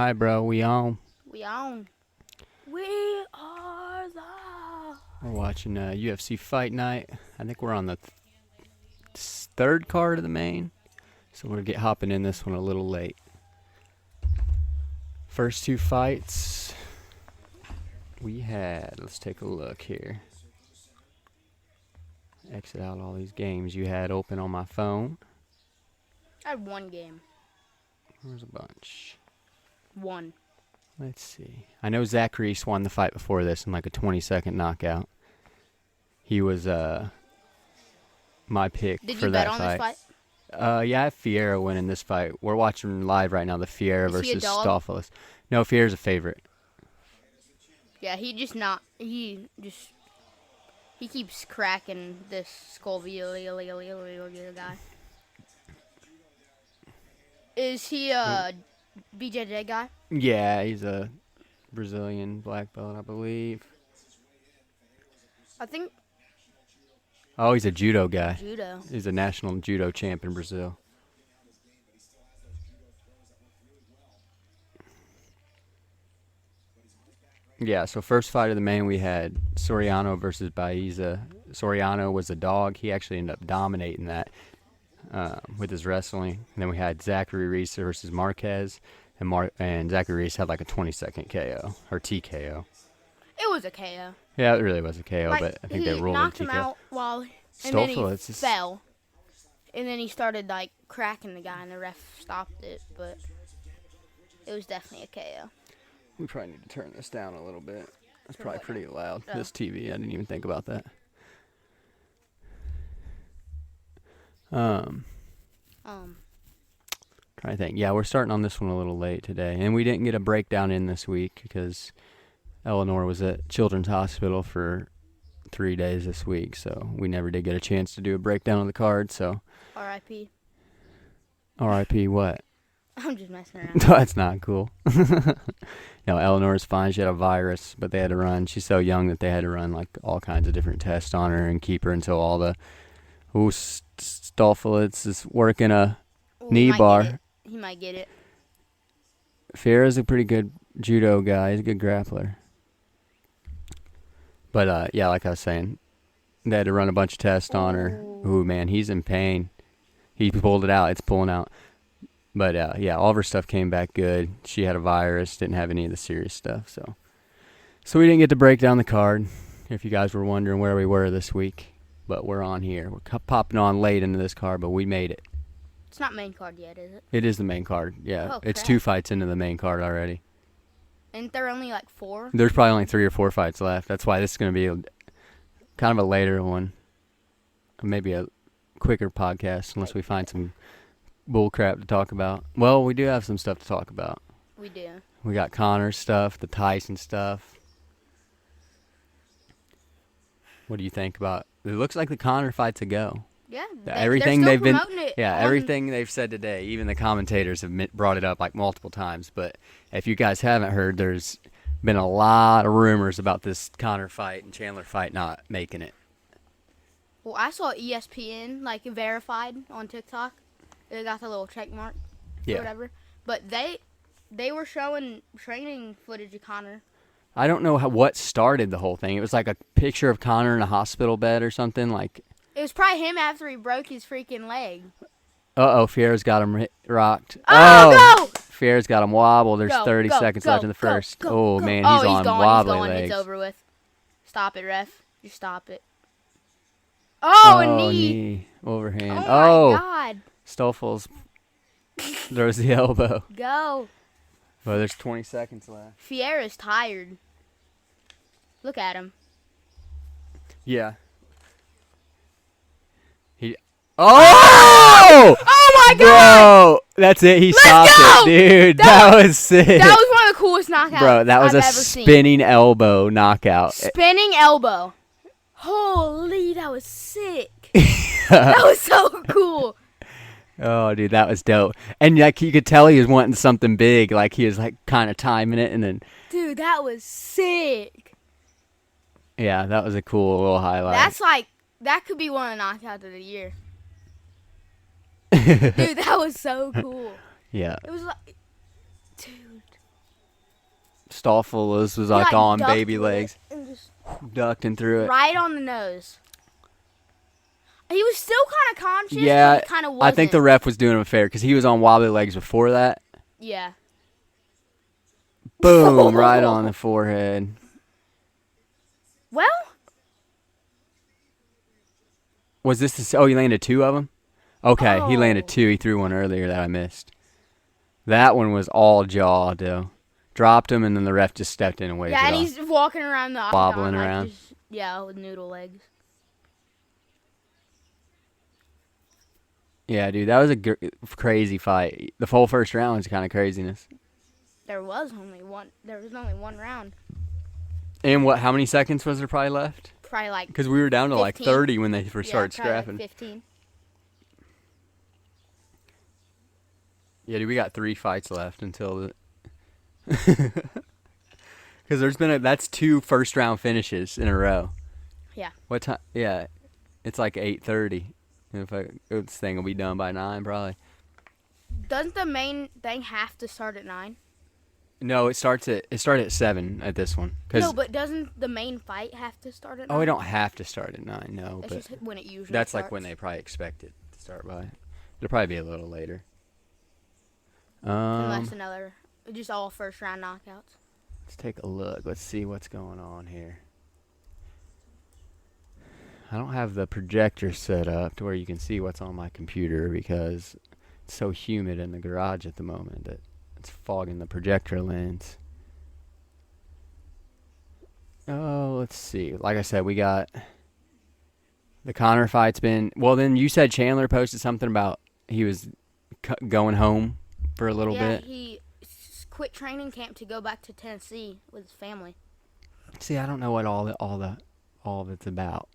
Alright, bro, we on. We on. We are the... We're watching UFC Fight Night. I think we're on the third card of the main. So we're hopping in this one a little late. First two fights we had. Let's take a look here. Exit out all these games you had open on my phone. I had one game. There's a bunch. One. Let's see. I know Zach Reese won the fight before this in like a 20-second knockout. He was my pick Did for you that bet on fight. this fight? Yeah, I have Fiera winning this fight. We're watching live right now, the Fiera Is he a versus dog? Stoffels. No, Fiera's a favorite. Yeah, he keeps cracking this Scoville guy. Is he a BJJ guy? Yeah, he's a Brazilian black belt, I believe. I think Oh, he's a judo guy. judo. He's a national judo champ in Brazil. Yeah, so first fight of the main we had Soriano versus Baeza. Soriano was a dog. He actually ended up dominating that with his wrestling. And then we had Zachary Reese versus Marquez. And Zachary Reese had like a 20-second KO, or TKO. It was a KO. Yeah, it really was a KO, Like, but I think they he rolled knocked a him TKO. out and then he Stoffel, fell. And then he started like cracking the guy and the ref stopped it, but it was definitely a KO. We probably need to turn this down a little bit. It's Turn probably what pretty loud. Oh. This TV, I didn't even think about that. Trying to think. Yeah, we're starting on this one a little late today. And we didn't get a breakdown in this week because Eleanor was at Children's Hospital for 3 days this week. So we never did get a chance to do a breakdown on the card. So R.I.P. RIP what? I'm just messing around. That's not cool. No, Eleanor's fine. She had a virus, but they had to run. She's so young that they had to run like all kinds of different tests on her and keep her until all the Stolfowitz is working a knee bar. He might get it. Fiera's a pretty good judo guy. He's a good grappler. But yeah, like I was saying, they had to run a bunch of tests on her. Ooh, man, he's in pain. He pulled it out. It's pulling out. But yeah, all of her stuff came back good. She had a virus, didn't have any of the serious stuff. So we didn't get to break down the card, if you guys were wondering where we were this week. But we're on here. We're popping on late into this card, but we made it. It's not main card yet, is it? It is the main card, yeah. Oh, it's crap. 2 fights into the main card already. And there are only like 4? There's probably only 3 or 4 fights left. That's why this is going to be kind of a later one. Maybe a quicker podcast, unless we find some bull crap to talk about. Well, we do have some stuff to talk about. We do. We got Connor's stuff, the Tyson stuff. What do you think about it? Looks like the Connor fight's a go. Yeah, Everything they're they've still been, promoting it yeah, on- everything they've said today. Even the commentators have brought it up like multiple times. But if you guys haven't heard, there's been a lot of rumors about this Connor fight and Chandler fight not making it. Well, I saw ESPN like verified on TikTok. They got the little check mark or Yeah. whatever. But they were showing training footage of Connor. I don't know what started the whole thing. It was like a picture of Connor in a hospital bed or something. Like, It was probably him after he broke his freaking leg. Fiera's got him rocked. Oh, go! Fiera's got him wobbled. There's Go, 30 go, seconds go, left in the go, first. go, Oh, go. man, Oh, he's on gone, wobbly he's gone. legs. It's over with. Stop it, ref. Just stop it. Oh, a knee. Overhand. Oh, my God. Stoffels throws the elbow. Go. Well, there's 20 seconds left. Fiera's tired. Look at him. Yeah. Oh! Oh, my God. Bro, that's it. He stopped go! it, dude. That was sick. That was one of the coolest knockouts Bro, that was I've a ever seen. spinning elbow knockout. Spinning elbow. Holy, that was sick. That was so cool. Oh, dude, that was dope. And like you could tell he was wanting something big. Like he was like kind of timing it, and then Dude, that was sick. yeah, that was a cool little highlight. That's like, that could be one of the knockouts of the year. Dude, that was so cool. Yeah. It was like, dude. Stoffelis was He, like on ducked baby with it legs, and just ducked and threw it. right on the nose. He was still kind of conscious, Yeah, but he kind of wasn't. I think the ref was doing him fair because he was on wobbly legs before that. Yeah. Boom, right on the forehead. Well, Was this the... Oh, he landed 2 of them? Okay, he landed Oh. 2. He threw one earlier that I missed. That one was all jaw, though. Dropped him, and then the ref just stepped in and waved yeah, it and off. he's walking around the octagon, Wobbling like, around. just, yeah, with noodle legs. Yeah, dude, that was a crazy fight. The whole first round was kind of craziness. There was only one round. And what? How many seconds was there probably left? Probably like Because we were down to 15. like 30 when they first started probably like scrapping. 15. Yeah, dude, we got 3 fights left until the... Because there's been that's 2 first round finishes in a row. Yeah. What time? Yeah, it's like 8:30. This thing will be done by 9 probably. Doesn't the main thing have to start at 9? No, it started at 7 at this one. No, but doesn't the main fight have to start at 9? Oh, we don't have to start at 9. No, That's but just when it usually that's starts. like when they probably expect it to start by. It'll probably be a little later. Unless just all first round knockouts. Let's take a look. Let's see what's going on here. I don't have the projector set up to where you can see what's on my computer because it's so humid in the garage at the moment that it's fogging the projector lens. Oh, let's see. Like I said, we got the Connor fight's been... Well, then you said Chandler posted something about he was going home for a little bit. Yeah, he quit training camp to go back to Tennessee with his family. See, I don't know what all of it's about.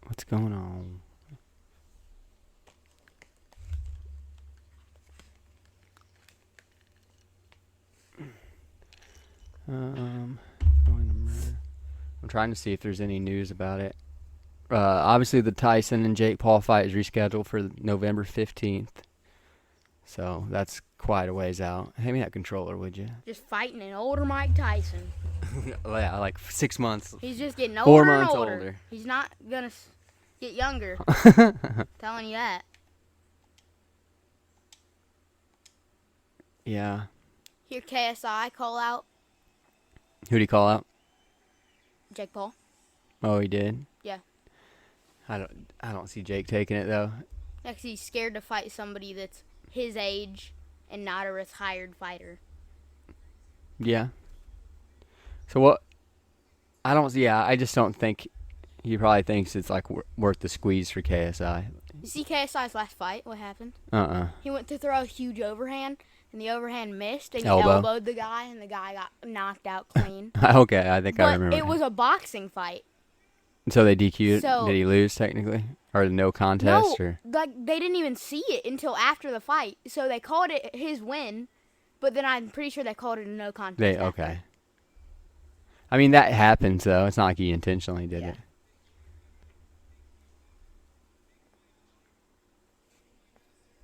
What's going on? Going to murder. I'm trying to see if there's any news about it. Obviously, the Tyson and Jake Paul fight is rescheduled for November 15th. So that's quite a ways out. Hand me that controller, would you? Just fighting an older Mike Tyson. Yeah, like 6 months. He's just getting 4 older and months older. older. He's not going to get younger. Telling you that. Yeah. Hear KSI call out Who'd he call out? Jake Paul. Oh, he did? Yeah. I don't see Jake taking it, though. Actually, he's scared to fight somebody that's his age and not a retired fighter. Yeah. So what? I just don't think he probably thinks it's like worth the squeeze for KSI. You see KSI's last fight? What happened? Uh-uh. He went to throw a huge overhand, and the overhand missed, and he Elbow. elbowed the guy, and the guy got knocked out clean. Okay, I think I But remember. it was a boxing fight. So they DQ'd. So- Did he lose technically, or no contest? No, Or like they didn't even see it until after the fight. So they called it his win, but then I'm pretty sure they called it a no contest. they after. okay. I mean that happens though. It's not like he intentionally did Yeah. it.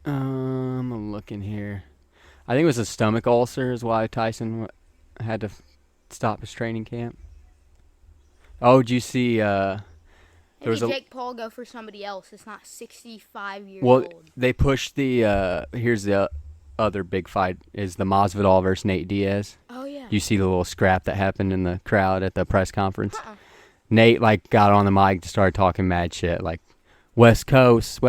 I'm looking here. I think it was a stomach ulcer is why Tyson had to stop his training camp. Oh, did you see? There was Maybe a Jake Paul go for somebody else. It's not 65 years well. old. They pushed the. Here's the other big fight is the Masvidal versus Nate Diaz. Oh yeah. You see the little scrap that happened in the crowd at the press conference. Uh-uh. Nate got on the mic to start talking mad shit like West Coast,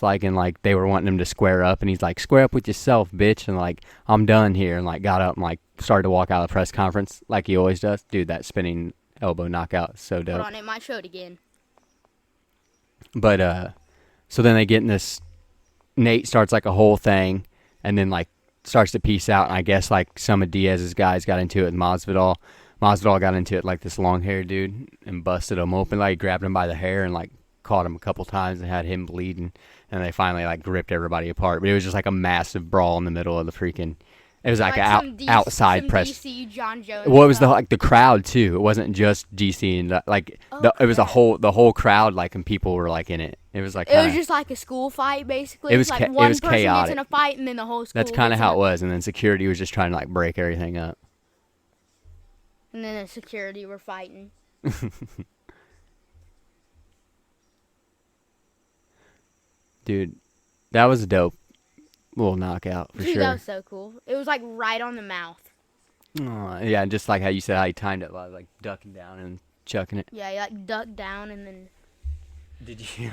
like and like they were wanting him to square up and he's like square up with yourself, bitch, and like I'm done here and like got up and like started to walk out of the press conference like he always does. Dude, that spinning elbow knockout is so dope. Hold on, it might show it again. But so then they get in this. Nate starts like a whole thing, and then like starts to piece out. And I guess like some of Diaz's guys got into it with Masvidal. Masvidal got into it like this long-haired dude and busted him open. Like grabbed him by the hair and like caught him a couple times and had him bleeding. And they finally like ripped everybody apart. But it was just like a massive brawl in the middle of the freaking It was like, some outside some press. DC John Jones. Well, it was stuff. the crowd too. It wasn't just GC and it was the whole crowd, like, and people were like in it. It was like it was just like a school fight basically. It was like it one was person chaotic. gets in a fight and then the whole school. That's kind of gets how in it was, and then security was just trying to like break everything up. And then the security were fighting. Dude, that was a dope little knockout for Dude, sure. that was so cool. It was like right on the mouth. Yeah, and just like how you said, how he timed it, like ducking down and chucking it. Yeah, he like ducked down and then. Did you?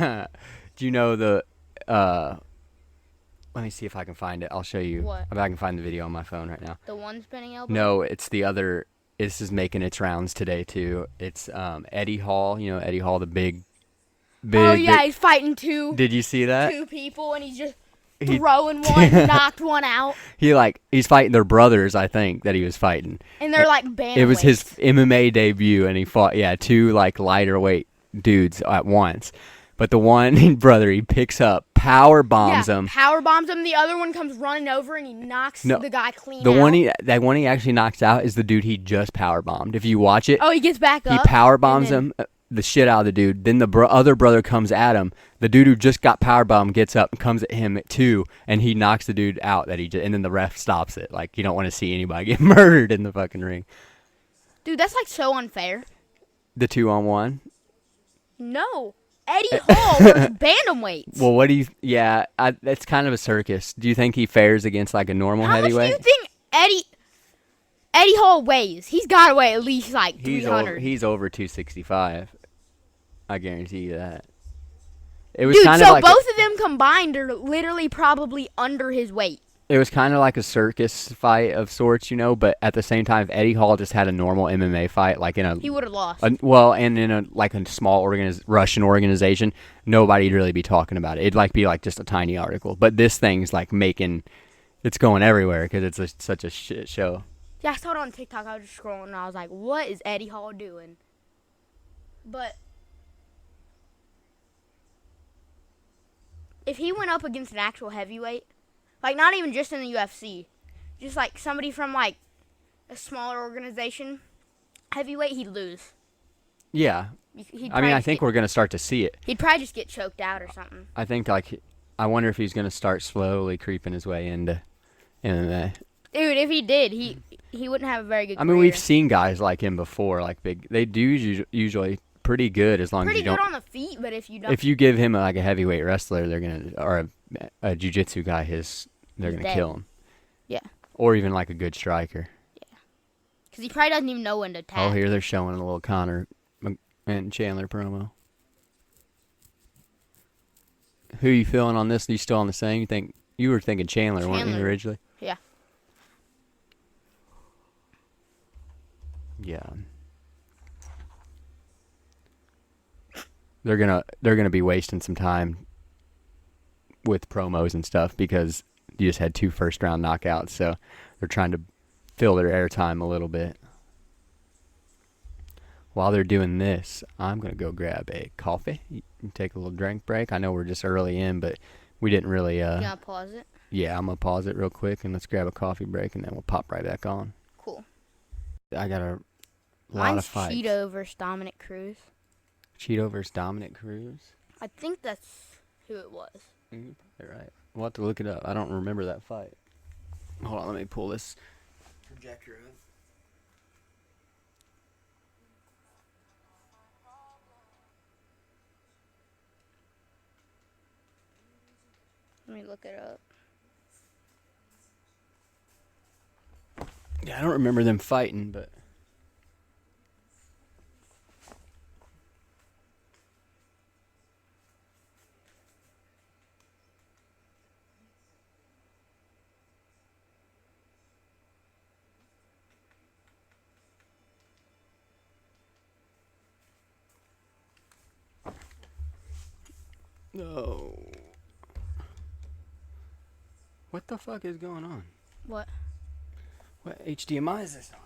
Do you know the? Let me see if I can find it. I'll show you. What? If I can find the video on my phone right now. The one spinning elbow? No, it's the other. This is making its rounds today too. It's Eddie Hall. You know Eddie Hall, the big. Oh yeah, he's fighting two. Did you see that? Two people, and he's just throwing one, knocked one out. He's fighting their brothers, I think, that he was fighting. And they're like bantamweights. It was his MMA debut, and he fought two like lighter weight dudes at once. But the one brother he picks up, power bombs him. Power bombs him. The other one comes running over and he knocks the guy clean out. The one he actually knocks out is the dude he just power bombed. If you watch it, he gets back up. He power bombs him, the shit out of the dude. Then the other brother comes at him. The dude who just got power bombed gets up and comes at him too, and he knocks the dude out and then the ref stops it. Like, you don't want to see anybody get murdered in the fucking ring. Dude, that's like so unfair. The 2-on-1. No. Eddie Hall works bantamweights. Well, what do you? Yeah, that's kind of a circus. Do you think he fares against like a normal heavyweight? How much do you think Eddie Hall weighs? He's got to weigh at least like 300. He's over 265. I guarantee you that. It was Dude, kind so of like both of them combined are literally probably under his weight. It was kind of like a circus fight of sorts, but at the same time, if Eddie Hall just had a normal MMA fight, like he would have lost. And in a small Russian organization, nobody'd really be talking about it. It'd be just a tiny article. But this thing's it's going everywhere because it's such a shit show. Yeah, I saw it on TikTok. I was just scrolling and I was like, what is Eddie Hall doing? But if he went up against an actual heavyweight, like not even just in the UFC, just like somebody from like a smaller organization, heavyweight, he'd lose. Yeah. I think we're going to start to see it. He'd probably just get choked out or something. I think I wonder if he's going to start slowly creeping his way into MMA. Dude, if he did, he wouldn't have a very good career. We've seen guys like him before, like big. They do usually pretty good as long as you don't. Pretty good on the feet, but if you don't. If you give him a heavyweight wrestler, they're gonna, or a jiu-jitsu guy, they're gonna kill him. Yeah. Or even like a good striker. Yeah. Because he probably doesn't even know when to tap. Oh, here they're showing a little Connor and Chandler promo. Who are you feeling on this? Are you still on the same? You were thinking Chandler, weren't you, originally? Yeah. Yeah. They're gonna be wasting some time with promos and stuff because you just had 2 first-round knockouts, so they're trying to fill their airtime a little bit. While they're doing this, I'm gonna go grab a coffee. You take a little drink break. I know we're just early in, but we didn't really. You gonna pause it? Yeah, I'm gonna pause it real quick and let's grab a coffee break, and then we'll pop right back on. Cool. I got a lot of fights. Mine's Cheeto versus Dominic Cruz. Cheeto versus Dominic Cruz? I think that's who it was. You're right. We'll have to look it up. I don't remember that fight. Hold on, let me pull this projector up. Let me look it up. Yeah, I don't remember them fighting, but... No. What the fuck is going on? What? What HDMI is this on?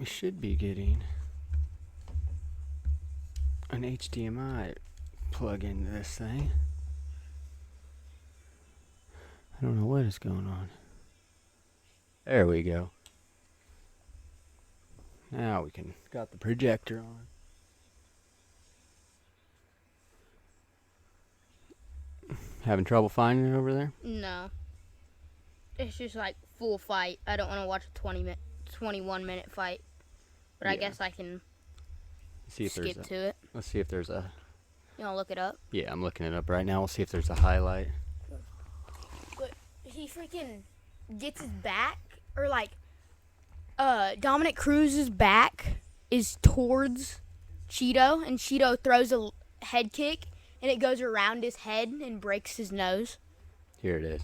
We should be getting an HDMI plug into this thing. I don't know what is going on. There we go. Now we can got the projector on. Having trouble finding it over there? No. It's just like full fight. I don't want to watch a 21-minute fight. But I guess I can See if skip there's to it. Let's see if there's a. You want to look it up? Yeah, I'm looking it up right now. We'll see if there's a highlight. But he freaking gets his back, or like, Dominic Cruz's back is towards Cheeto, and Cheeto throws a head kick, and it goes around his head and breaks his nose. Here it is.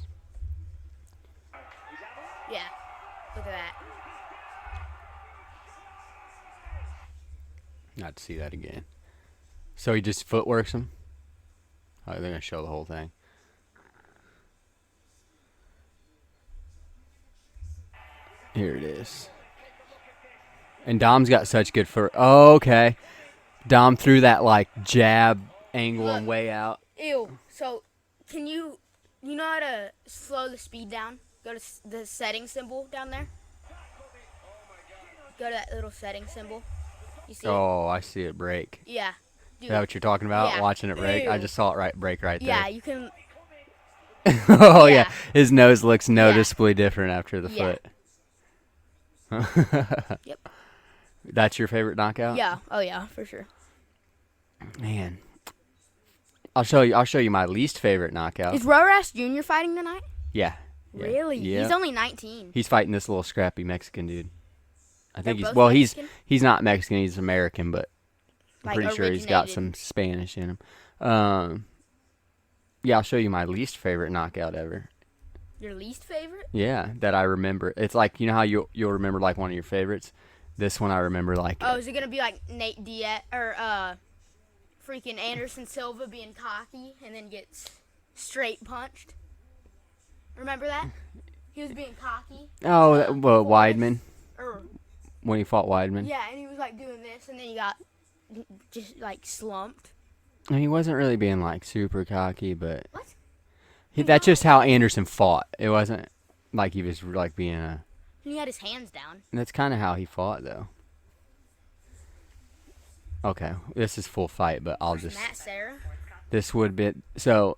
Yeah, look at that. Not to see that again. So he just footworks him? Oh, they're going to show the whole thing. Here it is. And Dom's got such good foot. Oh, okay. Dom threw that, like, jab angle and way out. Ew. So, you know how to slow the speed down? Go to the setting symbol down there. Go to that little setting symbol. You see it? Oh, I see it break. Yeah. Is that what you're talking about? Yeah. Watching it break? Ew. I just saw it break right there. Yeah, you can. Oh, yeah. Yeah. His nose looks noticeably different after the Yeah. foot. Yep. That's your favorite knockout? Yeah. Oh yeah, for sure. Man. I'll show you my least favorite knockout. Is Roras Jr. fighting tonight? Yeah. Really? Yeah. He's only 19. He's fighting this little scrappy Mexican dude. I think They're he's both he's Mexican? he's not Mexican, he's American, but I'm Like, pretty sure he's got originated. some Spanish in him. Yeah, I'll show you my least favorite knockout ever. Your least favorite? Yeah, that I remember. It's like, you know how you'll remember like one of your favorites? This one I remember like Oh, is it gonna be like Nate Diaz or freaking Anderson Silva being cocky and then gets straight punched? Remember that? He was being cocky. Weidman, Or when he fought Weidman. yeah, and he was like doing this, and then he got just like slumped. And he wasn't really being like super cocky, but What? that's just how Anderson fought. It wasn't like he was like being a. He had his hands down. That's kind of how he fought, though. Okay, this is full fight, but I'll just. Matt Serra. This would be so.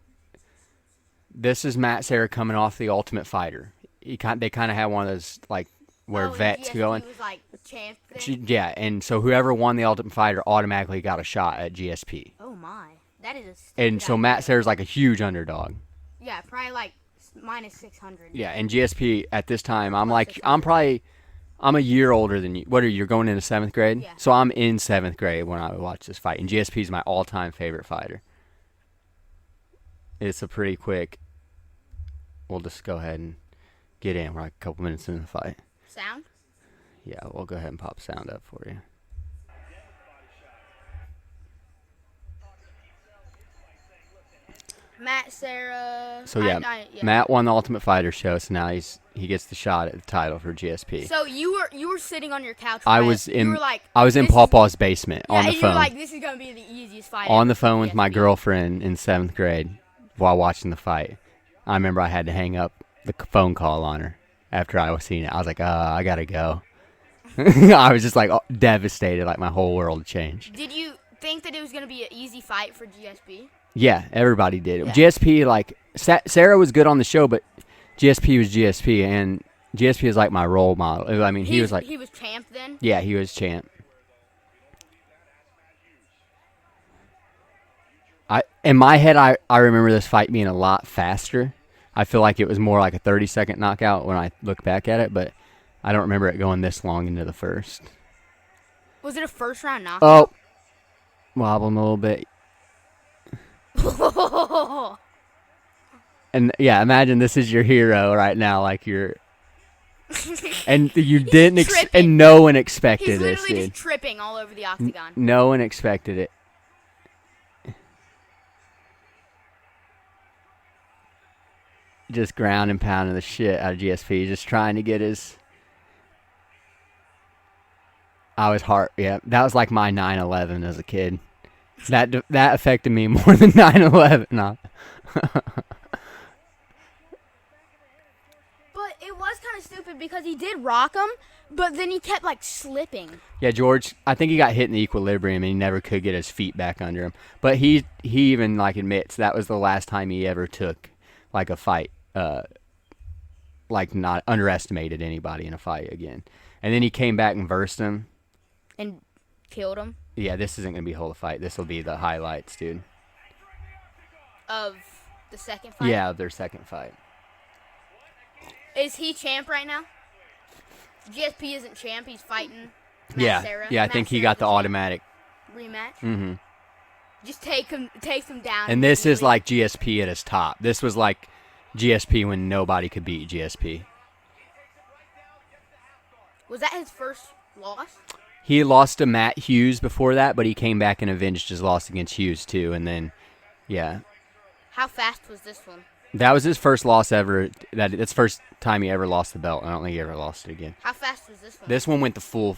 This is Matt Serra coming off the Ultimate Fighter. They kind of had one of those like where and vets GSP going. was like champ then? Yeah, and so whoever won the Ultimate Fighter automatically got a shot at GSP. Oh my, that is a. stupid And so idea. Matt Serra's like a huge underdog. Yeah, probably like minus 600. Yeah, and GSP at this time, I'm Plus like, 600. I'm a year older than you. What are you? You're going into 7th grade? Yeah. So I'm in 7th grade when I watch this fight, and GSP's my all-time favorite fighter. It's a pretty quick. We'll just go ahead and get in. We're like a couple minutes into the fight. Sound? Yeah, we'll go ahead and pop sound up for you. Matt Serra. So yeah, Matt won the Ultimate Fighter show, so now he gets the shot at the title for GSP. So you were sitting on your couch. I right? was You in were like, I was in this is- Pawpaw's basement Yeah, on the and you were phone. like, this is gonna be the easiest fight. On ever the for phone with my GSP. girlfriend in 7th grade while watching the fight. I remember I had to hang up the phone call on her after I was seeing it. I was like, I gotta go. I was just like devastated, like my whole world changed. Did you think that it was gonna be an easy fight for GSP? Yeah, everybody did. Yeah. GSP, like, Sarah was good on the show, but GSP was GSP, and GSP is like my role model. I mean, he was like, he was champ then. yeah, he was champ. In my head, I remember this fight being a lot faster. I feel like it was more like a 30-second knockout when I look back at it, but I don't remember it going this long into the first. Was it a first round knockout? Oh, wobble him a little bit. And yeah, imagine this is your hero right now, like you're, and you didn't, and no one expected He's this, literally dude. just tripping all over the octagon. No one expected it. Just ground and pounding the shit out of GSP, just trying to get his. I was hard. Yeah, that was like my 9/11 as a kid. That affected me more than 9/11. No. But it was kind of stupid because he did rock him, but then he kept like slipping. Yeah, George. I think he got hit in the equilibrium and he never could get his feet back under him. But he even like admits that was the last time he ever took like a fight. Like not underestimated anybody in a fight again. And then he came back and versed him. And killed him. Yeah, this isn't going to be a whole fight. This will be the highlights, dude. Of the second fight? Yeah, of their second fight. Is he champ right now? GSP isn't champ. He's fighting Matt Yeah, Serra. yeah. I Matt think he Serra's got the champ. automatic. Rematch? Mm-hmm. Just take him down. And this is immediately. like GSP at his top. This was like GSP when nobody could beat GSP. Was that his first loss? He lost to Matt Hughes before that, but he came back and avenged his loss against Hughes too. And then, yeah, How fast was this one? that was his first loss ever. That's the first time he ever lost the belt. I don't think he ever lost it again. How fast was this one? This one went the full,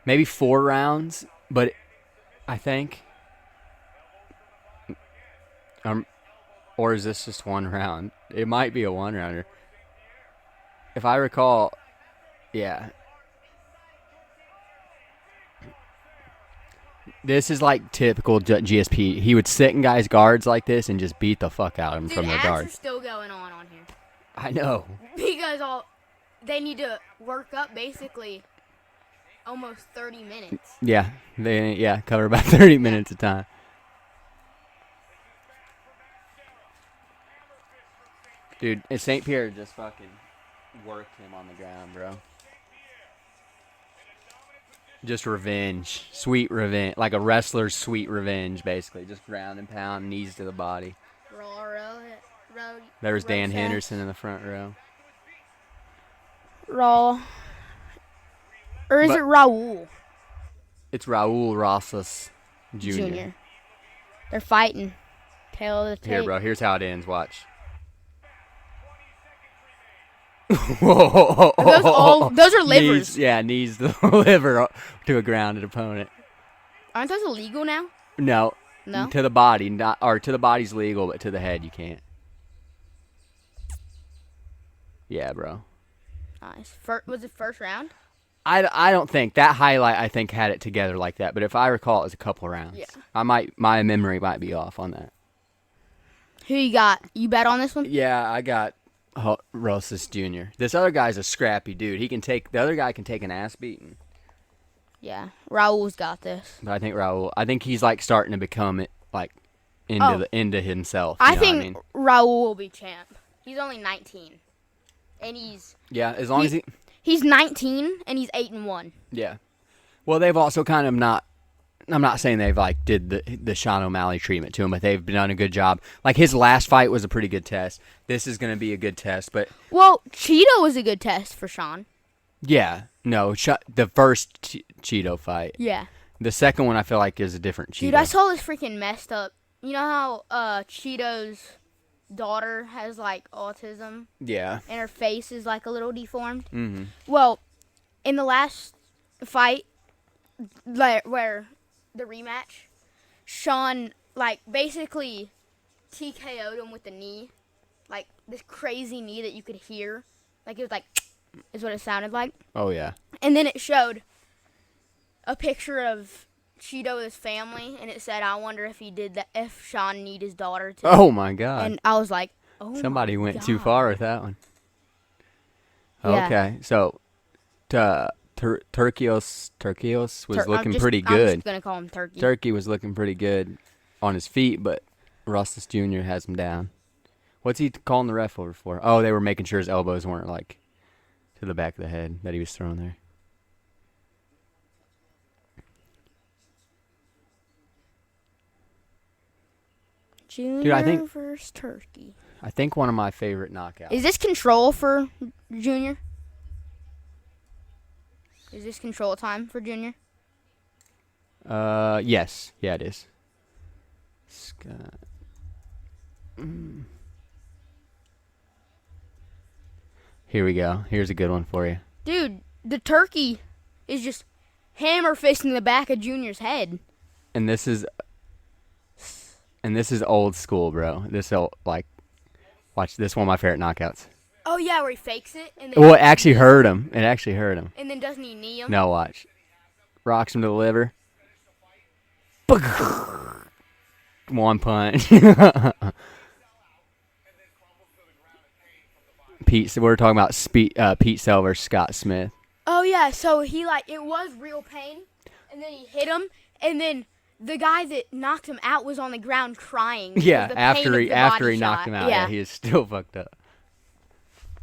maybe 4 rounds, but I think, or is this just 1 round? It might be a 1-rounder. If I recall, yeah. This is like typical GSP. He would sit in guys' guards like this and just beat the fuck out of them Dude, from their ads guards. are still going on here. I know. Because they need to work up basically almost 30 minutes. Yeah, they cover about 30 minutes of time. Dude, and St. Pierre just fucking worked him on the ground, bro. Just revenge. Sweet revenge. Like a wrestler's sweet revenge, basically. Just ground and pound, knees to the body. There was Dan Henderson in the front row. Raw. Or is it Raul It's Raul Rosas Jr. They're fighting. Tail of the tape. Here, bro. Here's how it ends. Watch. Whoa. Those are livers. Knees the liver to a grounded opponent. Aren't those illegal now? No. No? To the body, to the body's legal, but to the head you can't. Yeah, bro. Nice. Was it first round? I don't think that highlight I think had it together like that, but if I recall, it was a couple rounds. Yeah. My memory might be off on that. Who you got? You bet on this one? Yeah, I got Rosas Jr. This other guy's a scrappy dude. The other guy can take an ass beating. Yeah. Raul's got this. But I think he's like starting to become it like into himself. I think Raul will be champ. He's only 19. And he's as long as he's 19 and he's 8-1. Yeah. Well, they've also kind of not. I'm not saying they've like did the Sean O'Malley treatment to him, but they've done a good job. Like his last fight was a pretty good test. This is going to be a good test, but Cheeto was a good test for Sean. yeah, no, the first Cheeto fight. Yeah. The second one I feel like is a different Cheeto. Dude, I saw this freaking messed up. You know how Cheeto's daughter has like autism? Yeah. And her face is like a little deformed? Mm-hmm. Well, in the last fight, where the rematch, Sean like basically TKO'd him with the knee, like this crazy knee that you could hear, like it was like is what it sounded like. Oh yeah. And then it showed a picture of Cheeto with his family, and it said, "I wonder if he did that, if Sean need his daughter to." Oh my God. And I was like, "Oh, somebody my went God. too far with that one. Yeah. Okay, so Turkios was looking pretty I'm good. just gonna call him Turkey. Turkey was looking pretty good on his feet, but Rosas Jr. has him down. What's he calling the ref over for? Oh, they were making sure his elbows weren't like to the back of the head that he was throwing there. Junior I think- versus Turkey. I think one of my favorite knockouts. Is this control for Junior? Is this control time for Junior? Yes. Yeah, it is. Scott. Here we go. Here's a good one for you. Dude, the Turkey is just hammer fisting the back of Junior's head. And this is old school, bro. Watch this one of my favorite knockouts. Oh yeah, where he fakes it and then Well, it actually hurt him. It actually hurt him. And then doesn't he knee him? No, watch. Rocks him to the liver. One punch. Pete, we're talking about Pete Sell versus Scott Smith. Oh yeah, so it was real pain, and then he hit him, and then the guy that knocked him out was on the ground crying. Yeah, the after pain of the he body knocked shot. him out, yeah, he is still fucked up.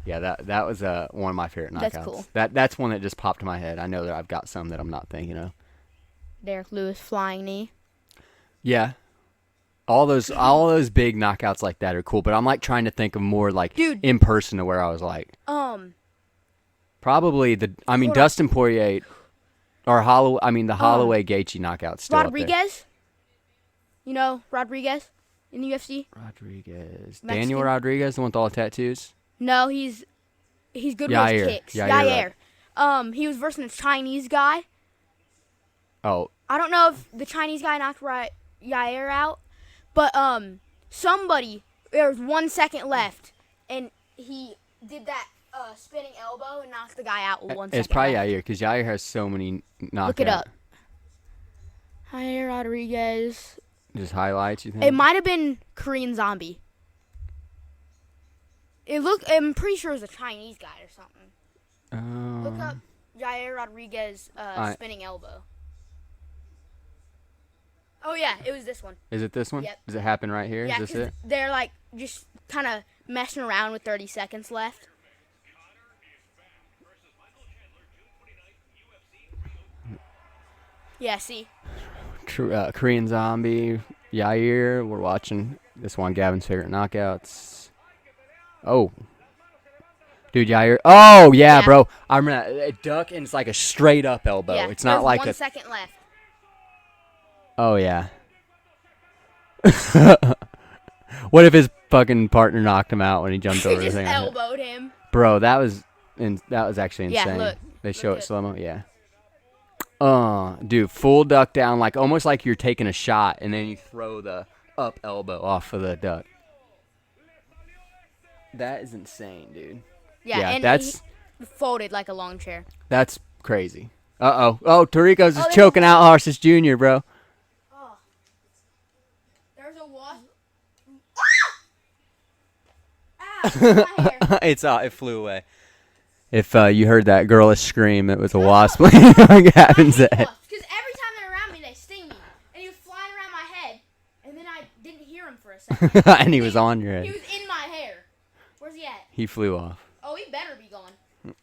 Yeah, that was one of my favorite knockouts. That's cool. That's one that just popped in my head. I know that I've got some that I'm not thinking of. Derek Lewis flying knee. Yeah. All those big knockouts like that are cool, but I'm like trying to think of more like in person to where I was like probably Dustin Poirier or Holloway Gaethje knockout still Rodriguez? Up there. You know Rodriguez in the UFC? Rodriguez. Mexican? Daniel Rodriguez, the one with all the tattoos? No, he's good Yair. with his kicks. Yair. He was versus a Chinese guy. Oh. I don't know if the Chinese guy knocked Yair out, but there was 1 second left, and he did that spinning elbow and knocked the guy out with 1 second It's probably left. Yair, because Yair has so many knockouts. Look it up. Yair Rodriguez. Just highlights, you think? It might have been Korean Zombie. I'm pretty sure it was a Chinese guy or something. Look up Yair Rodriguez spinning elbow. Oh, yeah, it was this one. Is it this one? Yep. Does it happen right here? Yeah, Is this it? they're like just kind of messing around with 30 seconds left. Yeah, see. Korean Zombie, Yair. We're watching this one, Gavin's favorite knockouts. Oh. Dude, Yair. Oh, yeah, bro. I remember that. A duck and it's like a straight up elbow. Yeah, it's not like 1 second left. Oh, yeah. What if his fucking partner knocked him out when he jumped over He the just thing? elbowed him. Bro, that was actually insane. Yeah, look. They show Look it at slow-mo? Yeah. Dude, full duck down, like almost like you're taking a shot, and then you throw the up elbow off of the duck. That is insane, dude. Yeah, and that's he folded like a lawn chair. That's crazy. Uh-oh. Oh, Tarico's just choking out Harsis Jr., bro. Oh. There's a wasp. Ah, my hair. It flew away. If you heard that girlish scream, it was a wasp on Gavin's head. Because every time they're around me, they sting me. And he was flying around my head, and then I didn't hear him for a second. And he was on your head. He was in my hair. Where's he at? He flew off. Oh, he better be gone. Give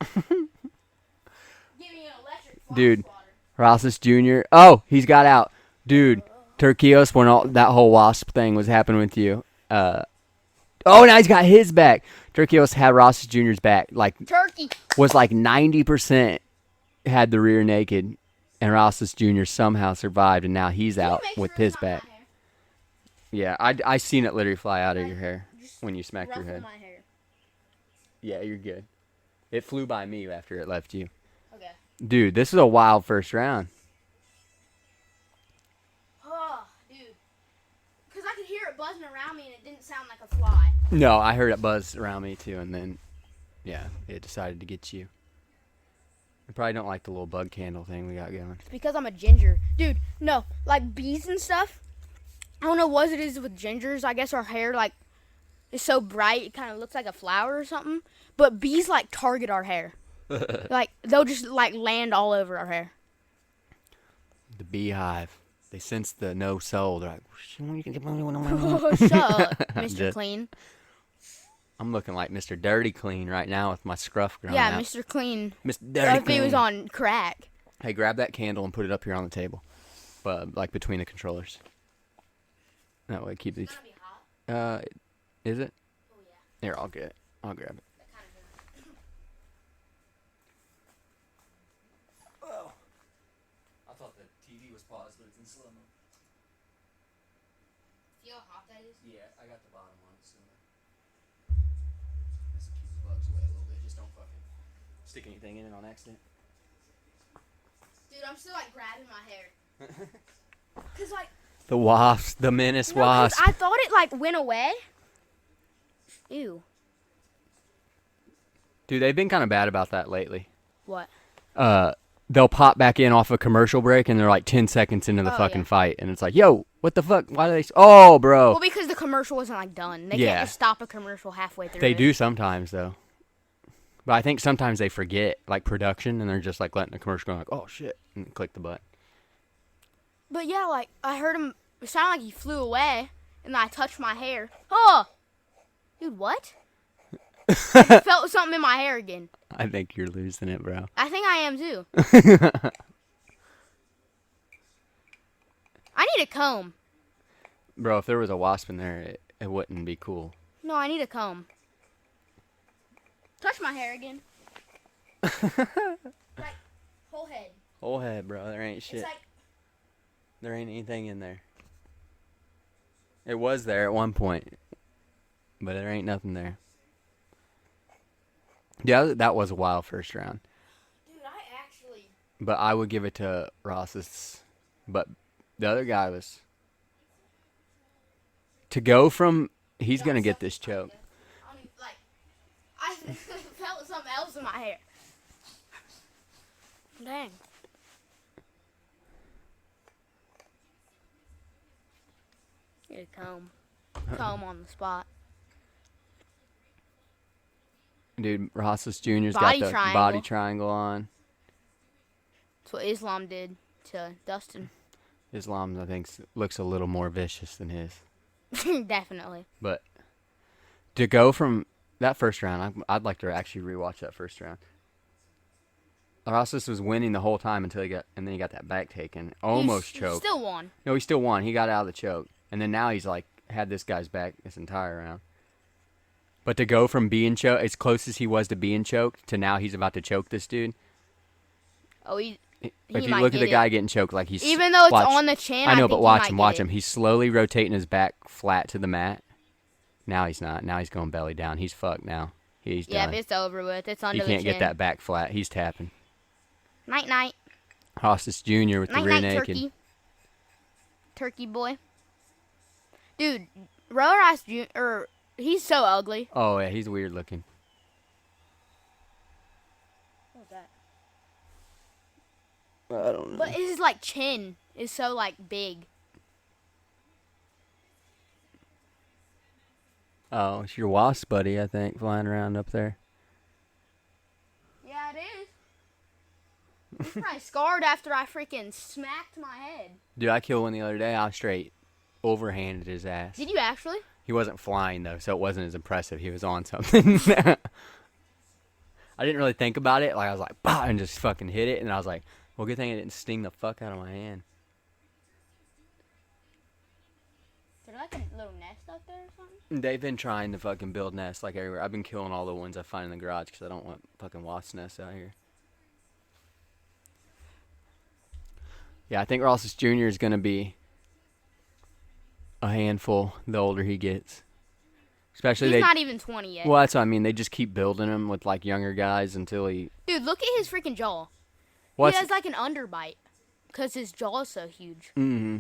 me an electric fly Dude, swatter. Rosas Jr. Oh, he's got out. Dude, Turquios, when that whole wasp thing was happening with you. Oh, now he's got his back. Turquios had Rosas Jr.'s back. Turkey. Was like 90% had the rear naked. And Rosas Jr. somehow survived, and now he's out with his back. Yeah, I seen it literally fly out of your hair when you smacked your head. My hair. Yeah, you're good. It flew by me after it left you. Okay. Dude, this is a wild first round. Oh, dude. Because I could hear it buzzing around me and it didn't sound like a fly. No, I heard it buzz around me too, and then, yeah, it decided to get you. I probably don't like the little bug candle thing we got going. It's because I'm a ginger. Dude, no. Like bees and stuff. I don't know what it is with gingers. I guess our hair, is so bright it kind of looks like a flower or something. But bees, target our hair. They'll just, land all over our hair. The beehive. They sense the no soul. They're like, Oh, shut up, Mr. Clean. I'm looking like Mr. Dirty Clean right now with my scruff growing Yeah, out. Mr. Clean. Mr. Dirty If he was on crack. Hey, grab that candle and put it up here on the table. Between the controllers. That way keep these. It's gonna be hot. Is it? Oh, yeah. Here, I'll get it. I'll grab it. That kind of does. Oh. I thought the TV was paused, but it's in slow-mo. Feel how hot that is? Yeah, I got the bottom on, so this will keep the bugs away a little bit. Just don't fucking stick anything in it on accident. Dude, I'm still like grabbing my hair. Cause like The wasps, the menace no, 'cause wasp. I thought it like went away. Ew. Dude, they've been kind of bad about that lately. What? They'll pop back in off a commercial break and they're like 10 seconds into the fucking fight. And it's like, yo, what the fuck? Why do they... Oh, bro. Well, because the commercial wasn't like done. They Yeah. can't just stop a commercial halfway through. They do sometimes, though. But I think sometimes they forget, like, production, and they're just, like, letting the commercial go, like, oh, shit, and click the button. But yeah, like, I heard him, it sounded like he flew away, and I touched my hair. Oh! Dude, what? I felt something in my hair again. I think you're losing it, bro. I think I am, too. I need a comb. Bro, if there was a wasp in there, it wouldn't be cool. No, I need a comb. Touch my hair again. Like, whole head. Whole head, bro. There ain't shit. It's like, There ain't anything in there. It was there at one point, but there ain't nothing there. Yeah, that was a wild first round. dude, I actually... But I would give it to Ross's. But the other guy was... To go from... He's going to get this choke. I felt something else in my hair. Dang. Get a comb. Comb on the spot. Dude, Ross's Jr.'s got Body the triangle. body triangle on. That's what Islam did to Dustin. Islam's, I think, looks a little more vicious than his. Definitely. But to go from that first round, I'd like to actually rewatch that first round. Rosses was winning the whole time until then he got that back taken. Almost He choked. still won. No, he still won. He got out of the choke. And then now he's like had this guy's back this entire round. But to go from being choked, as close as he was to being choked, to now he's about to choke this dude. Oh, he If you might look at get the guy it. getting choked, like he's Even though it's watch- on the chin, I know, think but he watch might him, get watch it. him. He's slowly rotating his back flat to the mat. Now he's not. Now he's going belly down. He's fucked now. He's Yeah, done. but it's over with. It's under You the can't chin. get that back flat. He's tapping. Night night. Hostas Jr. with the Night rear night, naked. turkey. Turkey boy. Dude, Roller Ice Jr. He's so ugly. Oh yeah, he's weird looking. What was that? I don't know. But his like chin is so like big. Oh, it's your wasp buddy, I think, flying around up there. Yeah, it is. He's probably scarred after I freaking smacked my head. Dude, I killed one the other day. I straight overhanded his ass. Did you actually? He wasn't flying though, so it wasn't as impressive. He was on something. I didn't really think about it. Like I was like, bah, and just fucking hit it, and I was like, well, good thing it didn't sting the fuck out of my hand. Is there like a little nest up there or something? They've been trying to fucking build nests like everywhere. I've been killing all the ones I find in the garage because I don't want fucking wasp nests out here. Yeah, I think Ross's Jr. is going to be a handful the older he gets. Especially He's not even 20 yet. Well, that's what I mean. They just keep building him with like younger guys until he. Dude, look at his freaking jaw. What's He has like an underbite because his jaw is so huge. Mm-hmm.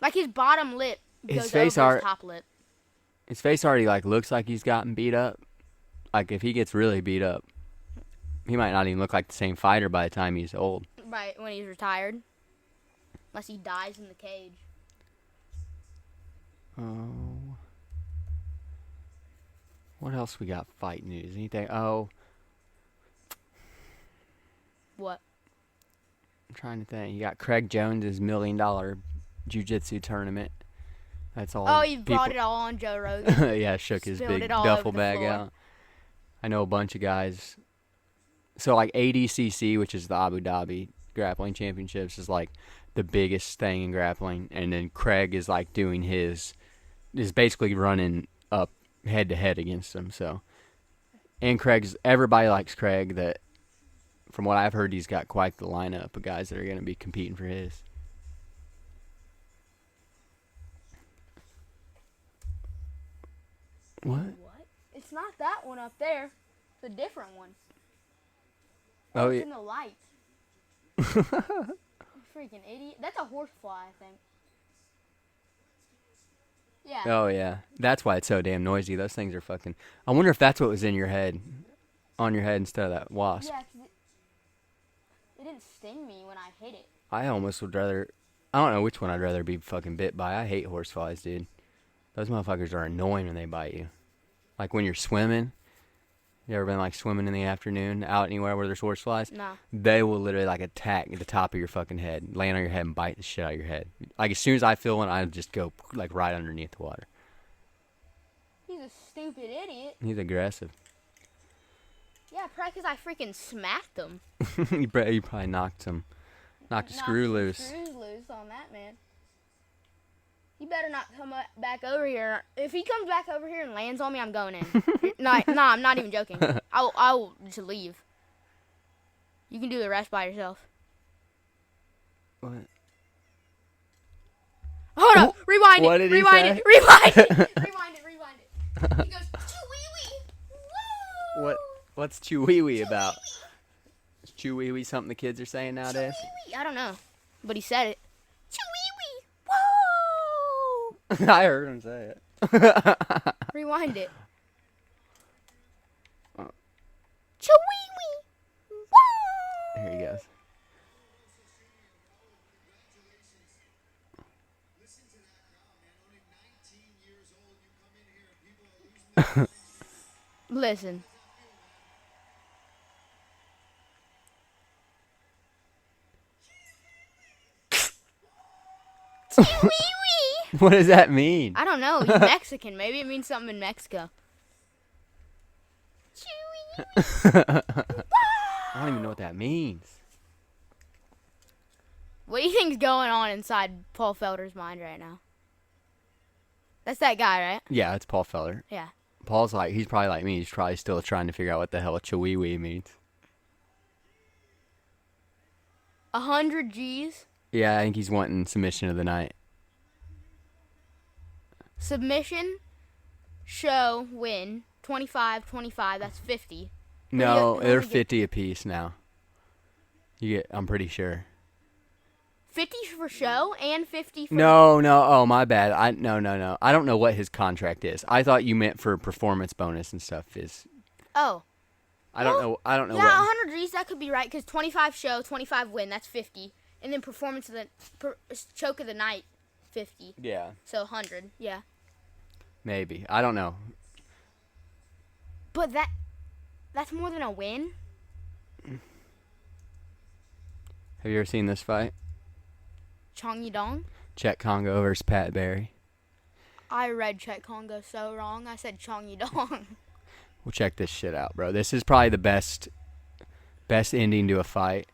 Like his bottom lip His goes face over art- his top lip. His face already like looks like he's gotten beat up. Like if he gets really beat up, he might not even look like the same fighter by the time he's old. Right, when he's retired. Unless he dies in the cage. Oh. What else we got fight news? Anything? Oh, What? I'm trying to think. You got Craig Jones' $1 million jiu-jitsu tournament. That's all. Oh, he brought people- it all on Joe Rogan. Yeah, shook his Spilled big it all duffel over the bag floor. out. I know a bunch of guys. So like ADCC, which is the Abu Dhabi Grappling Championships, is like the biggest thing in grappling, and then Craig is like doing is basically running up head to head against him. So, and everybody likes Craig. That from what I've heard, he's got quite the lineup of guys that are going to be competing for his. What? What? It's not that one up there. It's a different one. Oh, It's yeah. in the light. Freaking idiot. That's a horsefly, I think. Yeah. Oh, yeah. That's why it's so damn noisy. Those things are fucking... I wonder if that's what was in your head. On your head instead of that wasp. Yeah, 'cause it didn't sting me when I hit it. I almost would rather... I don't know which one I'd rather be fucking bit by. I hate horseflies, dude. Those motherfuckers are annoying when they bite you. Like when you're swimming. You ever been like swimming in the afternoon out anywhere where there's horseflies? No. They will literally like attack the top of your fucking head, land on your head and bite the shit out of your head. Like as soon as I feel one, I just go like right underneath the water. He's a stupid idiot. He's aggressive. Yeah, probably because I freaking smacked him. You probably knocked a screw loose. Screws loose on that man. He better not come back over here. If he comes back over here and lands on me, I'm going in. No, I'm not even joking. I'll just leave. You can do the rest by yourself. What? Hold up. Rewind What it. did he Rewind say? it. Rewind it. Rewind it. Rewind it. He goes, choo-wee-wee. Woo! What's choo-wee-wee about? Is choo-wee-wee something the kids are saying nowadays? Choo-wee-wee. I don't know. But he said it. Choo-wee-wee. Whoa! I heard him say it. Rewind it. Choo-wee-wee. Whoa! Here he goes. Listen. Choo-wee-wee. What does that mean? I don't know. He's Mexican. Maybe it means something in Mexico. Choo-wee-wee. I don't even know what that means. What do you think's going on inside Paul Felder's mind right now? That's that guy, right? Yeah, it's Paul Feller. Yeah. Paul's like, he's probably like me. He's probably still trying to figure out what the hell a choo-wee-wee means. 100 G's. Yeah, I think he's wanting submission of the night. Submission. Show. Win. 25-25. That's 50. No, you they're only get- 50 apiece now. You get, I'm pretty sure. 50 for show and 50 for... No. Oh, my bad. No. I don't know what his contract is. I thought you meant for performance bonus and stuff. Oh. I don't know. Yeah, what. 100 G's, that could be right, because 25 show, 25 win, that's 50. And then performance of the... choke of the night, 50. Yeah, So 100, yeah. maybe. I don't know. But that's more than a win? Have you ever seen this fight? Chong Yidong? Chet Congo versus Pat Barry. I read Chet Congo so wrong. I said Chong Yidong. Well, check this shit out, bro. This is probably the best ending to a fight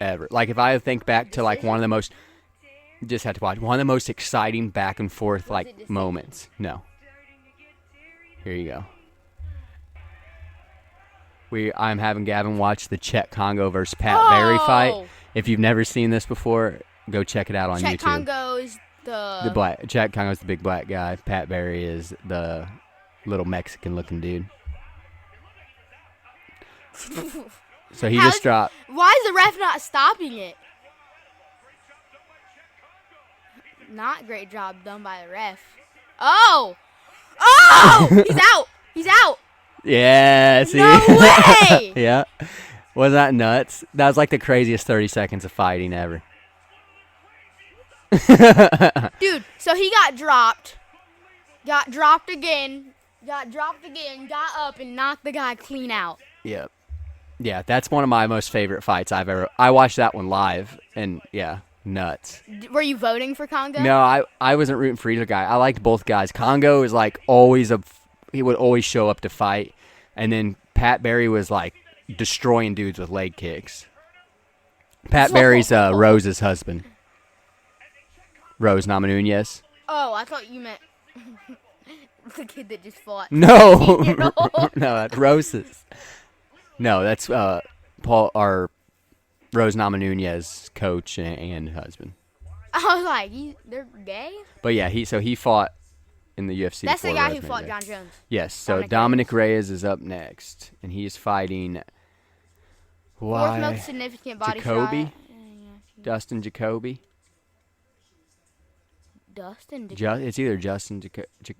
ever. Like, if I think back to, like, one of the most... Just had to watch. One of the most exciting back and forth, like, moments. No. Here you go. I'm having Gavin watch the Chet Congo versus Pat Barry fight. If you've never seen this before, go check it out on Chet YouTube. Congo is the... Chet Congo's the big black guy. Pat Barry is the little Mexican-looking dude. So he just dropped. Why is the ref not stopping it? Not great job done by the ref. Oh! He's out! He's out! Yeah, see? No way! Yeah. Was that nuts? That was like the craziest 30 seconds of fighting ever. Dude, so he got dropped. Got dropped again. Got up and knocked the guy clean out. Yep. Yeah, that's one of my most favorite fights I've ever... I watched that one live, and yeah, nuts. Were you voting for Congo? No, I wasn't rooting for either guy. I liked both guys. Congo is like always he would always show up to fight, and then Pat Barry was like destroying dudes with leg kicks. Pat Barry's Rose's husband. Rose Namajunas. Oh, I thought you meant the kid that just fought. No, 18-year-old. no, that's Rose's. No, that's Paul or Rose Namajunas' coach and husband. I was like, they're gay? But yeah, he fought in the UFC. That's the before guy who Rosemary fought did. John Jones. Yes. So Dominic Dominic Reyes is up next, and he's fighting. Fourth most Why? significant body Jacoby? shot. Dustin Jacoby. Dustin Jacoby. It's either Justin.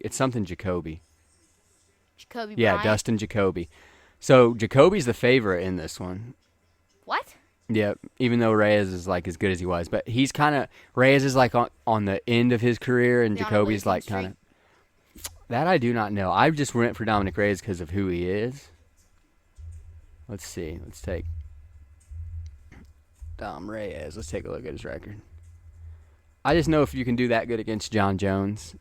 It's something Jacoby. Jacoby Yeah, Bryant. Dustin Jacoby. So Jacoby's the favorite in this one. What? Yeah, even though Reyes is like as good as he was, but he's kind of Reyes is like on the end of his career, and Is he on a Jacoby's losing like kind of. That I do not know. I just went for Dominic Reyes because of who he is. Let's see. Let's take Dom Reyes. Let's take a look at his record. I just know if you can do that good against John Jones,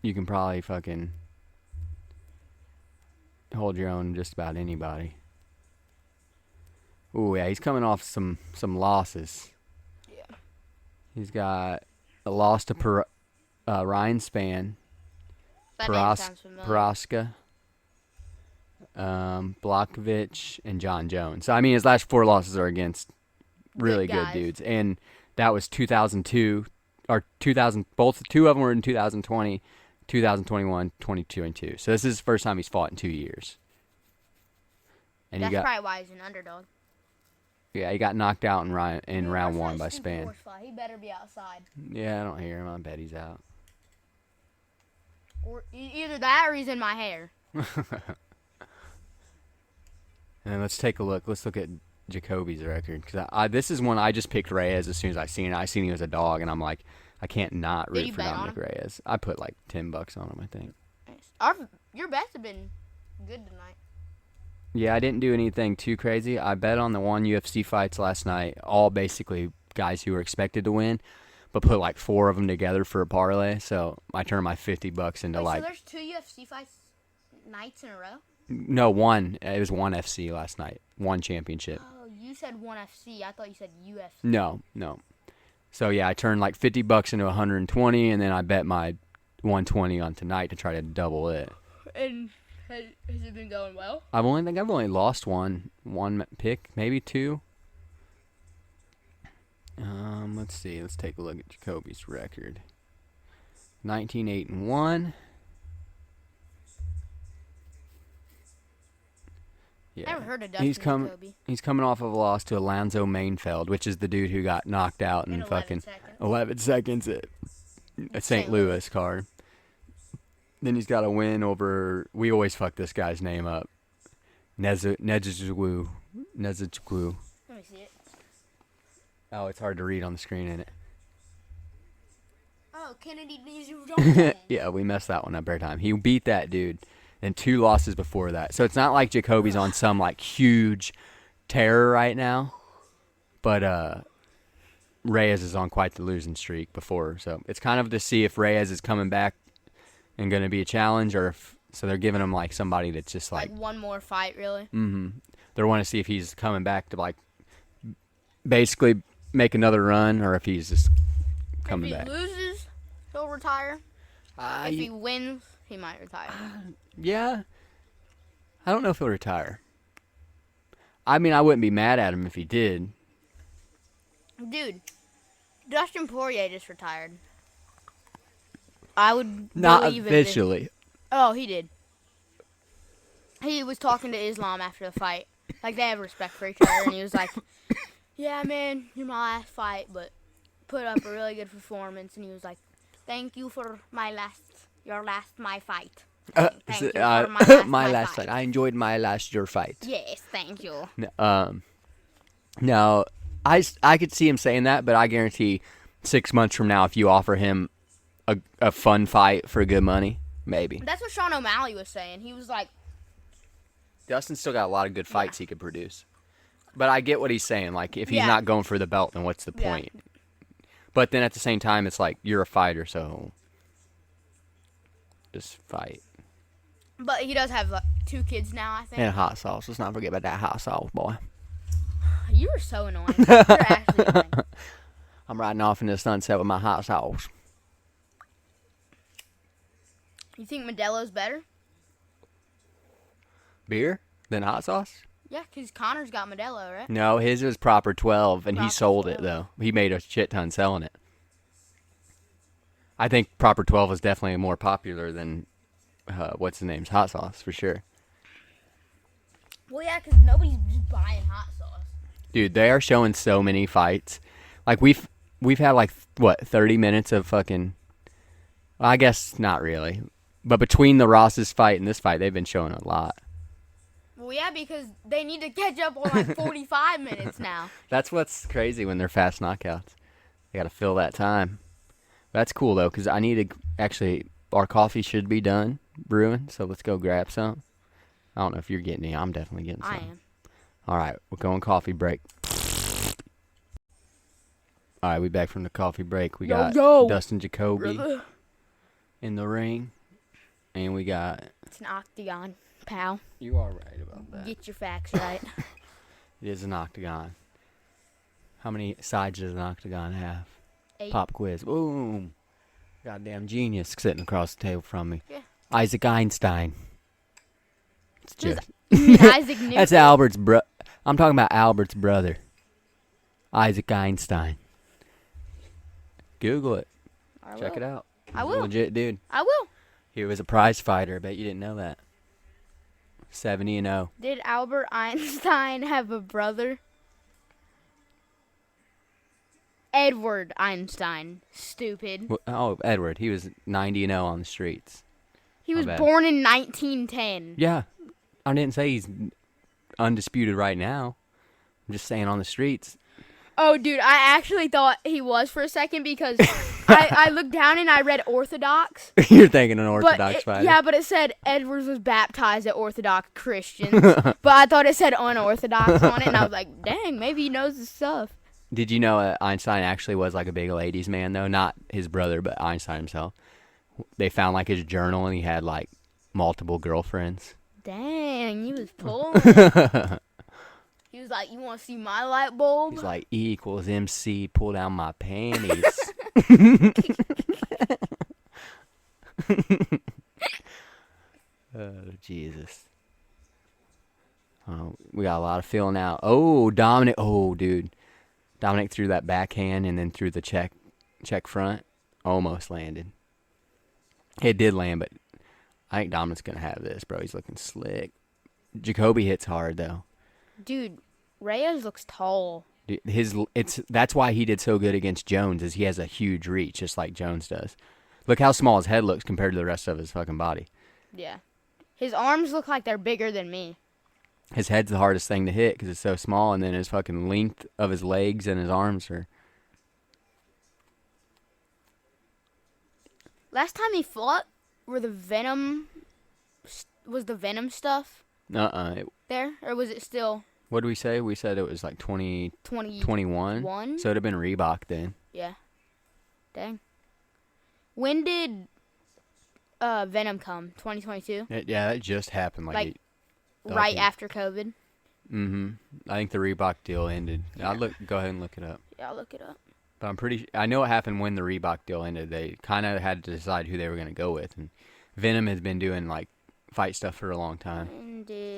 you can probably fucking hold your own just about anybody. Ooh, yeah, he's coming off some losses. Yeah. He's got a loss to Ryan Spann, That name sounds familiar. Prohaska, Blachowicz, and John Jones. So, I mean, his last 4 losses are against really good guys. dudes. And that was 2002, or 2000, both 2 of them were in 2020, 2021, 2022. So this is the first time he's fought in 2 years. And That's probably why he's an underdog. Yeah, he got knocked out in round 1 by Spann. He better be outside. Yeah, I don't hear him. I bet he's out. Or either that or he's in my hair. And let's take a look. Let's look at Jacoby's record. Because this is one I just picked Reyes as soon as I seen it. I seen he was a dog, and I'm like, I can't not Did root you for bet on Dominic Reyes. I put like $10 on him, I think. Your bets have been good tonight. Yeah, I didn't do anything too crazy. I bet on the 1 UFC fights last night, all basically guys who were expected to win, but put like 4 of them together for a parlay. So I turned my $50 into So there's 2 UFC fights nights in a row? No, 1. It was 1 FC last night. 1 championship. Oh, you said 1 FC. I thought you said UFC. No. So yeah, I turned like $50 into 120, and then I bet my 120 on tonight to try to double it. And has it been going well? I've only lost one pick, maybe 2. Let's see. Let's take a look at Jacoby's record. 19-8-1. Yeah. Never heard of Dustin Jacoby. He's coming off of a loss to Alonzo Mainfeld, which is the dude who got knocked out in fucking 11 seconds at St. Louis card. Then he's got a win over. We always fuck this guy's name up. Nezhigwu. Let me see it. Oh, it's hard to read on the screen, isn't it? Oh, Kennedy Johnson. Yeah, we messed that one up every time. He beat that dude. And 2 losses before that. So it's not like Jacoby's on some like huge terror right now. But Reyes is on quite the losing streak before. So it's kind of to see if Reyes is coming back and going to be a challenge, or if so they're giving him like somebody that's just like one more fight, really. Mm-hmm. They want to see if he's coming back to like basically make another run, or if he's just coming back. If he loses, he'll retire. If he wins, he might retire. Yeah. I don't know if he'll retire. I mean, I wouldn't be mad at him if he did. Dude, Dustin Poirier just retired. I would Not believe officially. Oh, he did. He was talking to Islam after the fight. Like, they have respect for each other, and he was like, yeah, man, you're my last fight, but put up a really good performance. And he was like, thank you for my fight. Thank you for my last fight. I enjoyed your fight. Yes, thank you. No, I could see him saying that, but I guarantee 6 months from now, if you offer him a fun fight for good money, maybe. That's what Sean O'Malley was saying. He was like, Dustin's still got a lot of good fights he could produce. But I get what he's saying. Like, if he's not going for the belt, then what's the point? But then at the same time, it's like, you're a fighter, so just fight. But he does have 2 kids now, I think. And hot sauce. Let's not forget about that hot sauce, boy. You are so annoying. You're actually annoying. I'm riding off in the sunset with my hot sauce. You think Modelo's better? Beer than hot sauce? Yeah, because Connor's got Modelo, right? No, his was proper 12, and he Proper sold 12. it, though. He made a shit ton selling it. I think Proper 12 is definitely more popular than what's the name's Hot Sauce for sure. Well, yeah, because nobody's just buying hot sauce. Dude, they are showing so many fights. Like we've had like what 30 minutes of fucking. Well, I guess not really, but between the Ross's fight and this fight, they've been showing a lot. Well, yeah, because they need to catch up on like 45 minutes now. That's what's crazy when they're fast knockouts. They got to fill that time. That's cool though, because I need to actually. Our coffee should be done brewing, so let's go grab some. I don't know if you're getting any. I'm definitely getting some. I am. All right, we're going coffee break. All right, we back from the coffee break. We got Dustin Jacoby in the ring, and we got. It's an octagon, pal. You are right about that. Get your facts right. It is an octagon. How many sides does an octagon have? 8. Pop quiz. Boom. Goddamn genius sitting across the table from me. Yeah. Isaac Einstein. It's just. Isaac Newton. That's Albert's bro. I'm talking about Albert's brother. Isaac Einstein. Google it. Check it out. I He's a will. legit dude. I will. He was a prize fighter. I bet you didn't know that. 70-0. Did Albert Einstein have a brother? Edward Einstein. Stupid. Oh, Edward. He was 90-0 on the streets. He was bad. born in 1910. Yeah. I didn't say he's undisputed right now. I'm just saying on the streets. Oh, dude, I actually thought he was for a second because I looked down and I read Orthodox. You're thinking an Orthodox fighter. Yeah, but it said Edwards was baptized at Orthodox Christians. But I thought it said unorthodox on it, and I was like, dang, maybe he knows his stuff. Did you know Einstein actually was like a big ladies' man, though? Not his brother, but Einstein himself. They found like his journal, and he had like multiple girlfriends. Dang, he was pulling. He was like, you want to see my light bulb? He's like, E equals MC, pull down my panties. Oh, Jesus. Oh, we got a lot of feeling out. Oh, Dominic. Oh, dude. Dominic threw that backhand and then threw the check front. Almost landed. It did land, but I think Dominic's going to have this, bro. He's looking slick. Jacoby hits hard, though. Dude, Reyes looks tall. Dude, that's why he did so good against Jones, is he has a huge reach, just like Jones does. Look how small his head looks compared to the rest of his fucking body. Yeah. His arms look like they're bigger than me. His head's the hardest thing to hit because it's so small, and then his fucking length of his legs and his arms are... Last time he fought, was the Venom stuff there? Or was it still... What did we say? We said it was like 2021? So it would have been Reebok then. Yeah. Dang. When did Venom come? 2022? Yeah, that just happened. Like right after COVID? Mm-hmm. I think the Reebok deal ended. Yeah. Go ahead and look it up. Yeah, I'll look it up. But I know what happened when the Reebok deal ended. They kind of had to decide who they were going to go with. And Venom has been doing like fight stuff for a long time.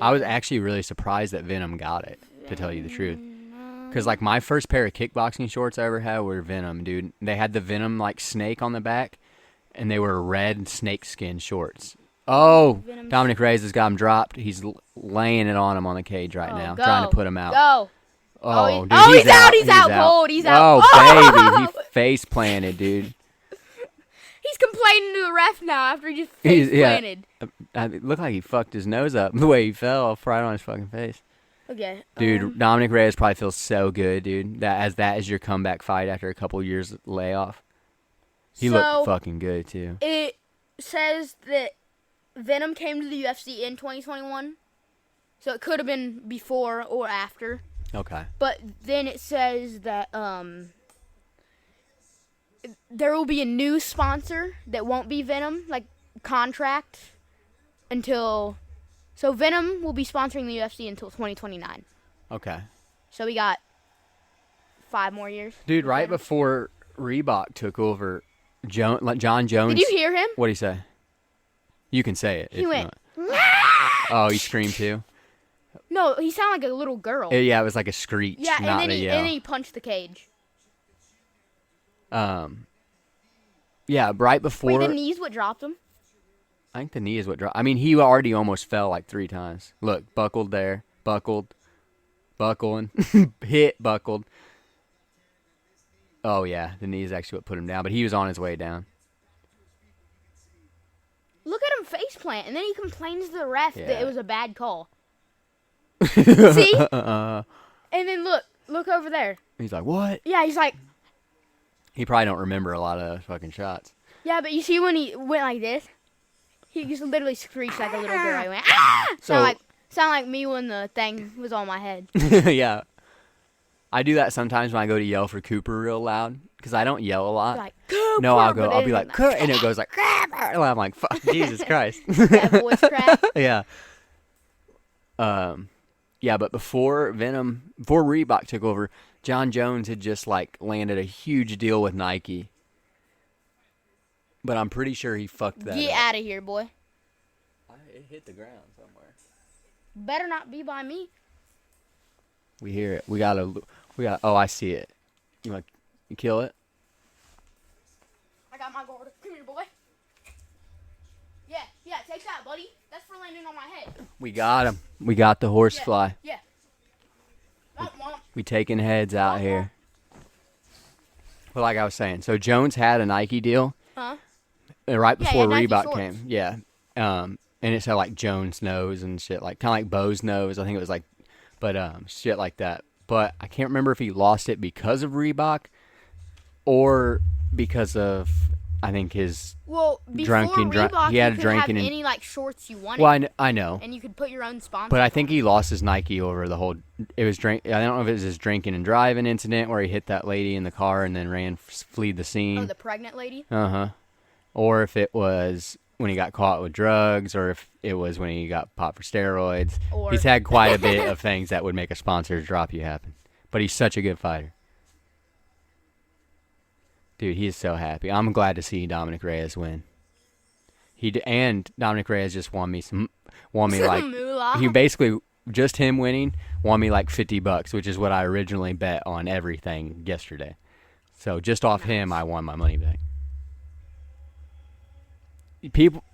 I was actually really surprised that Venom got it, to tell you the truth. Because like my first pair of kickboxing shorts I ever had were Venom, dude. They had the Venom like snake on the back, and they were red snakeskin shorts. Oh, Venom. Dominic Reyes has got him dropped. He's laying it on him on the cage right now, trying to put him out. Go. Oh, dude, he's out. He's out cold. He's out. Oh, baby. He face planted, dude. He's complaining to the ref now after he just face planted. It looked like he fucked his nose up the way he fell right on his fucking face. Okay. Dude, Dominic Reyes probably feels so good, dude. That is your comeback fight after a couple years layoff. He looked fucking good, too. It says that Venom came to the UFC in 2021. So it could have been before or after. Okay. But then it says that there will be a new sponsor that won't be Venom, like contract until... So Venom will be sponsoring the UFC until 2029. Okay. So we got 5 more years. Dude, right before Reebok took over, John Jones... Did you hear him? What'd he say? You can say it. He went... Oh, he screamed too? No, he sounded like a little girl. Yeah, it was like a screech, yeah, not a yell. and then he punched the cage. Yeah, right Wait, before. the knee's what dropped him? I think the knee is what dropped. I mean, he already almost fell like 3 times. Look, buckled there, buckled, buckling, hit, buckled. Oh, yeah, the knee is actually what put him down, but he was on his way down. Look at him face plant, and then he complains to the ref Yeah. that it was a bad call. See? And And then look over there. he's like, what? Yeah, he's like, He probably don't remember a lot of those fucking shots. yeah, but you see when he went like this, he just literally screeched like a little girl. He went, ah! Sound like me when the thing was on my head. Yeah. I do that sometimes when I go to yell for Cooper real loud, because I don't yell a lot. Like, Cooper! No, I'll but be like, Cooper, and it goes like, Cooper, and I'm like, fuck, Jesus Christ. that voice crack. Yeah. Yeah, but before Reebok took over, John Jones had just like landed a huge deal with Nike. But I'm pretty sure he fucked that Get up. out of here, boy. It hit the ground somewhere. Better not be by me. We hear it. We got. Oh, I see it. You kill it? I got my guard. Come here, boy. Yeah, take that, buddy. That's for landing on my head. We got him. We got the horsefly. Yeah. We taking heads out here. Well, like I was saying, so Jones had a Nike deal. Huh? Right before Nike Reebok shorts. came. Yeah. And it said like Jones nose and shit, like kind of like Bo's nose. I think it was like, but shit like that. But I can't remember if he lost it because of Reebok or because of, I think his. Well, before Drunken dri- Reebok, he had a you could drinking have and- any like shorts you wanted, Well, I know. and you could put your own sponsor. But I think he lost his Nike over the whole. It was drink. I don't know if it was his drinking and driving incident where he hit that lady in the car and then fled the scene. Oh, the pregnant lady. Or if it was when he got caught with drugs, or if it was when he got popped for steroids. Or- He's had quite a bit of things that would make a sponsor's drop you happen. But he's such a good fighter. Dude, he is so happy. I'm glad to see Dominic Reyes win. And Dominic Reyes just won me like Moolah. he basically just him winning won me like $50, which is what I originally bet on everything yesterday. So just off him, I won my money back.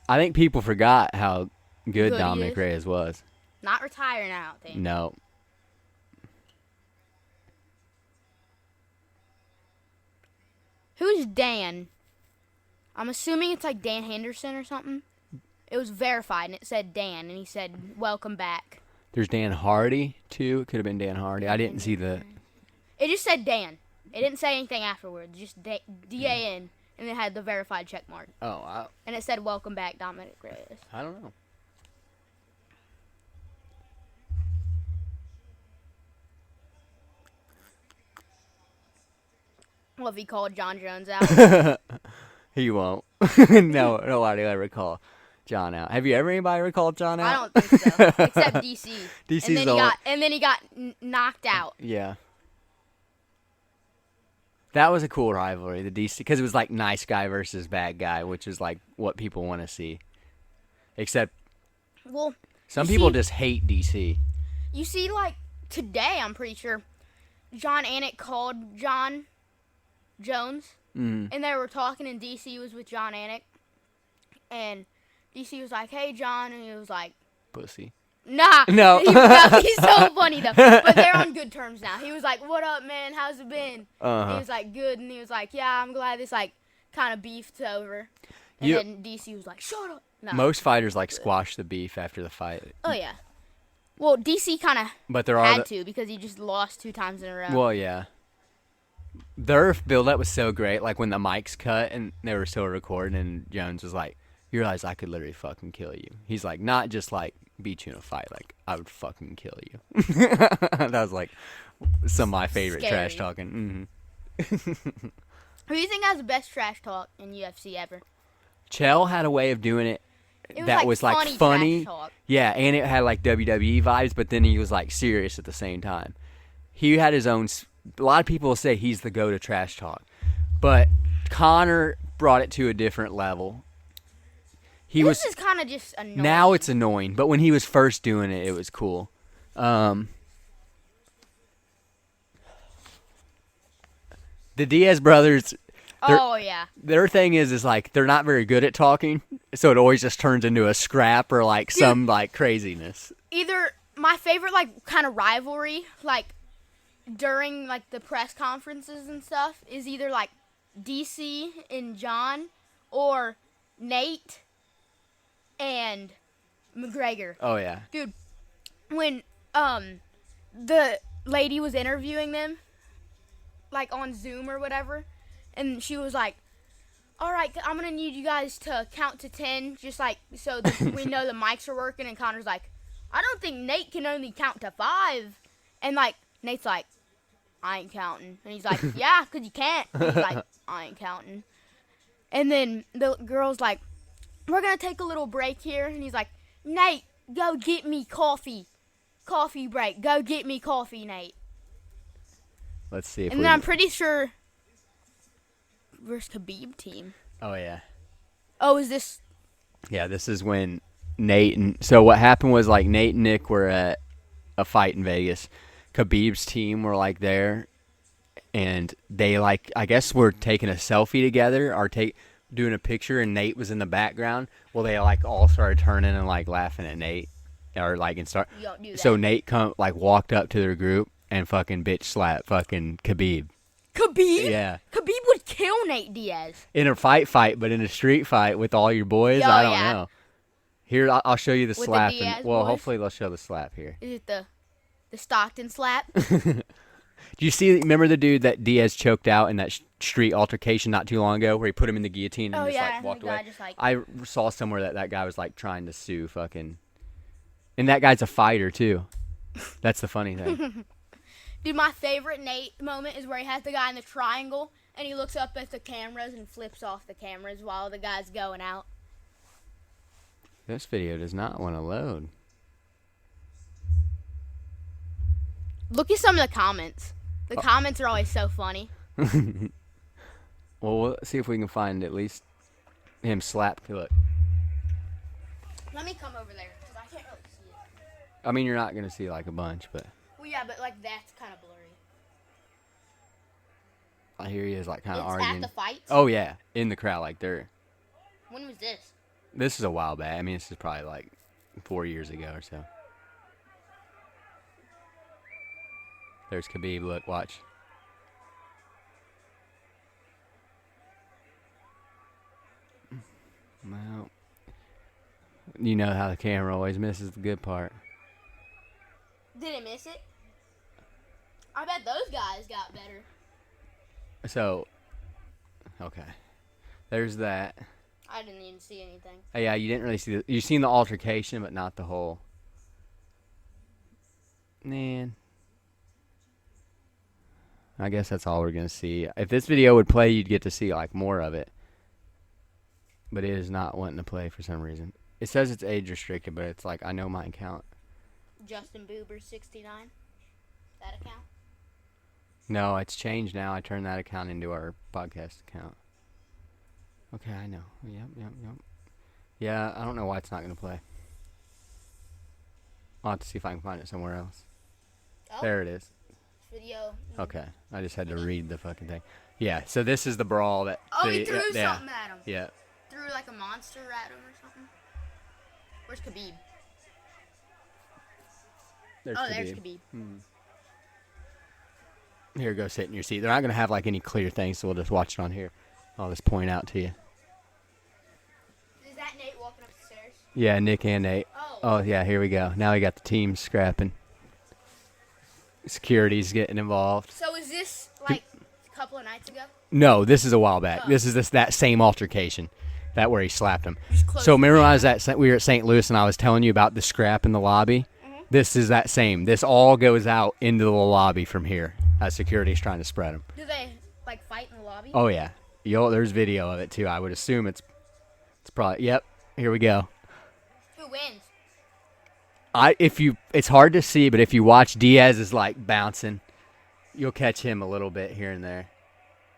I think people forgot how good he Dominic is. Reyes was. Not retiring, I don't think. No. Who's Dan? I'm assuming it's like Dan Henderson or something. It was verified, and it said Dan, and he said, welcome back. There's Dan Hardy, too. It could have been Dan Hardy. I didn't see the... It just said Dan. It didn't say anything afterwards. Just D-A-N, and it had the verified check mark. Oh, And it said, welcome back, Dominic Reyes. I don't know. Well, if he called John Jones out. He won't. No, nobody will ever call John out. Have you ever anybody called John I out? don't think so. Except DC. DC's and then the he one- got knocked out. Yeah. That was a cool rivalry, the DC, because it was like nice guy versus bad guy, which is like what people want to see. Except Well, some you people see- just hate DC. you see, like, today, I'm pretty sure, John Anik called John Jones. Mm. And they were talking, and DC was with John Anik. And DC was like, hey, John. And he was like, Pussy. nah. No. He's so funny, though. But they're on good terms now. He was like, what up, man? How's it been? And he was like, good. And he was like, yeah, I'm glad this, like, kind of beef's over. And then DC was like, shut up. No. Most fighters like squash the beef after the fight. Oh, yeah. Well, DC kind of But there are had to because he just lost 2 times in a row. Well, yeah. Their build-up was so great. Like when the mics cut and they were still recording, and Jones was like, "You realize I could literally fucking kill you." He's like, not just like beat you in a fight, like I would fucking kill you. That was like some of my favorite Scary. trash talking. Who do you think has the best trash talk in UFC ever? Chell had a way of doing it, It that was like funny. trash talk. Yeah, and it had like WWE vibes, but then he was like serious at the same time. He had his own. A lot of people say he's the go to trash talk, but Connor brought it to a different level. This is kind of just annoying. Now it's annoying, but when he was first doing it, it was cool. The Diaz brothers, Oh yeah. Their thing is like they're not very good at talking, so it always just turns into a scrap or like some like craziness. Either my favorite like kind of rivalry like during like the press conferences and stuff is either like DC and John or Nate and McGregor. Oh yeah. Dude, when the lady was interviewing them like on Zoom or whatever, and she was like, all right, I'm going to need you guys to count to 10 just like so we know the mics are working, and Connor's like, I don't think Nate can only count to 5. And like Nate's like, I ain't counting. And he's like, yeah, because you can't. And he's like, I ain't counting. And then the girl's like, we're going to take a little break here. And he's like, Nate, go get me coffee. Coffee break. Go get me coffee, Nate. Let's see if And then I'm pretty sure versus Khabib team. Oh yeah. Oh, is this? Yeah, this is when Nate and so what happened was like Nate and Nick were at a fight in Vegas. Khabib's team were like there, and they like I guess were taking a selfie together or doing a picture, and Nate was in the background. Well, they like all started turning and like laughing at Nate, or like and start. You don't do that. So Nate walked up to their group and fucking bitch slapped fucking Khabib. Khabib? Yeah. Khabib would kill Nate Diaz. In a fight, but in a street fight with all your boys, I don't know. Here, I'll show you the With slap. the Diaz Well, boys? hopefully they'll show the slap here. Is it the Stockton slap? Do you remember the dude that Diaz choked out in that street altercation not too long ago where he put him in the guillotine and walked away? I saw somewhere that guy was like trying to sue fucking. And that guy's a fighter too. That's the funny thing. Dude, my favorite Nate moment is where he has the guy in the triangle and he looks up at the cameras and flips off the cameras while the guy's going out. This video does not want to load. Look at some of the comments. The comments are always so funny. Well, we'll see if we can find at least him slap. Look. Let me come over there because I can't really see it. I mean, you're not going to see like a bunch, but. Well, yeah, but like that's kind of blurry. I hear he is like kind of It's arguing. at the fights? Oh, yeah. In the crowd, like they're. When was this? This is a while back. I mean, this is probably like 4 years ago or so. There's Khabib. Look, watch. Well, you know how the camera always misses the good part. Did it miss it? I bet those guys got better. So, okay. There's that. I didn't even see anything. Oh, yeah, you didn't really see you seen the altercation, but not the whole. Man. I guess that's all we're going to see. If this video would play, you'd get to see like more of it. But it is not wanting to play for some reason. It says it's age restricted, but it's like, I know mine count. Justin Bieber 69. That account? No, it's changed now. I turned that account into our podcast account. Okay, I know. Yep. Yeah, I don't know why it's not going to play. I'll have to see if I can find it somewhere else. Oh, There it is. video. Okay, I just had to read the fucking thing. Yeah, so this is the brawl that. Oh, he threw something at him. Yeah. Threw like a monster at him or something. Where's Khabib? There's Khabib. Here, go sit in your seat. They're not going to have like any clear things, so we'll just watch it on here. I'll just point out to you. Is that Nate walking up the stairs? Yeah, Nick and Nate. Oh, yeah, here we go. Now we got the team scrapping. Security's getting involved. So is this like a couple of nights ago? No, this is a while back. Oh. This is that same altercation, that where he slapped him. Just close So the remember when I camera. was we were at St. Louis and I was telling you about the scrap in the lobby? Mm-hmm. This is that same. This all goes out into the lobby from here as security's trying to spread them. Do they like fight in the lobby? Oh, yeah. There's video of it, too. I would assume it's probably, yep, here we go. Who wins? It's hard to see, but if you watch Diaz is like bouncing, you'll catch him a little bit here and there.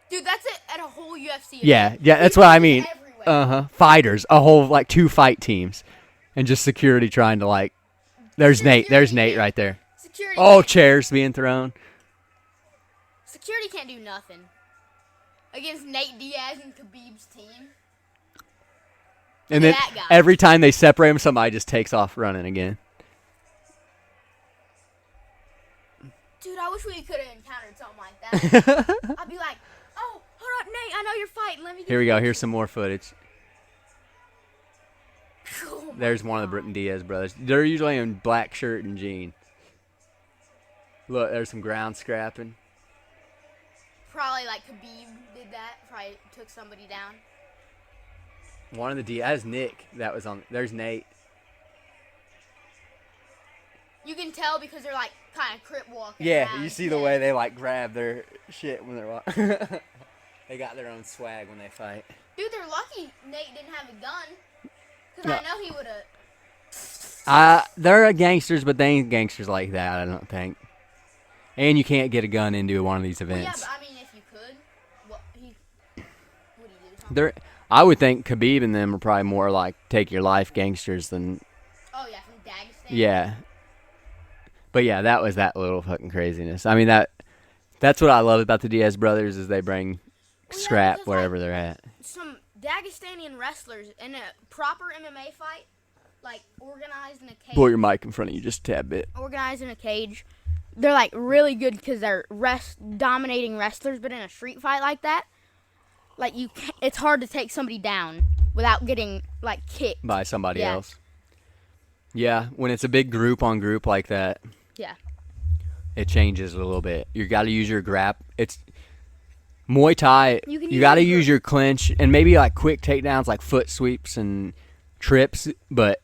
Dude, that's it at a whole UFC Yeah, event. that's what I mean. Everywhere. Fighters, a whole like 2 fight teams, and just security trying to like. There's Nate right there. Security. Oh, chairs being thrown. Security can't do nothing. against Nate Diaz and Khabib's team. And then that guy. every time they separate him, somebody just takes off running again. Dude, I wish we could have encountered something like that. I'd be like, oh, hold up, Nate, I know you're fighting. Let me get Here we go. you." Here's some more footage. Oh my There's one of the God. Britton Diaz brothers. They're usually in black shirt and jeans. Look, there's some ground scrapping. Probably like Khabib did that. Probably took somebody down. One of the Diaz, Nick, that was on. There's Nate. You can tell because they're like kind of crip walking. Yeah, around. you see the way they like grab their shit when they're walking. They got their own swag when they fight. Dude, they're lucky Nate didn't have a gun. Because No. I know he would have. They're gangsters, but they ain't gangsters like that, I don't think. And you can't get a gun into one of these Well, yeah, events. but I mean, if you could, what do you do? Something? They're, I would think Khabib and them are probably more like take your life gangsters than Oh, yeah, from Dagestan. yeah. But yeah, that was that little fucking craziness. I mean that's what I love about the Diaz brothers is they bring Well, yeah, scrap because, wherever like, they're at. some Dagestanian wrestlers in a proper MMA fight, like organized in a cage. Pull your mic in front of you just a tad bit. Organized in a cage. They're like really good because they're dominating wrestlers, but in a street fight like that, like it's hard to take somebody down without getting like kicked. By somebody Yeah. else. Yeah, when it's a big group on group like that, Yeah. it changes a little bit. You got to use your It's Muay Thai. You can You use got to your use your clinch and maybe like quick takedowns, like foot sweeps and trips. But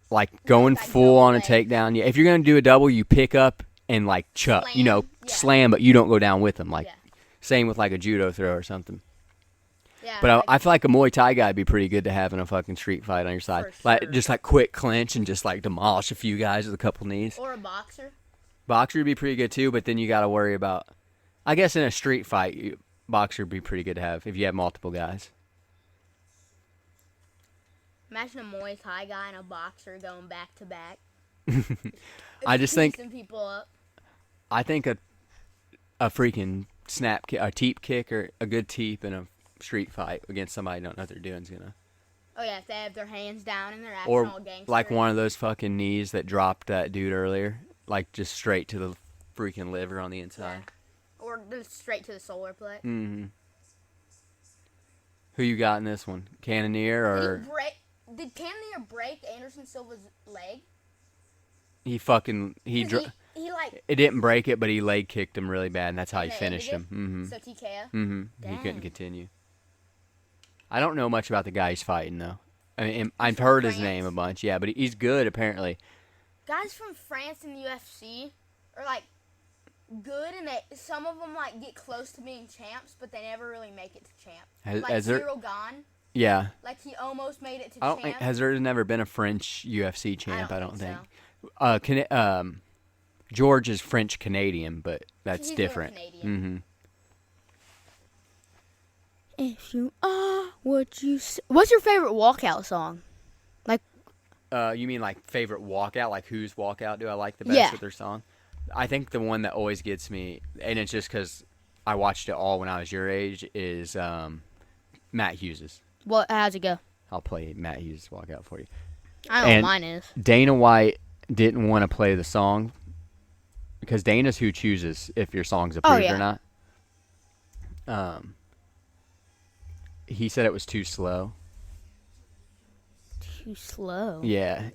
like going like full double on a legs. takedown. Yeah, if you're gonna do a double, you pick up and like chuck. Slam, yeah. Slam, but you don't go down with them. Like Yeah. same with like a judo throw or something. Yeah. But I feel like a Muay Thai guy would be pretty good to have in a fucking street fight on your side. For Like sure. just like quick clinch and just like demolish a few guys with a couple knees. or a boxer. Boxer would be pretty good too, but then you got to worry about. I guess in a street fight, boxer would be pretty good to have if you have multiple guys. Imagine a Muay Thai guy and a boxer going back to back. I just think Piecing people up. I think a freaking snap kick, a teep kick, or a good teep in a street fight against somebody who don't know what they're doing is gonna. Oh yeah, if they have their hands down and they're acting Or all gangster. like one of those fucking knees that dropped that dude earlier, like just straight to the freaking liver on the inside. Or just straight to the solar plate. Mm-hmm. Who you got in this one? Cannoneer or Did Cannoneer break Anderson Silva's leg? he 'Cause he like it didn't break it, but he leg kicked him really bad, and that's how he And it finished him. ended Mm-hmm. so TKO. Mm-hmm. He couldn't Dang. continue. I don't know much about the guy he's fighting though. I mean, I've from heard his France? name a bunch, yeah, but he's good apparently. Guys from France in the UFC are like good, and some of them like get close to being champs, but they never really make it to champ. Like Has there? Cyril Gane, Yeah, like he almost made it to I don't champ. think has there never been a French UFC champ. I don't think. so. George is French Canadian, but that's He's more different. Canadian. Mm-hmm. If you are what you say. What's your favorite walkout song? You mean like favorite walkout? Like whose walkout do I like the best Yeah. with their song? I think the one that always gets me, and it's just because I watched it all when I was your age, is Matt Hughes's. How's it go? I'll play Matt Hughes' walkout for you. I don't know And- what mine is. Dana White didn't want to play the song because Dana's who chooses if your song's approved yeah. or not. He said it was too slow. Too slow. Yeah.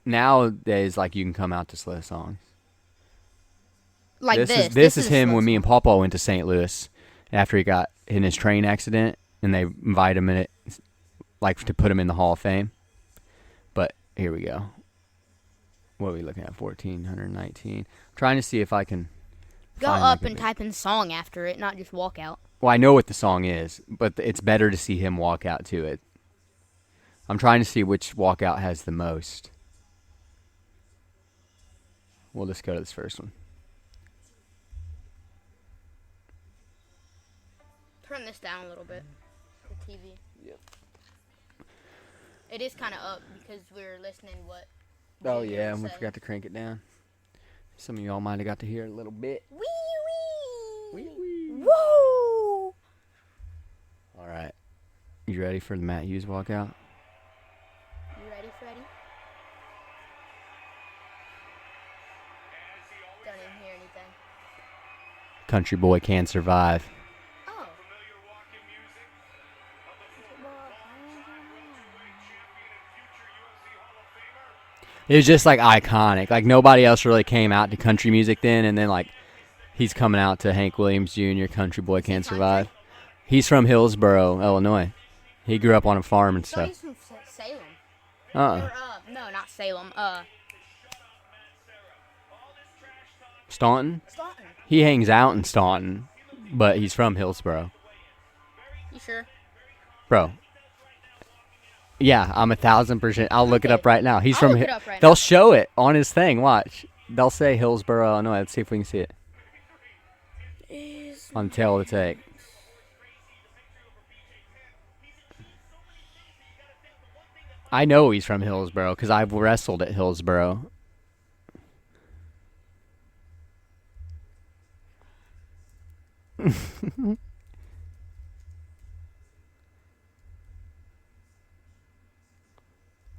Nowadays, like you can come out to slow songs. Like this. This is him slow when me and song. Pawpaw went to St. Louis after he got in his train accident, and they invite him in it, like to put him in the Hall of Fame. But here we go. What are we looking at? 1,419. Trying to see if I can Go find, up like, and type in song after it, not just walkout. Well, I know what the song is, but it's better to see him walk out to it. I'm trying to see which walkout has the most. We'll just go to this first one. Turn this down a little bit. The TV. Yep. It is kind of up because we're listening what. Oh, Jay yeah, was and we saying. forgot to crank it down. Some of y'all might have got to hear it a little bit. Wee wee. Wee wee. Woo! You ready for the Matt Hughes walkout? You ready, Freddie? Don't even hear anything. Country boy can survive. Oh. It was just like iconic. Like nobody else really came out to country music then, and then like he's coming out to Hank Williams Jr. Country boy can't survive. He's from Hillsboro, Illinois. He grew up on a farm and No, stuff. he's from Salem. Uh-uh. No, not Salem. Staunton? Staunton. He hangs out in Staunton, but he's from Hillsboro. You sure? Bro. Yeah, I'm 1,000%. I'll look it up right now. He's I'll from. look it up right They'll now. show it on his thing. Watch. They'll say Hillsboro, Illinois. Let's see if we can see it. On the tail of the tape. I know he's from Hillsboro because I've wrestled at Hillsboro.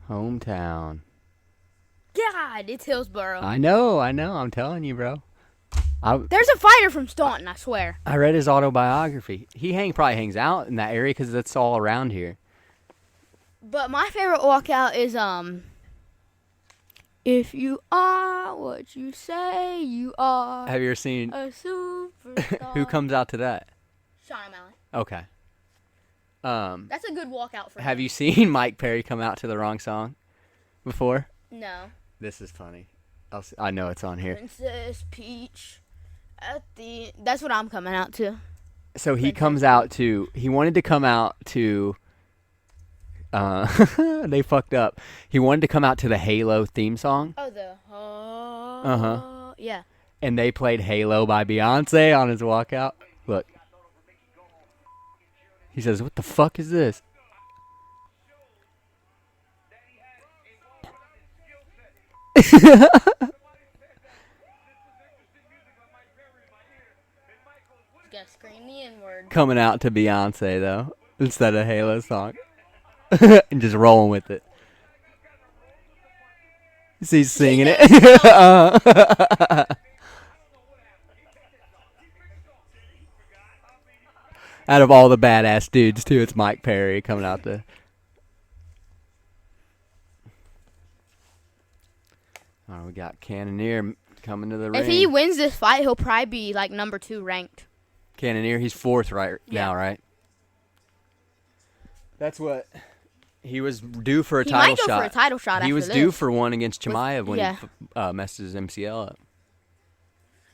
Hometown. God, it's Hillsboro. I know. I'm telling you, bro. There's a fighter from Staunton, I swear. I read his autobiography. He probably hangs out in that area because that's all around here. But my favorite walkout is if you are what you say you are, Have you ever seen a superstar. who comes out to that? Sean O'Malley. Okay. That's a good walkout for Have him. you seen Mike Perry come out to the wrong song before? No. This is funny. I know it's on here. Princess Peach that's what I'm coming out to. So he comes out to. He wanted to come out to. They fucked up. He wanted to come out to the Halo theme song. Oh, the yeah. And they played Halo by Beyonce on his walkout. Look. He says, "What the fuck is this?" Gotta scream the N-word. Coming out to Beyonce though, instead of Halo song, and just rolling with it. See, he's singing it. Out of all the badass dudes too, it's Mike Perry coming out to. Oh, we got Cannoneer coming to the ring. If he wins this fight, he'll probably be like number 2 ranked. Cannoneer, he's 4th right Yeah. now, right? That's what he was due for a He title might go shot. for a title shot He after was this. due for one against Chimaev when yeah. he messed his MCL up.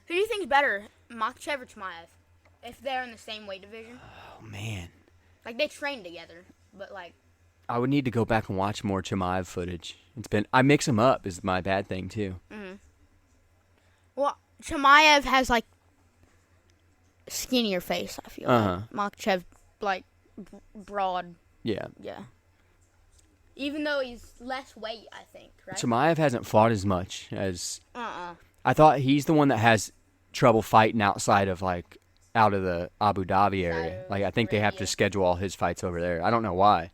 Who do you think's better, Makhachev or Chimaev? If they're in the same weight division? Oh man, Like, they train together, but like... I would need to go back and watch more Chimaev footage. I mix them up is my bad thing too. Mm-hmm. Well, Chimaev has like skinnier face, I feel like. Makhachev, like, broad. Yeah. Yeah. Even though he's less weight, I think, right? Chimaev hasn't fought as much as... Uh-uh. I thought he's the one that has trouble fighting outside of, like, out of the Abu Dhabi area. Like, I think they have to schedule all his fights over there. I don't know why.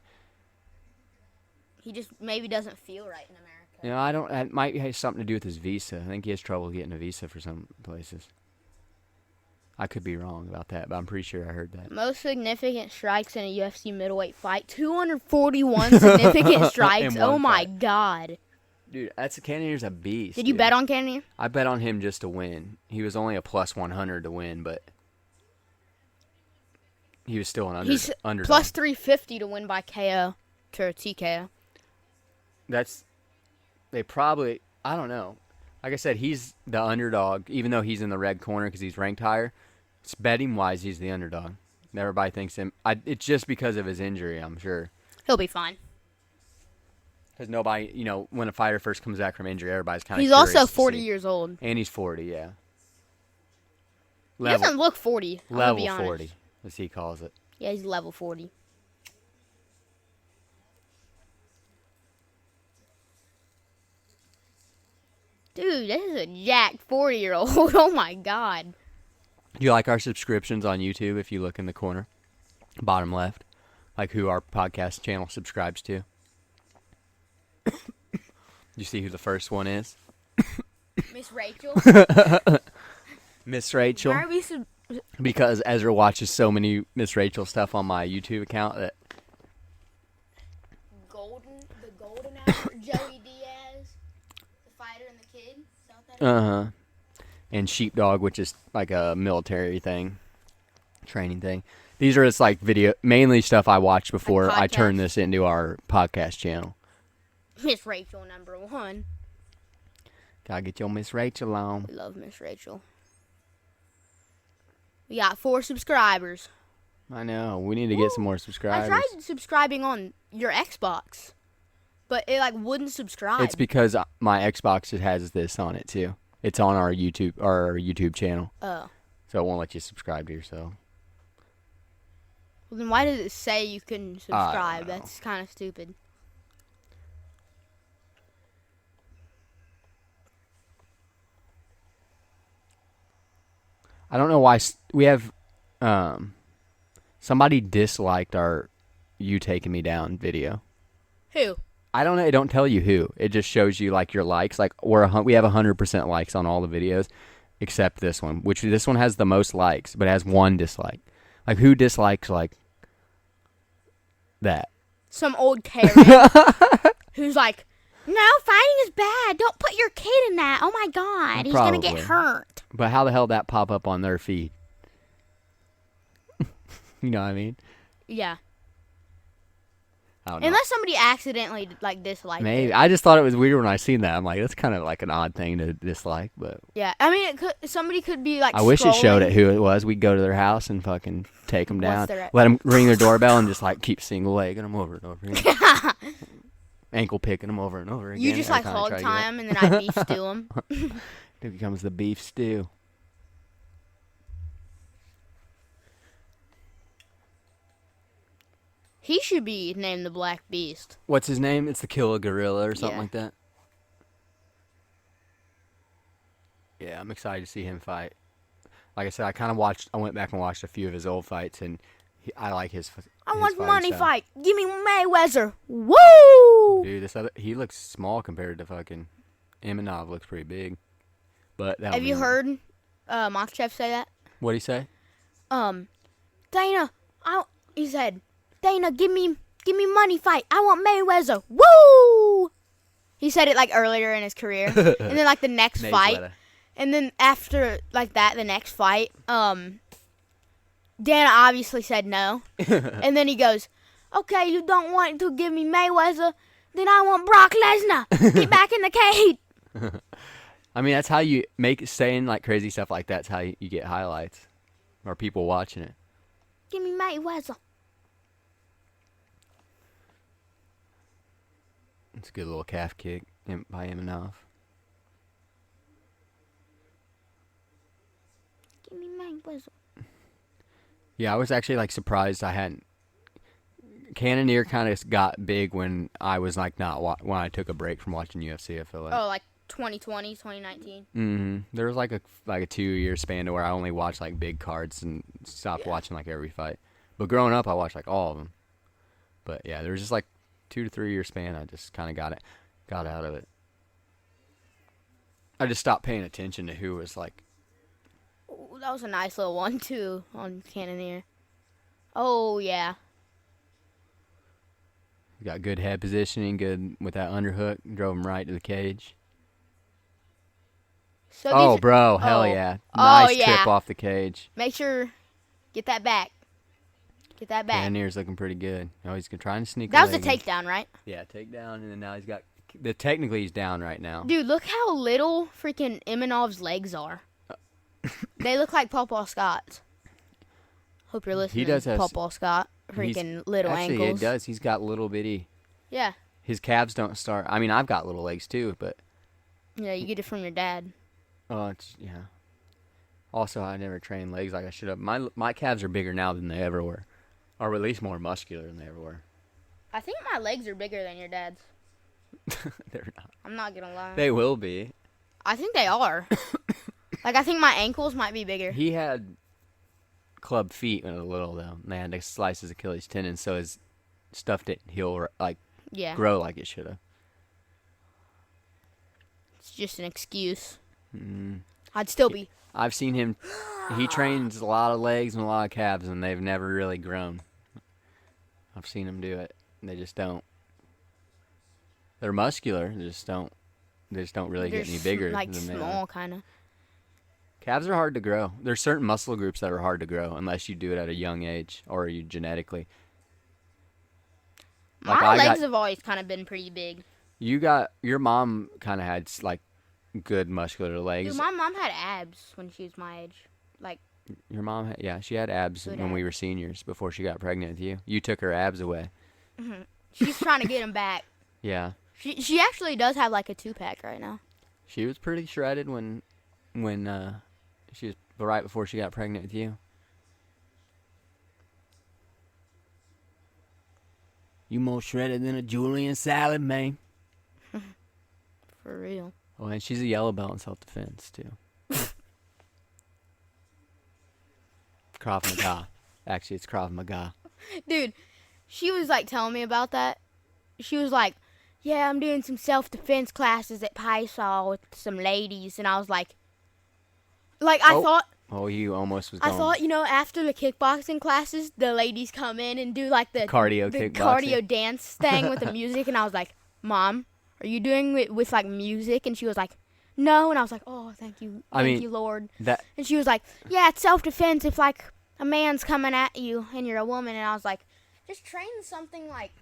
He just maybe doesn't feel right in America. You know, it might have something to do with his visa. I think he has trouble getting a visa for some places. I could be wrong about that, but I'm pretty sure I heard that. Most significant strikes in a UFC middleweight fight. 241 significant strikes. In one Oh, my fight. God. Dude, Cannonier's a beast. Did you dude. bet on Cannonier? I bet on him just to win. He was only a plus 100 to win, but he was still an He's underdog. plus 350 to win by KO to TKO. They probably, I don't know. Like I said, he's the underdog, even though he's in the red corner because he's ranked higher. It's betting-wise, he's the underdog. Everybody thinks him. It's just because of his injury, I'm sure. He'll be fine. Because nobody, when a fighter first comes back from injury, everybody's kind of He's also 40 years old. And he's 40, yeah. He doesn't look 40. I'm gonna be Level honest. 40, as he calls it. Yeah, he's level 40. Dude, this is a jacked 40-year-old. Oh, my God. Do you like our subscriptions on YouTube if you look in the corner? Bottom left. like who our podcast channel subscribes to. You see who the first one is? Miss Rachel. Miss Rachel. Why are we Because Ezra watches so many Miss Rachel stuff on my YouTube account that the golden hour, Joey Diaz, the fighter and the kid. Is that what that is? and Sheepdog, which is like a military thing, training thing. These are just like mainly stuff I watched before I turned this into our podcast channel. Miss Rachel #1. Gotta get your Miss Rachel on. We love Miss Rachel. We got 4 subscribers. I know. We need to get some more subscribers. I tried subscribing on your Xbox, but it like wouldn't subscribe. It's because my Xbox has this on it too. It's on our YouTube channel. Oh. So it won't let you subscribe to yourself. Well, then why does it say you couldn't subscribe? That's kind of stupid. I don't know why we have somebody disliked our "You Taking Me Down" video. Who? I don't know. It don't tell you who. It just shows you like your likes. Like we have 100% likes on all the videos, except this one. Which this one has the most likes, but it has 1 dislike. Like who dislikes like that? Some old Karen who's like, no, fighting is bad. Don't put your kid in that. Oh my God, he's gonna get hurt. But how the hell did that pop up on their feed? You know what I mean? Yeah. I don't know. Unless somebody accidentally like disliked Maybe. it. I just thought it was weird when I seen that. I'm like, that's kind of like an odd thing to dislike, but Yeah, I mean, somebody could be like. I wish it showed scrolling. it who it was. We'd go to their house and fucking take them down, their- let them ring their doorbell, and just like keep single legging them over and over again, ankle picking them over and over again. You just every like time I hog try to tie them and then I beef stew them. It becomes the beef stew. He should be named the Black Beast. What's his name? It's the Killer Gorilla or something Yeah. like that. Yeah, I'm excited to see him fight. Like I said, I went back and watched a few of his old fights, and I like his. I want fighting money style. fight. Give me Mayweather. Woo! Dude, he looks small compared to fucking Imanov. Looks pretty big. But Have you heard Makhachev say that? What'd he say? Dana, he said, Dana, give me money fight. I want Mayweather. Woo! He said it like earlier in his career, and then like the next fight, and then after like that, the next fight, Dana obviously said no, and then he goes, "Okay, you don't want to give me Mayweather, then I want Brock Lesnar. Get back in the cage." I mean, that's how you saying like crazy stuff like that's how you get highlights or people watching it. Give me Mayweather. It's a good little calf kick by Imanov. Give me Mayweather. Yeah, I was actually like surprised I hadn't. Cannoneer kind of got big when I was like when I took a break from watching UFC. I feel like. Oh, like 2020, 2019. Mm-hmm. There was like a 2-year span to where I only watched like big cards and stopped watching like every fight. But growing up, I watched like all of them. But yeah, there was just like 2 to 3 year span. I just kind of got out of it. I just stopped paying attention to who was like. Ooh, that was a nice little 1-2 on Cannoneer. Oh yeah. Got good head positioning, good with that underhook, drove him right to the cage. So bro, hell yeah. Nice trip off the cage. Make sure, get that back. Get that back. Cannoneer's looking pretty good. Oh, he's trying to sneak. That was a leg in. takedown, right? Yeah, takedown, and then now he's got. Technically, he's down right now. Dude, look how little freaking Imanov's legs are. They look like Pawpaw Scott's. Hope you're listening. He does have. Pawpaw Scott. Freaking little actually, ankles. it does. He's got little bitty. Yeah. His calves don't start. I mean, I've got little legs too, but. Yeah, you get it from your dad. Oh, yeah. Also, I never trained legs like I should have. My calves are bigger now than they ever were, or at least more muscular than they ever were. I think my legs are bigger than your dad's. They're not. I'm not gonna lie. They will be. I think they are. Like, I think my ankles might be bigger. He had. club feet when he was little though. And they had to slice his Achilles tendon, so his stuff didn't heal like Yeah. grow like it should have. It's just an excuse. Mm. I'd still be. I've seen him. He trains a lot of legs and a lot of calves, and they've never really grown. I've seen him do it. They just don't. They're muscular. They just don't really get any bigger Like than they are. small, kind of. Calves are hard to grow. There's certain muscle groups that are hard to grow unless you do it at a young age or you genetically. Like My legs have always kind of been pretty big. Your mom kind of had like good muscular legs. Dude, my mom had abs when she was my age. Like, your mom, she had abs Good when we were seniors before she got pregnant with you. You took her abs away. she's trying to get them back. Yeah. She actually does have like a 2-pack right now. She was pretty shredded when she was right before she got pregnant with you. You more shredded than a Julian salad, man. For real. Oh, and she's a yellow belt in self-defense, too. Krav Maga. Actually, it's Krav Maga. Dude, she was like telling me about that. She was like, yeah, I'm doing some self-defense classes at Pysal with some ladies. And I was like I thought... Oh, you almost was going. I thought, after the kickboxing classes, the ladies come in and do like the kickboxing. cardio dance thing with the music. And I was like, Mom, are you doing it with like music? And she was like, no. And I was like, oh, thank you. Thank you, Lord. And she was like, yeah, it's self-defense if like a man's coming at you and you're a woman. And I was like, just train something like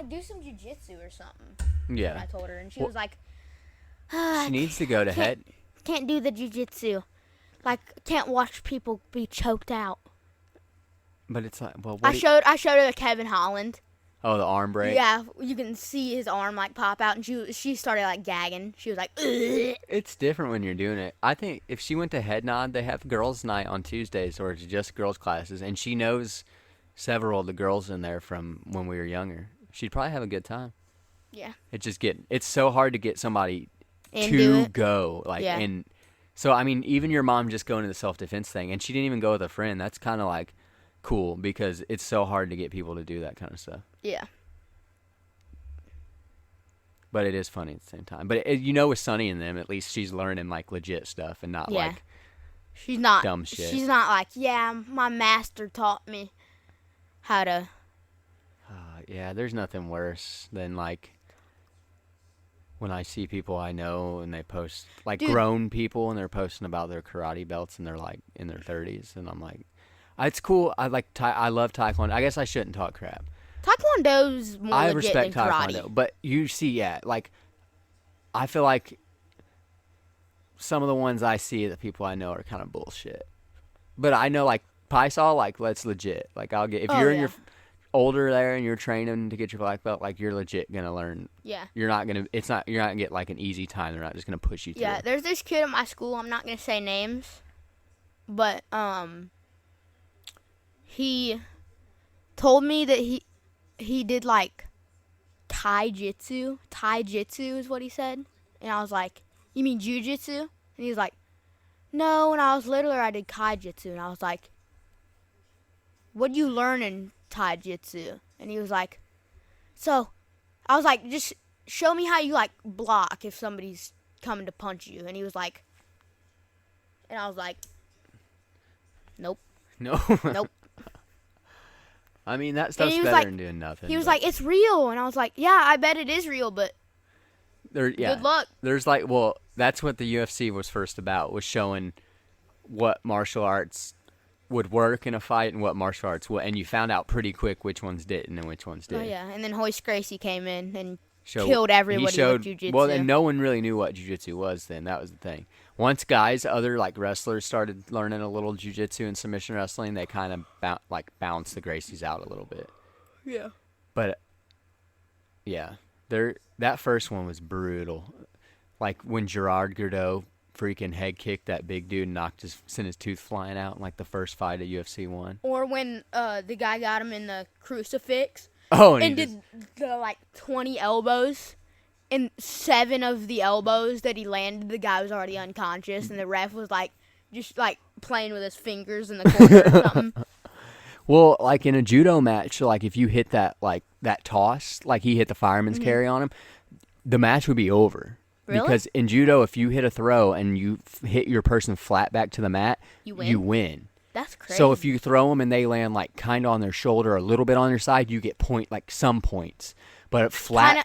do some jiu-jitsu or something. Yeah. I told her. And she was like, she needs to go to head. Can't do the jiu-jitsu. Like, can't watch people be choked out. But it's like, well, I showed her the Kevin Holland. Oh, the arm break? Yeah, you can see his arm, like, pop out, and she started, like, gagging. She was like, ugh. It's different when you're doing it. I think if she went to Head Nod, they have girls' night on Tuesdays, or it's just girls' classes, and she knows several of the girls in there from when we were younger. She'd probably have a good time. Yeah. It's so hard to get somebody Into to go. Like, yeah. And so, I mean, even your mom just going to the self-defense thing, and she didn't even go with a friend. That's kind of, like, cool, because it's so hard to get people to do that kind of stuff. Yeah. But it is funny at the same time. But, with Sunny and them, at least she's learning, like, legit stuff and not, like, she's not dumb shit. She's not like, yeah, my master taught me how to. Yeah, there's nothing worse than, like, when I see people I know and they post, like, grown people, and they're posting about their karate belts and they're, like, in their 30s. And I'm like, it's cool. I love Taekwondo. I guess I shouldn't talk crap. Taekwondo's more I legit respect than karate. Taekwondo. But you see, like, I feel like some of the ones I see, the people I know, are kind of bullshit. But I know, like, Pysal, like, that's legit. Like, I'll get, if you're in your older there and you're training to get your black belt, like, you're legit gonna learn. Yeah. You're not gonna get like an easy time. They're not just gonna push you through. Yeah, there's this kid at my school. I'm not gonna say names, but he told me that he did like taijutsu. Taijutsu is what he said, and I was like, "You mean jujitsu?" And he was like, "No, when I was littler, I did kaijutsu." And I was like, "What do you learn in taijutsu?" And he was like, "So," I was like, "Just show me how you like block if somebody's coming to punch you." And he was like, and I was like, "Nope." No. Nope. I mean, that stuff's better than doing nothing. He was like, "It's real," and I was like, "Yeah, I bet it is real, but good luck." There's like, well, that's what the UFC was first about, was showing what martial arts would work in a fight and what martial arts would, and you found out pretty quick which ones didn't and which ones did. Oh yeah, and then Hoist Gracie came in and killed everybody with jiu-jitsu. Well, and no one really knew what jiu-jitsu was then. That was the thing. Once other like wrestlers started learning a little jiu-jitsu and submission wrestling, they kind of bounced the Gracies out a little bit. Yeah. But yeah, that first one was brutal. Like when Gerard Gordeau freaking head kicked that big dude and sent his tooth flying out in like the first fight at UFC 1. Or when the guy got him in the crucifix. Oh, and did the like 20 elbows, and 7 of the elbows that he landed, the guy was already unconscious, and the ref was like, just like playing with his fingers in the corner or something. Well, like in a judo match, like if you hit that toss, like he hit the fireman's carry on him, the match would be over. Really? Because in judo, if you hit a throw and you hit your person flat back to the mat, you win. That's crazy. So if you throw them and they land like kind of on their shoulder, or a little bit on their side, you get some points. But flat,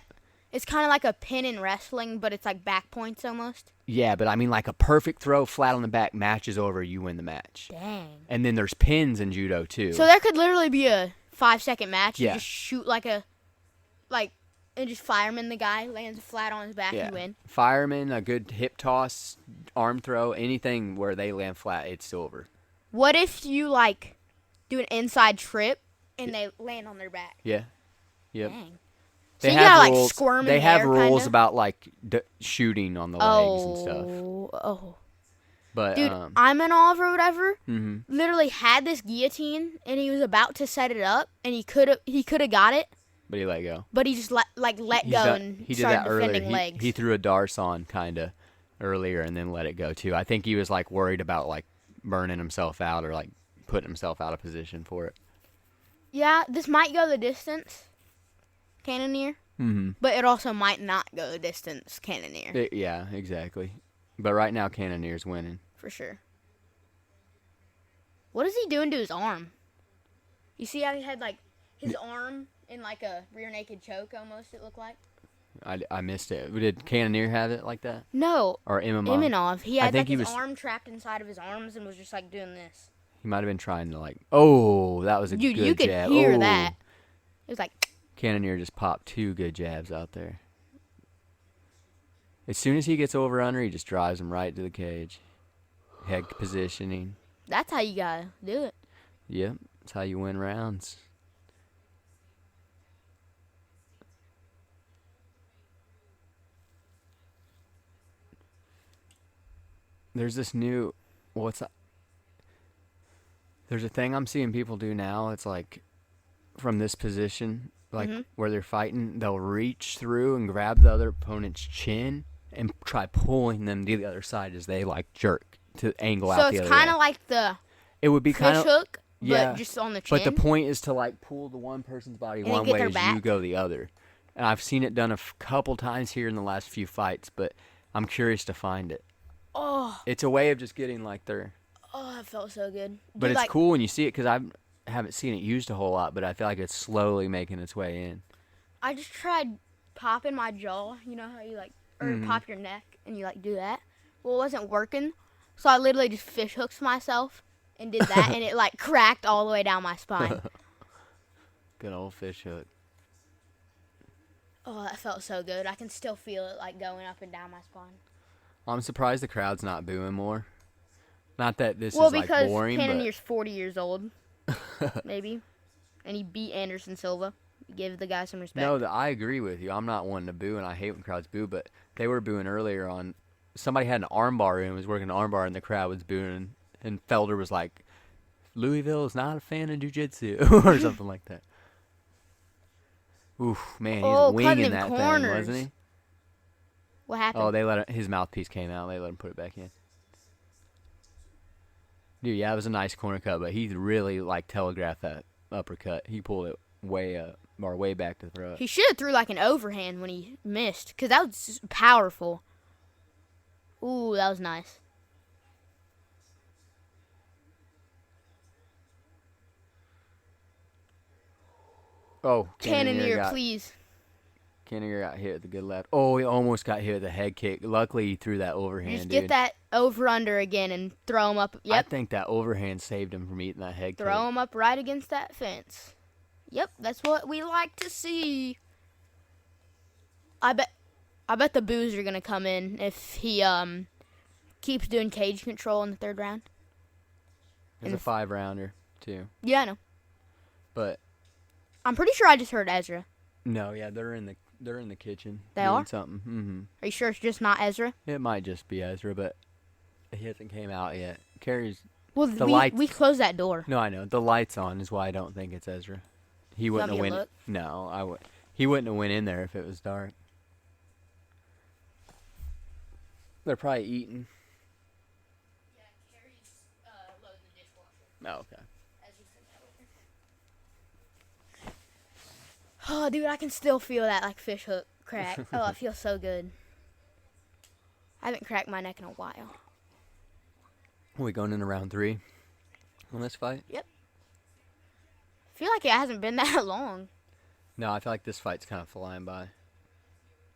it's kind of like a pin in wrestling, but it's like back points almost. yeah. But I mean, like a perfect throw flat on the back, match is over. You win the match. Dang. And then there's pins in judo too. So there could literally be a 5-second match. Yeah. You just shoot and just fireman the guy lands flat on his back and you win. Fireman, a good hip toss, arm throw, anything where they land flat, it's over. What if you like do an inside trip and they land on their back? Yeah. Yep. Dang. They So you have gotta rules, like squirm. They in have there, rules kinda? about like shooting on the legs and stuff. Oh. But Dude, Imanov or whatever mhm. literally had this guillotine and he was about to set it up and he could have got it, But he let go. but he just let go and he did started that earlier. defending legs. He threw a darce on kind of earlier and then let it go too. I think he was like worried about like burning himself out or like putting himself out of position for it. Yeah, this might go the distance, Cannoneer, but it also might not go the distance, Cannoneer. Yeah, exactly. But right now, Cannonier's winning. For sure. What is he doing to his arm? You see how he had like his arm in like a rear naked choke almost, it looked like? I missed it. Did Cannoneer have it like that? No. Or Imanov. He had like his was, arm trapped inside of his arms and was just like doing this. He might have been trying to like, oh, that was a Dude, good you could jab. hear Oh. that. It was like... Cannoneer just popped 2 good jabs out there. As soon as he gets over under, he just drives him right to the cage. Head positioning. That's how you gotta do it. Yep, that's how you win rounds. There's this new, there's a thing I'm seeing people do now. It's like from this position, like where they're fighting, they'll reach through and grab the other opponent's chin and try pulling them to the other side as they like jerk to angle out the other way. So it's kind of like the it would be kind fish of hook, yeah, but just on the chin. but the point is to like pull the one person's body And one get way their as back. you go the other. And I've seen it done a couple times here in the last few fights, but I'm curious to find it. Oh, It's a way of just getting like their. that felt so good. But Dude, it's like, cool when you see it because I haven't seen it used a whole lot, but I feel like it's slowly making its way in. I just tried popping my jaw. You know how you like, or pop your neck and you like do that. Well, it wasn't working, so I literally just fish hooked myself and did that, and it like cracked all the way down my spine. Good old fish hook. Oh, that felt so good. I can still feel it like going up and down my spine. I'm surprised the crowd's not booing more. Not that this Well, is like because boring, Cannonier's 40 years old, maybe, and he beat Anderson Silva. Give the guy some respect. No, I agree with you. I'm not one to boo, and I hate when crowds boo, but they were booing earlier on. Somebody had an armbar and was working an armbar, and the crowd was booing, and Felder was like, Louisville is not a fan of jiu-jitsu, or something like that. Oof, man, he's winging that thing, wasn't he? What happened? Oh, his mouthpiece came out. They let him put it back in. Dude, yeah, it was a nice corner cut, but he really like telegraphed that uppercut. He pulled it way up or way back to throw it. He should have threw like an overhand when he missed, because that was just powerful. Ooh, that was nice. Oh, Cannonier, please. Cannonier got hit with a good left. Oh, he almost got hit with a head kick. Luckily, he threw that overhand, Just dude. get that over under again and throw him up. Yep. I think that overhand saved him from eating that head kick. Throw him up right against that fence. Yep, that's what we like to see. I bet the boos are gonna come in if he keeps doing cage control in the third round. It's a 5-rounder too. Yeah, I know. But I'm pretty sure I just heard Ezra. no, yeah, they're in the kitchen. They doing are? something. Mm-hmm. Are you sure it's just not Ezra? It might just be Ezra, but he hasn't came out yet. Carrie's. Well, we closed that door. No, I know the lights on is why I don't think it's Ezra. He wouldn't have me to went. look? No, he wouldn't have went in there if it was dark. They're probably eating. Yeah, Carrie's Oh, okay. Oh, dude, I can still feel that like fish hook crack. Oh, it feels so good. I haven't cracked my neck in a while. Are we going into round 3 on this fight? Yep. I feel like it hasn't been that long. No, I feel like this fight's kind of flying by.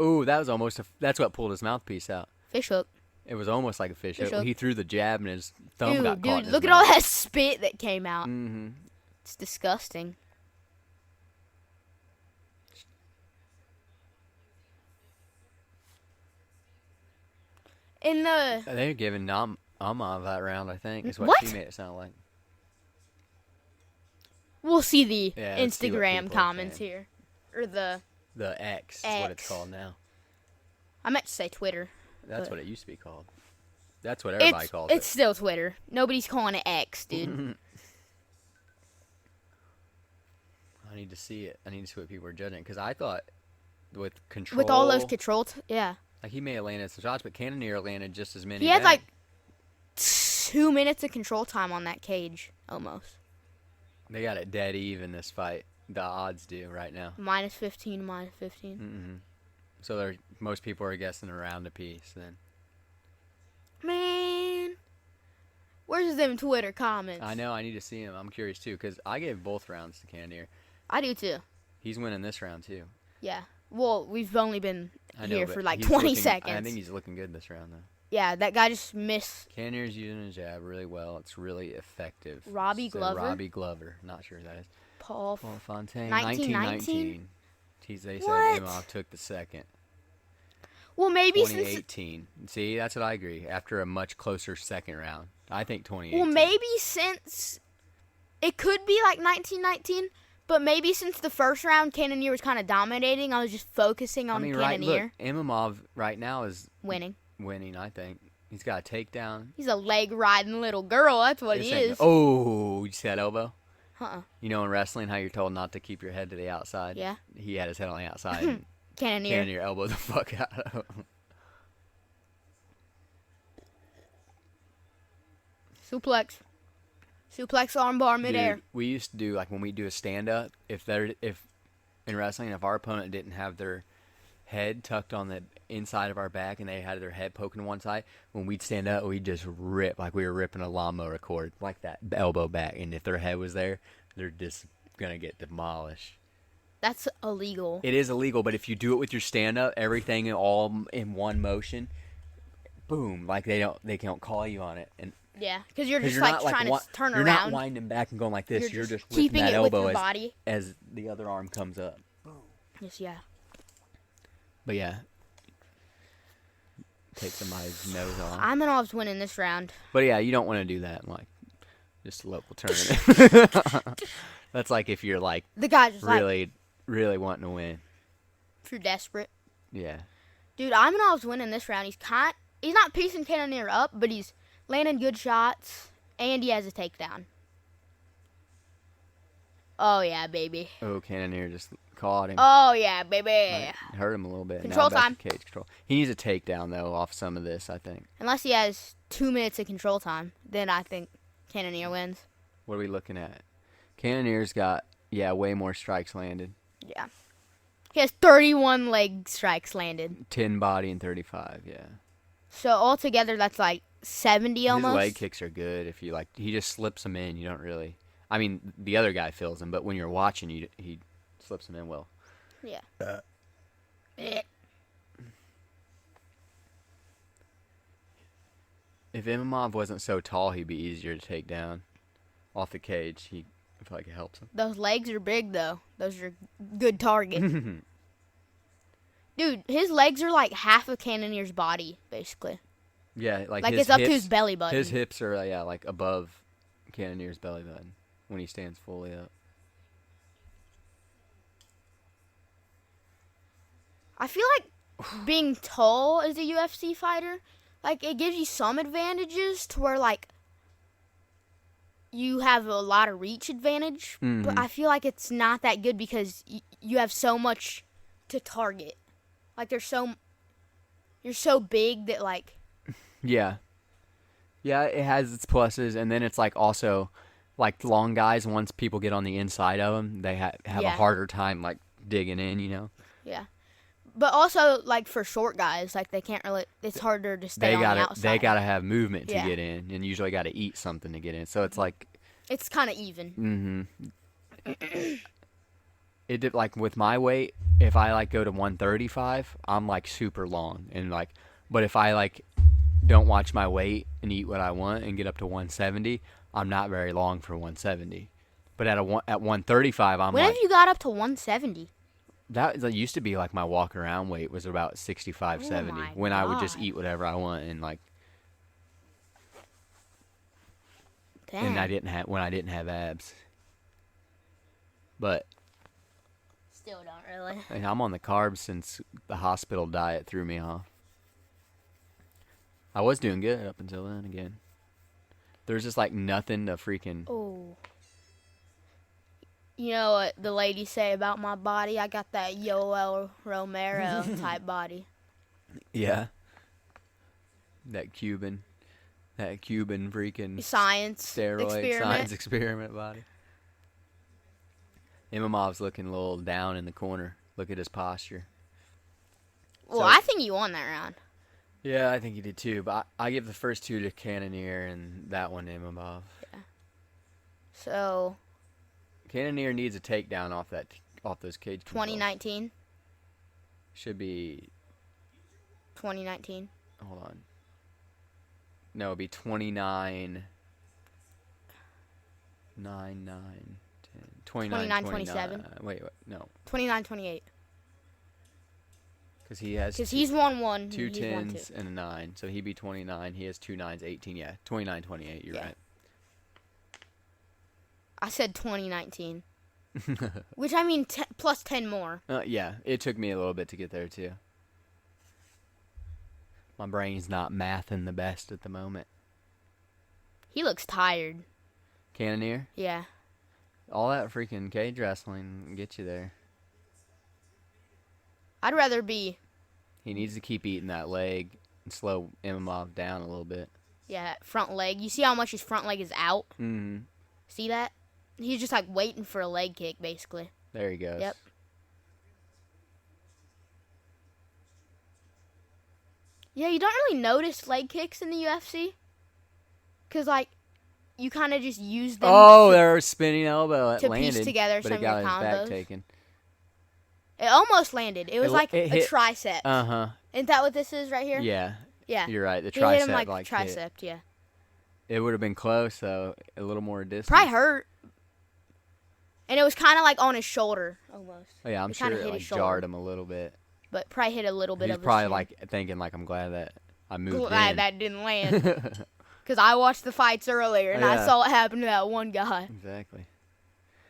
Ooh, that was almost that's what pulled his mouthpiece out. Fish hook. It was almost like a fish hook. hook. He threw the jab and his thumb got caught in Dude, his look at mouth. all that spit that came out. Mm-hmm. It's disgusting. In the They're giving Amov that round, I think, is what What? she made it sound like. we'll see the Yeah, let's see what Instagram people are comments saying. here, or the The X is what it's X. called now. I meant to say Twitter. That's But- what it used to be called. That's what everybody calls It's still Twitter. Nobody's calling it X, it. dude. I need to see it. I need to see what people are judging. Because I thought with control. With all those yeah. Like he may have landed some shots, but Cannonier landed just as many. He had back. like 2 minutes of control time on that cage, almost. They got it dead even this fight. The odds do right now. -15, -15. Mm-hmm. So most people are guessing around a piece then. Man, where's them Twitter comments? I know. I need to see him. I'm curious too because I gave both rounds to Cannonier. I do too. He's winning this round too. Yeah. Well, we've only been I know, here but for like he's 20 looking- seconds. I think he's looking good this round though. Yeah, that guy just missed. Cannonier's using his jab really well. It's really effective. Robbie So Glover? Robbie Glover. Not sure who that is. Paul. Paul Fontaine. 1919? 1919. They What? said Imhoff took the second. Well, maybe since. 2018. See, that's what I agree. After a much closer second round. I think 2018. Well, maybe since. It could be like 1919, but maybe since the first round, Cannonier was kind of dominating, I was just focusing on right, Cannonier look, Imhoff right now is winning. I think. He's got a takedown. He's a leg riding little girl. That's what he is. Oh, you see that elbow? Uh-uh. You know in wrestling how you're told not to keep your head to the outside? Yeah. He had his head on the outside. And Cannonier. Cannonier elbowed the fuck out of him. Suplex armbar midair. Dude, we used to do like when we do a stand up. If in wrestling, if our opponent didn't have their head tucked on the inside of our back and they had their head poking to one side, when we'd stand up, we'd just rip like we were ripping a lawnmower cord, like that elbow back. And if their head was there, they're just gonna get demolished. That's illegal. It is illegal, but if you do it with your stand up, everything all in one motion, boom! Like they don't call you on it, and Yeah, because you're just you're like not trying to turn you're around. not winding back and going like this. You're just keeping ripping that it with elbow your body. as the other arm comes up. Yes, yeah. But yeah, take somebody's nose off. Imanov's winning this round. But yeah, you don't want to do that in like just a local tournament. That's like if you're like The guy's just like, really wanting to win. if you're desperate. Yeah. Dude, Imanov's winning this round. He's not piecing Cannonier up, but he's landing good shots, and he has a takedown. Oh, yeah, baby. Oh, Cannonier just caught him. Oh, yeah, baby. Like, hurt him a little bit. Control Now back time. to cage control. He needs a takedown though off some of this, I think. Unless he has 2 minutes of control time, then I think Cannonier wins. What are we looking at? Cannonier's got way more strikes landed. Yeah. He has 31 leg strikes landed. 10 body and 35. Yeah. So altogether, that's like 70 almost. His leg kicks are good. If you like, he just slips them in. You don't really. I mean, the other guy fills them, but when you're watching, he slips them in well. Yeah. If Imhoff wasn't so tall, he'd be easier to take down off the cage. I feel like it helps him. Those legs are big, though. Those are good target. Dude, his legs are like half of Cannonier's body, basically. Yeah, Like his it's up hips, to his belly button. His hips are like above Cannonier's belly button when he stands fully up. I feel like being tall as a UFC fighter, like it gives you some advantages to where like you have a lot of reach advantage, but I feel like it's not that good because you have so much to target. Like you're so big that like Yeah. Yeah, it has its pluses, and then it's like also like long guys, once people get on the inside of them, they have a Yeah. harder time like digging in, you know. Yeah. But also, like, for short guys, like, they can't really, it's harder to stay on the outside. They gotta have movement to Yeah. get in, and usually gotta eat something to get in. So it's like, It's kind of even. it did, like with my weight, if I like go to 135, I'm like super long, and like, but if I like don't watch my weight and eat what I want and get up to 170, I'm not very long for 170. But at 135, I'm When like, have you got up to 170? that used to be like my walk around weight was about 65, 70 my when I would just God. eat whatever I want, and like, Damn. and I didn't have abs. But Still don't really. and I'm on the carbs since the hospital diet threw me off. I was doing good up until then again. There's just like nothing to freaking. Oh. You know what the ladies say about my body? I got that Yoel Romero type body. Yeah. That Cuban freaking Science steroid experiment. science experiment body. Imamov's looking a little down in the corner. Look at his posture. Well, So- I think you won that round. Yeah, I think he did too. But I give the first two to Cannonier and that one to Imamov. So, Cannonier needs a takedown off those cage controls. 2019. Should be. 2019. Hold on. No, it'd be 29. 9, 10. 29, 29, 27. Wait, no. 29, 28. Because he has Because he's won one. two he's won 10s two. and a 9. So he'd be 29. He has 2 9s, 18. Yeah, 29, 28. You're Yeah. right. I said 2019. Which, I mean, plus 10 more. Yeah, it took me a little bit to get there too. My brain's not mathing the best at the moment. He looks tired. Cannonier? Yeah. All that freaking cage wrestling get you there. I'd rather be, He needs to keep eating that leg and slow Imamov down a little bit. yeah, front leg. You see how much his front leg is out? Mm-hmm. See that? He's just like waiting for a leg kick, basically. There he goes. Yep. Yeah, you don't really notice leg kicks in the UFC. Because, like, you kind of just use them Oh, there was spinning elbow. It to landed, piece together but some it of got your his back combos. taken. It almost landed. It was like it a hit- tricep. Uh-huh. Isn't that what this is right here? Yeah, Yeah. you're right. The It hit him tricep like hit. tricep, yeah. It would have been close, though. A little more distance. Probably hurt. And it was kind of like on his shoulder, almost. Oh, yeah, I'm It sure kinda it hit like his shoulder. jarred him a little bit. But probably hit a little bit He's of probably his like thinking like, I'm glad that I moved glad in. that didn't land. Because I watched the fights earlier, and I Yeah. saw what happened to that one guy. Exactly.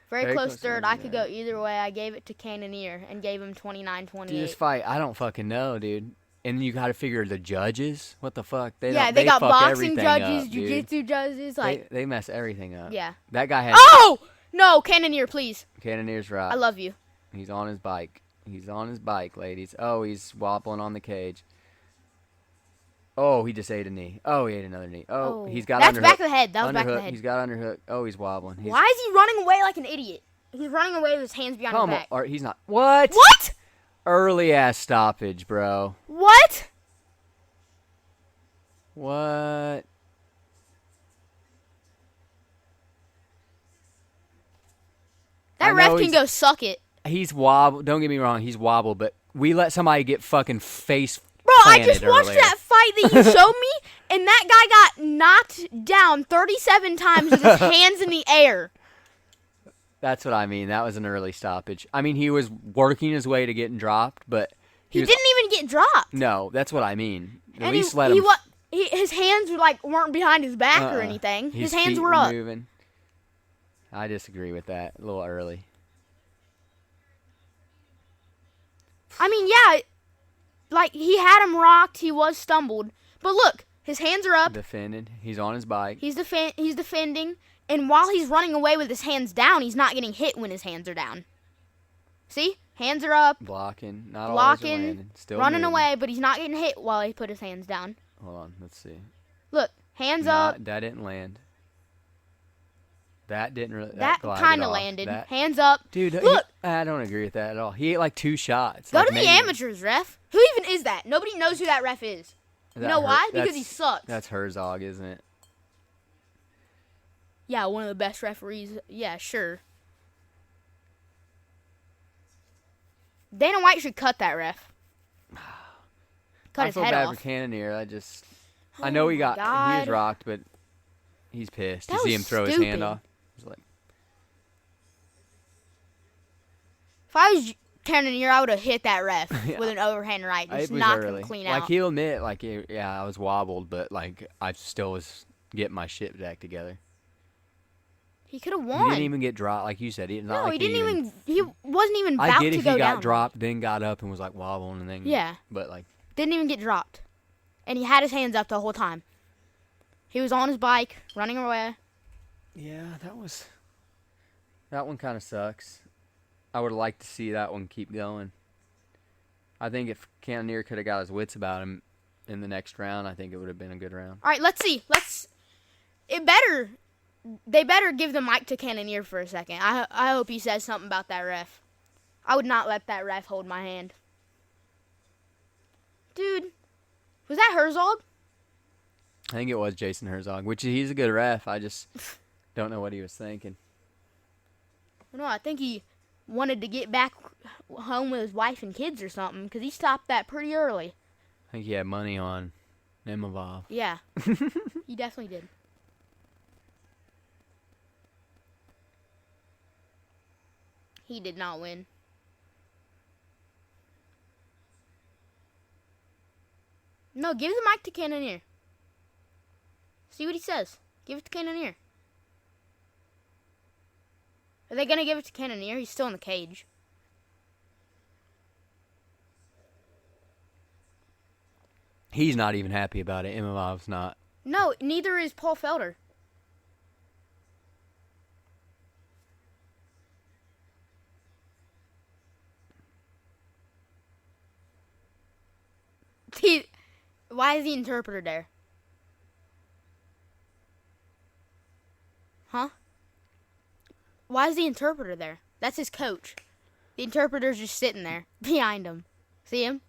Very, Very close close third. third, I could yeah. go either way. I gave it to Cannonier and gave him 29-28. Dude, this fight, I don't fucking know, dude. And you got to figure the judges. What the fuck? yeah, don't- they got fuck boxing everything judges, up, dude. jiu-jitsu judges, like, They mess everything up. yeah. That guy has Oh! No, Cannonier, please. Cannonier's right. I love you. He's on his bike. He's on his bike, ladies. Oh, he's wobbling on the cage. Oh, he just ate a knee. Oh, he ate another knee. Oh, he's got That's underhook. back of the head. That was back of the Underhook. head. He's got underhook. Oh, he's wobbling. He's, Why is he running away like an idiot? He's running away with his hands behind his Come on. back. Or he's not. What? What? Early ass stoppage, bro. What? What? That I ref know can he's- go suck it. He's wobbled. Don't get me wrong. He's wobbled, but we let somebody get fucking face Bro, I just planted watched earlier. that fight that you showed me, and that guy got knocked down 37 times with his hands in the air. That's what I mean. That was an early stoppage. I mean, he was working his way to getting dropped, but He was, didn't even get dropped. No, that's what I mean. At And least let him. his hands were like weren't behind his back or anything. His hands feet were up. moving. I disagree with that. A little early. I mean, yeah, like he had him rocked. He was stumbled, but look, his hands are up. Defended. He's on his bike. He's defending, and while he's running away with his hands down, he's not getting hit when his hands are down. See, hands are up, Blocking. Not always blocking, landing. Still running moving. away, but he's not getting hit while he put his hands down. Hold on. Let's see. Look, hands up. That didn't land. That didn't really. That glided kind of off. landed. That, Hands up. dude, Look. I don't agree with that at all. He ate like 2 shots. Go like to the maybe. amateurs, ref. Who even is that? Nobody knows who that ref is. You know why? Because he sucks. That's Herzog, isn't it? Yeah, one of the best referees. Yeah, sure. Dana White should cut that ref. Cut his head I feel bad off. for Cannonier. I know he was rocked, but he's pissed. You see him throw his hand off. He's like, if I was Cannonier, I would have hit that ref with an overhand right. Just knock him clean out. Like, he'll admit, like, yeah, I was wobbled, but, like, I still was getting my shit back together. He could have won. He didn't even get dropped, like you said. He wasn't even about to go down. I get if he got dropped, then got up and was, like, wobbling and then. Yeah. But, like. Didn't even get dropped. And he had his hands up the whole time. He was on his bike, running away. Yeah, that one kind of sucks. I would have liked to see that one keep going. I think if Cannonier could have got his wits about him in the next round, I think it would have been a good round. All right, let's see. They better give the mic to Cannonier for a second. I hope he says something about that ref. I would not let that ref hold my hand. Dude, was that Herzog? I think it was Jason Herzog, which he's a good ref. I just don't know what he was thinking. No, I think he wanted to get back home with his wife and kids or something, because he stopped that pretty early. I think he had money on Imavov. Yeah, he definitely did. He did not win. No, give the mic to Cannonier. See what he says. Give it to Cannonier. Are they going to give it to Cannonier? He's still in the cage. He's not even happy about it. Imavov's not. No, neither is Paul Felder. Why is the interpreter there? Huh? Why is the interpreter there? That's his coach. The interpreter's just sitting there behind him. See him?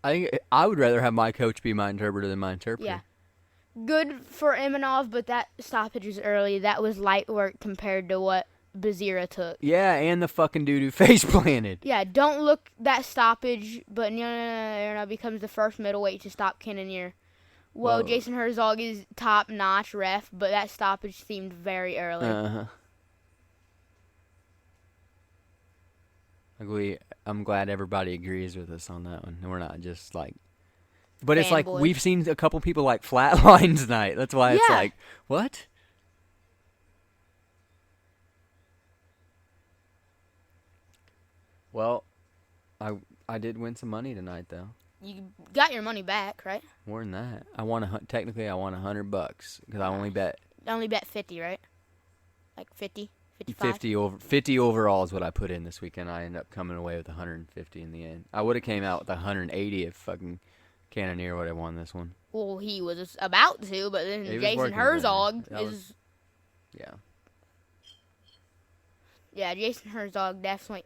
I think I would rather have my coach be my interpreter than my interpreter. Yeah. Good for Imanov, but that stoppage was early. That was light work compared to what Bazira took. Yeah, and the fucking dude who face planted. Yeah, don't look that stoppage, but no, becomes the first middleweight to stop Cannonier. Well, Jason Herzog is top-notch ref, but that stoppage seemed very early. Uh-huh. I'm glad everybody agrees with us on that one. And we're not just like... But it's like, we've seen a couple people like flatline tonight. That's why it's like, what? Well, I did win some money tonight, though. You got your money back, right? More than that. Technically, I won $100 because I only bet. I only bet 50, right? Like 50, 55? 50 overall is what I put in this weekend. I ended up coming away with 150 in the end. I would have came out with 180 if fucking Cannonier would have won this one. Well, he was about to, but then Jason Herzog is... Yeah. Yeah, Jason Herzog definitely...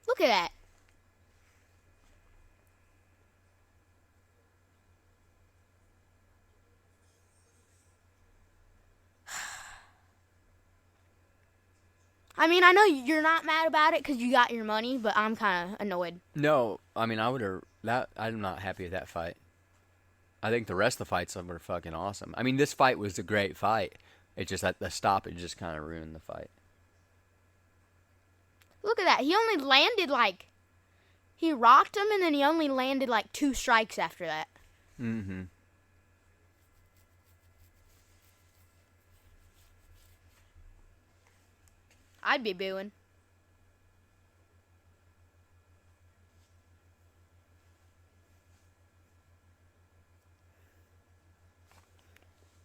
Look at that. I mean, I know you're not mad about it because you got your money, but I'm kind of annoyed. No, I mean, I'm not happy with that fight. I think the rest of the fights were fucking awesome. I mean, this fight was a great fight. It's just that the stoppage just kind of ruined the fight. Look at that. He only landed he rocked him, and then he only landed 2 strikes after that. Mm-hmm. I'd be booing.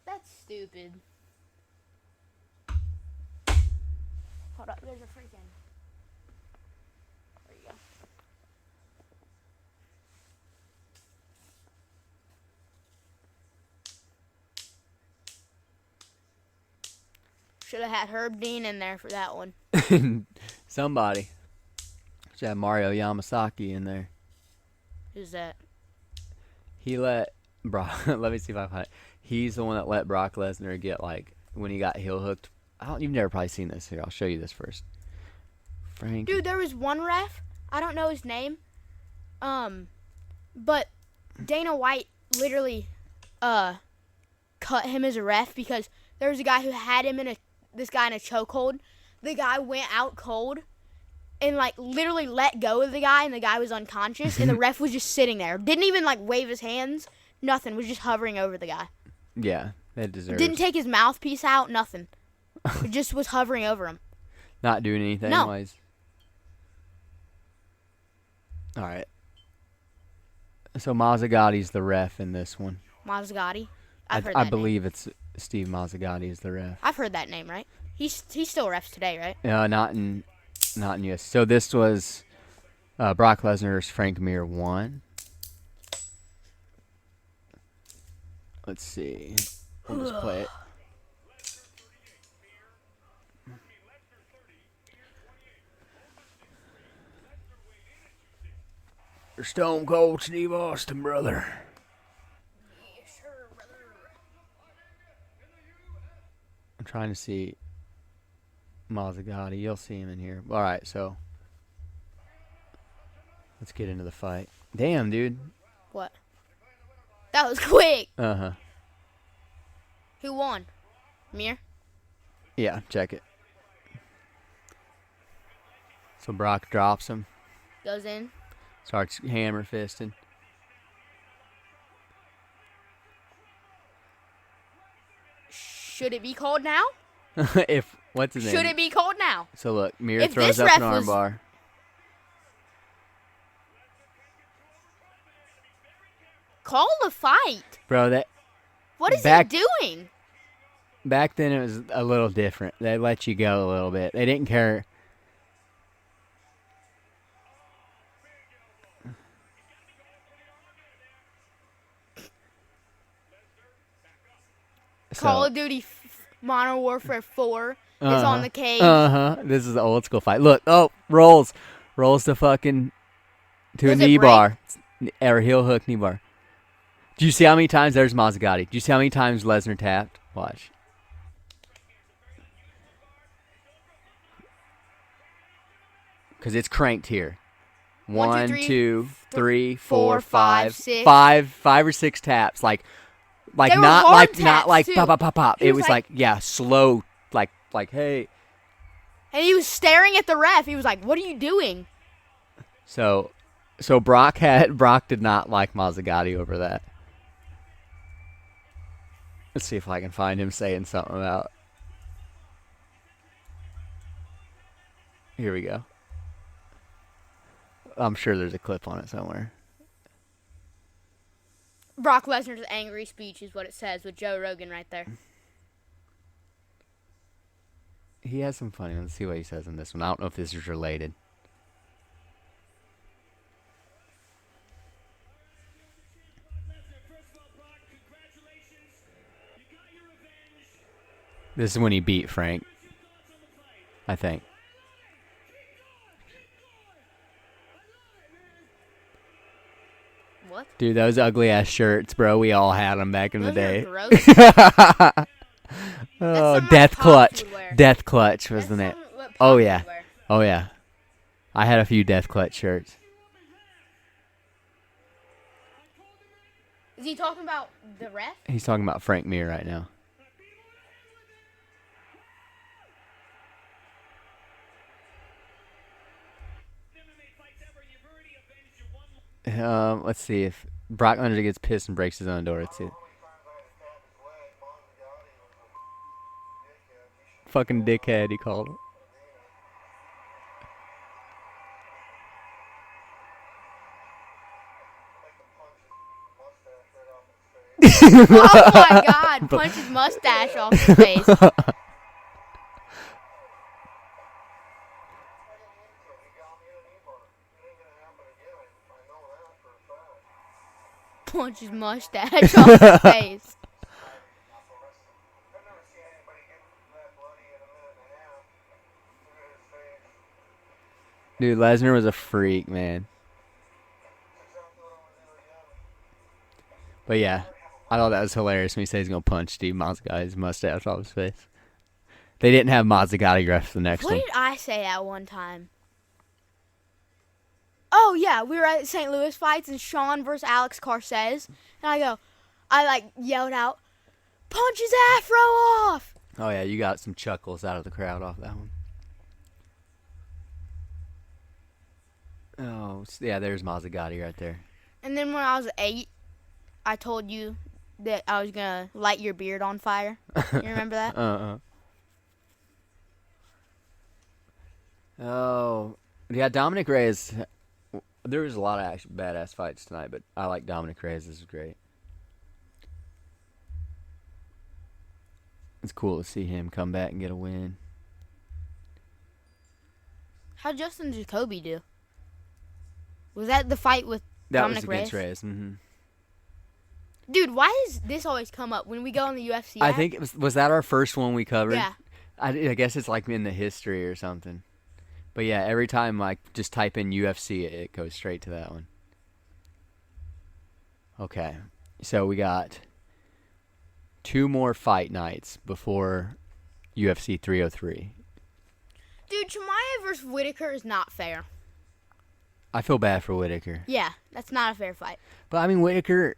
That's stupid. Hold up, there's a freaking... There you go. Should have had Herb Dean in there for that one. Somebody should have Mario Yamasaki in there. Who's that? He let Brock. Let me see if I find it. He's the one that let Brock Lesnar get like when he got heel hooked. You've never probably seen this. Here, I'll show you this first. Frank. Dude, there was one ref. I don't know his name. But Dana White literally cut him as a ref because there was a guy who had him in this guy in a chokehold. The guy went out cold and like literally let go of the guy, and the guy was unconscious, and the ref was just sitting there. Didn't even like wave his hands. Nothing. Was just hovering over the guy. Yeah, that deserves. Didn't take his mouthpiece out. Nothing. It just was hovering over him. Not doing anything. No. Wise. All right. So Mazzagotti's the ref in this one. Mazzagatti. I've heard I that believe it's Steve Mazzagatti is the ref. I've heard that name, right? He's still refs today, right? Not in US. So this was Brock Lesnar's Frank Mir 1. Let's see. We'll just play it. Stone Cold Steve Austin, brother. I'm trying to see Mazzagatti. You'll see him in here. All right, so let's get into the fight. Damn, dude. What? That was quick. Uh-huh. Who won? Mir? Yeah, check it. So Brock drops him. Goes in. Starts hammer fisting. Should it be called now? What's his name? Should it be called now? So look, Mir If throws this up ref an was- armbar. Call the fight. Bro, What is Back- he doing? back then it was a little different. They let you go a little bit. They didn't care. Call of Duty Modern Warfare 4 is on the cage. This is the old school fight. Look, rolls the fucking to Does a it knee break? bar or heel hook knee bar. Do you see how many times there's Mazzagatti? Do you see how many times Lesnar tapped? Watch. Because it's cranked here. 1, 2, 3, 4, 5, 6. 5 or 6 taps. Like They were not hard like taps, not like too. pop pop pop pop. He It was was like- like slow like hey. And he was staring at the ref. He was like, "What are you doing?" So Brock did not like Mazzagatti over that. Let's see if I can find him saying something about. Here we go. I'm sure there's a clip on it somewhere. Brock Lesnar's angry speech is what it says with Joe Rogan right there. He has some funny. Let's see what he says in this one. I don't know if this is related. This is when he beat Frank, I think. What? Dude, those ugly ass shirts, bro. We all had them back in the Those day. are gross. Oh, something Death like Pops Clutch. would wear. Death Clutch was That's the name. something what Pops Oh would yeah. wear. Oh yeah. I had a few Death Clutch shirts. Is he talking about the ref? He's talking about Frank Mir right now. Let's see if Brock Lesnar gets pissed and breaks his own door. Let's see. Fucking dickhead, he called him. Oh my God! Punch his mustache off his face. Punch his mustache off his face. Dude, Lesnar was a freak, man. But yeah, I thought that was hilarious when he said he's going to punch Steve Mazzagati's mustache off his face. They didn't have Mazzagati ref the next What one. did I say at one time? Oh, yeah, we were at St. Louis fights and Sean versus Alex Carcez. And I yelled out, punch his afro off! Oh, yeah, you got some chuckles out of the crowd off that one. Oh, yeah, there's Mazzagati right there. And then when I was 8, I told you that I was going to light your beard on fire. You remember that? Oh, yeah, Dominic Reyes. There was a lot of actually badass fights tonight, but I like Dominic Reyes. This is great. It's cool to see him come back and get a win. How'd Justin Jacoby do? Was that the fight with That Dominic was against Reyes. Mm-hmm. Dude, why does this always come up when we go on the UFC? I think it was that our first one we covered? Yeah. I guess it's like in the history or something. But yeah, every time like just type in UFC, it goes straight to that one. Okay, so we got 2 more fight nights before UFC 303. Dude, Chimaev versus Whitaker is not fair. I feel bad for Whitaker. Yeah, that's not a fair fight. But I mean, Whitaker,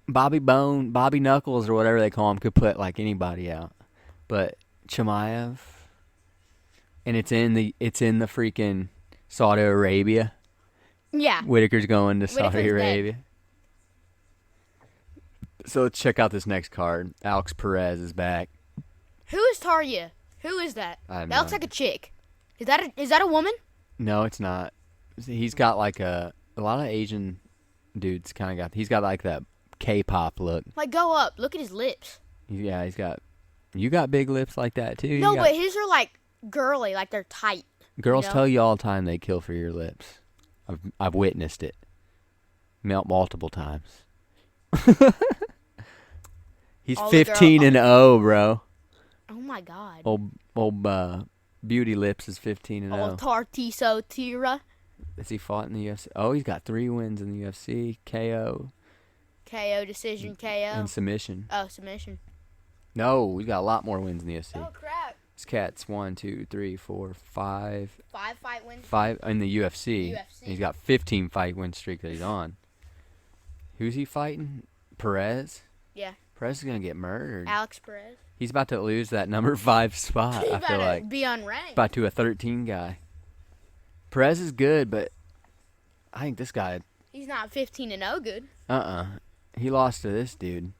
Bobby Knuckles or whatever they call him, could put like anybody out. But Chimaev, and it's in the freaking Saudi Arabia. Yeah. Whitaker's going to Whitaker's Saudi dead. Arabia. So let's check out this next card. Alex Perez is back. Who is Tarya? Who is that? I have That no looks like a chick. Is that a woman? No, it's not. He's got like a lot of Asian dudes kind of got. He's got like that K-pop look. Like, go up. Look at his lips. Yeah, he's got. You got big lips like that too. No, but his are like girly, like they're tight. Girls you know? tell you all the time they kill for your lips. I've witnessed it. Multiple times. He's All the 15-0, bro. Oh my god. Old Beauty Lips is 15-0. Old Tartiso Tira. Has he fought in the UFC? Oh, he's got 3 wins in the UFC. KO. KO, decision KO. And submission. Oh, submission. No, he's got a lot more wins in the UFC. Oh, crap. This cat's 1, 2, 3, 4, 5. 5 fight wins. 5 in the UFC. UFC. And he's got 15 fight win streak that he's on. Who's he fighting? Perez? Yeah. Perez is going to get murdered. Alex Perez. He's about to lose that number 5 spot, He I feel better like. be unranked. About to a 13 guy. Perez is good, but I think this guy... He's not 15-0 good. He lost to this dude.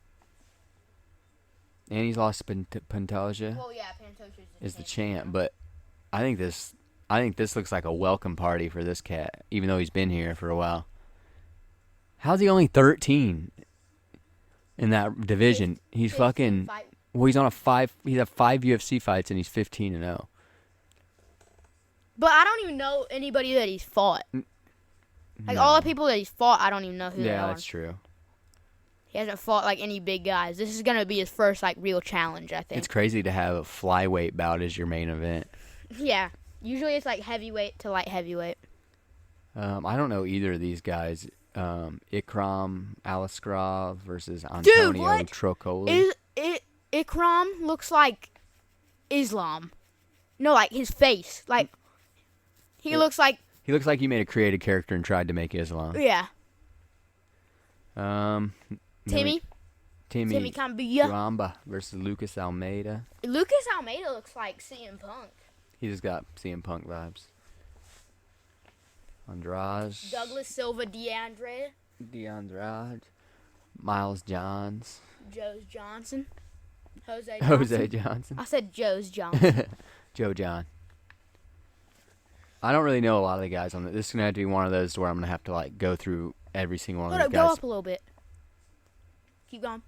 And he's lost to Pantoja. Well, yeah, Pantoja is the champ, but I think this looks like a welcome party for this cat, even though he's been here for a while. How's he only 13 in that division? He's fucking... Well, he's on a 5... He's had 5 UFC fights, and he's 15-0. But I don't even know anybody that he's fought. Like, all the people that he's fought, I don't even know who they are. Yeah, that's true. He hasn't fought, like, any big guys. This is going to be his first, like, real challenge, I think. It's crazy to have a flyweight bout as your main event. Yeah. Usually it's, like, heavyweight to light heavyweight. I don't know either of these guys. Ikram Aliskerov versus Antonio Trocoli. Ikram looks like Islam. No, like, his face. Like, he looks like... He looks like you made a creative character and tried to make Islam. Yeah. Timmy Cambia. Ramba versus Lucas Almeida. Lucas Almeida looks like CM Punk. He just got CM Punk vibes. Andrade. Douglas Silva, DeAndrade. Miles Johns. Joe's Johnson. Jose Johnson. I said Joe's Johnson. Joe John. I don't really know a lot of the guys on this. This is going to have to be one of those where I'm going to have to like go through every single one of these Go guys. up a little bit. Keep going.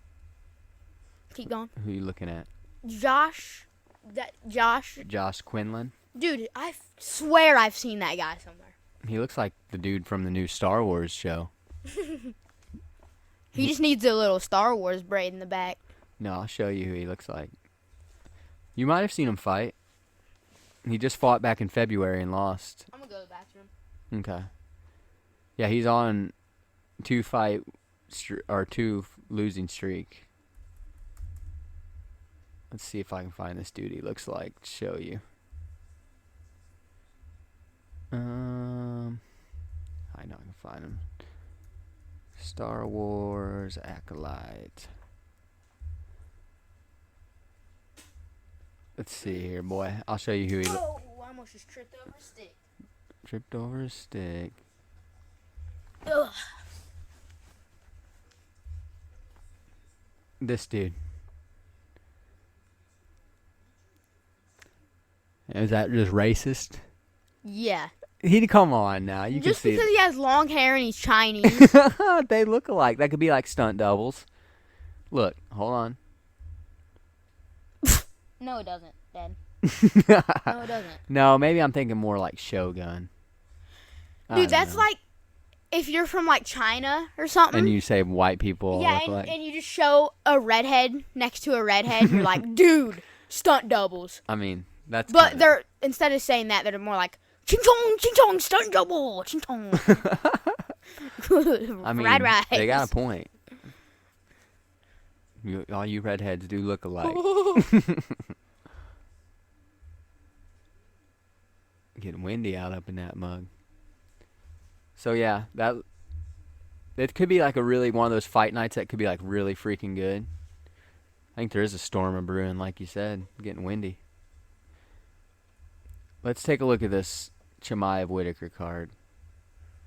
Keep going. Who are you looking at? Josh. Josh Quinlan. Dude, I swear I've seen that guy somewhere. He looks like the dude from the new Star Wars show. He just needs a little Star Wars braid in the back. No, I'll show you who he looks like. You might have seen him fight. He just fought back in February and lost. I'm gonna go to the bathroom. Okay. Yeah, he's on 2 losing streak. Let's see if I can find this dude he looks like to show you. I know I can find him. Star Wars Acolyte. Let's see here, boy. I'll show you who he looks. Oh, I almost just tripped over a stick. Tripped over a stick. Ugh. This dude. Is that just racist? Yeah. He come on now. You Just can because see he has long hair and he's Chinese. they look alike. That could be like stunt doubles. Look, hold on. No, it doesn't, Dad. No, it doesn't. No, maybe I'm thinking more like Shogun. I Dude, don't that's know. like if you're from like China or something. And you say white people yeah, look like. and you just show a redhead next to a redhead, and you're like, dude, stunt doubles. I mean, that's. But kinda... they're instead of saying that, they're more like ching chong, stunt double, ching chong. I mean, Rad they got a point. All you redheads do look alike. Getting windy out up in that mug. So yeah, it could be like a really one of those fight nights that could be like really freaking good. I think there is a storm of brewing, like you said, getting windy. Let's take a look at this Chimaev Whitaker card.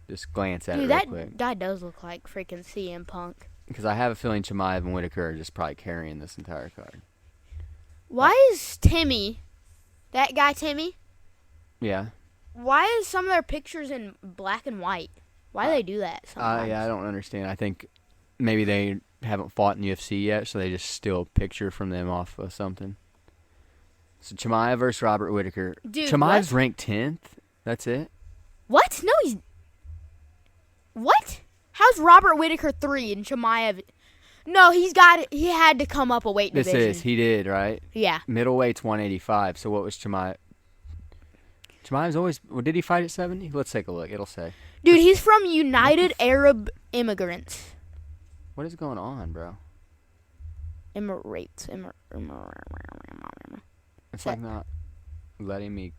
Just glance at Dude, it real that quick. guy does look like freaking CM Punk. Because I have a feeling Chimaev and Whitaker are just probably carrying this entire card. Why is Timmy, that guy Timmy, Yeah. why is some of their pictures in black and white? Why do they do that sometimes? Yeah, I don't understand. I think maybe they haven't fought in UFC yet, so they just steal a picture from them off of something. So Chimaev versus Robert Whitaker. Dude, Chimaev's what? ranked 10th. That's it. What? No, he's... What? How's Robert Whitaker 3 and Chimaev... No, he had to come up a weight division. He did, right? Yeah. Middleweight's 185. So what was Chimaev? Chimaev's always... Well, did he fight at 70? Let's take a look. It'll say. Dude, he's from United Arab Immigrants. What is going on, bro? Emirates. It's like not letting me...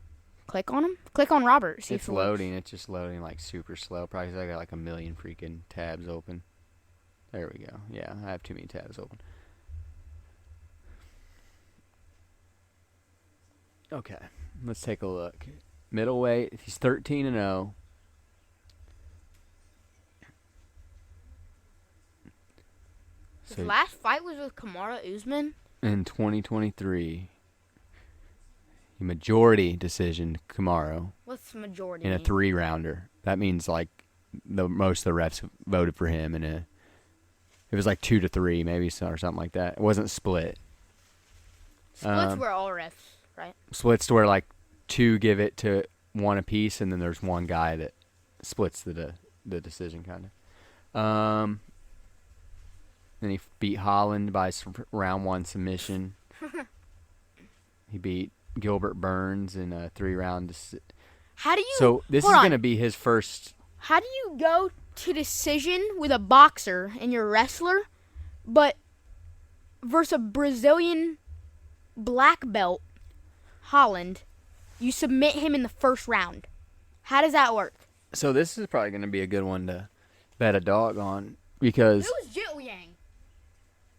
Click on him? Click on Robert. See It's if it works. loading. It's just loading like super slow. Probably 'cause I got like a million freaking tabs open. There we go. Yeah, I have too many tabs open. Okay, let's take a look. Middleweight, he's 13-0. His last fight was with Kamaru Usman. In 2023, majority decision Kamaru What's the majority in a mean? 3-rounder. That means like most of the refs voted for him it was like 2-3 maybe or something like that. It wasn't split. Splits were all refs, right? Splits to where like 2 give it to 1 apiece, and then there's one guy that splits the decision kind of. Then he beat Holland by round 1 submission. He beat Gilbert Burns in a 3-round. How do you... So this is hold on. going to be his first. How do you go to decision with a boxer and you're a wrestler, but versus a Brazilian black belt, Holland, you submit him in the first round? How does that work? So this is probably going to be a good one to bet a dog on because Who's Jiu Yang?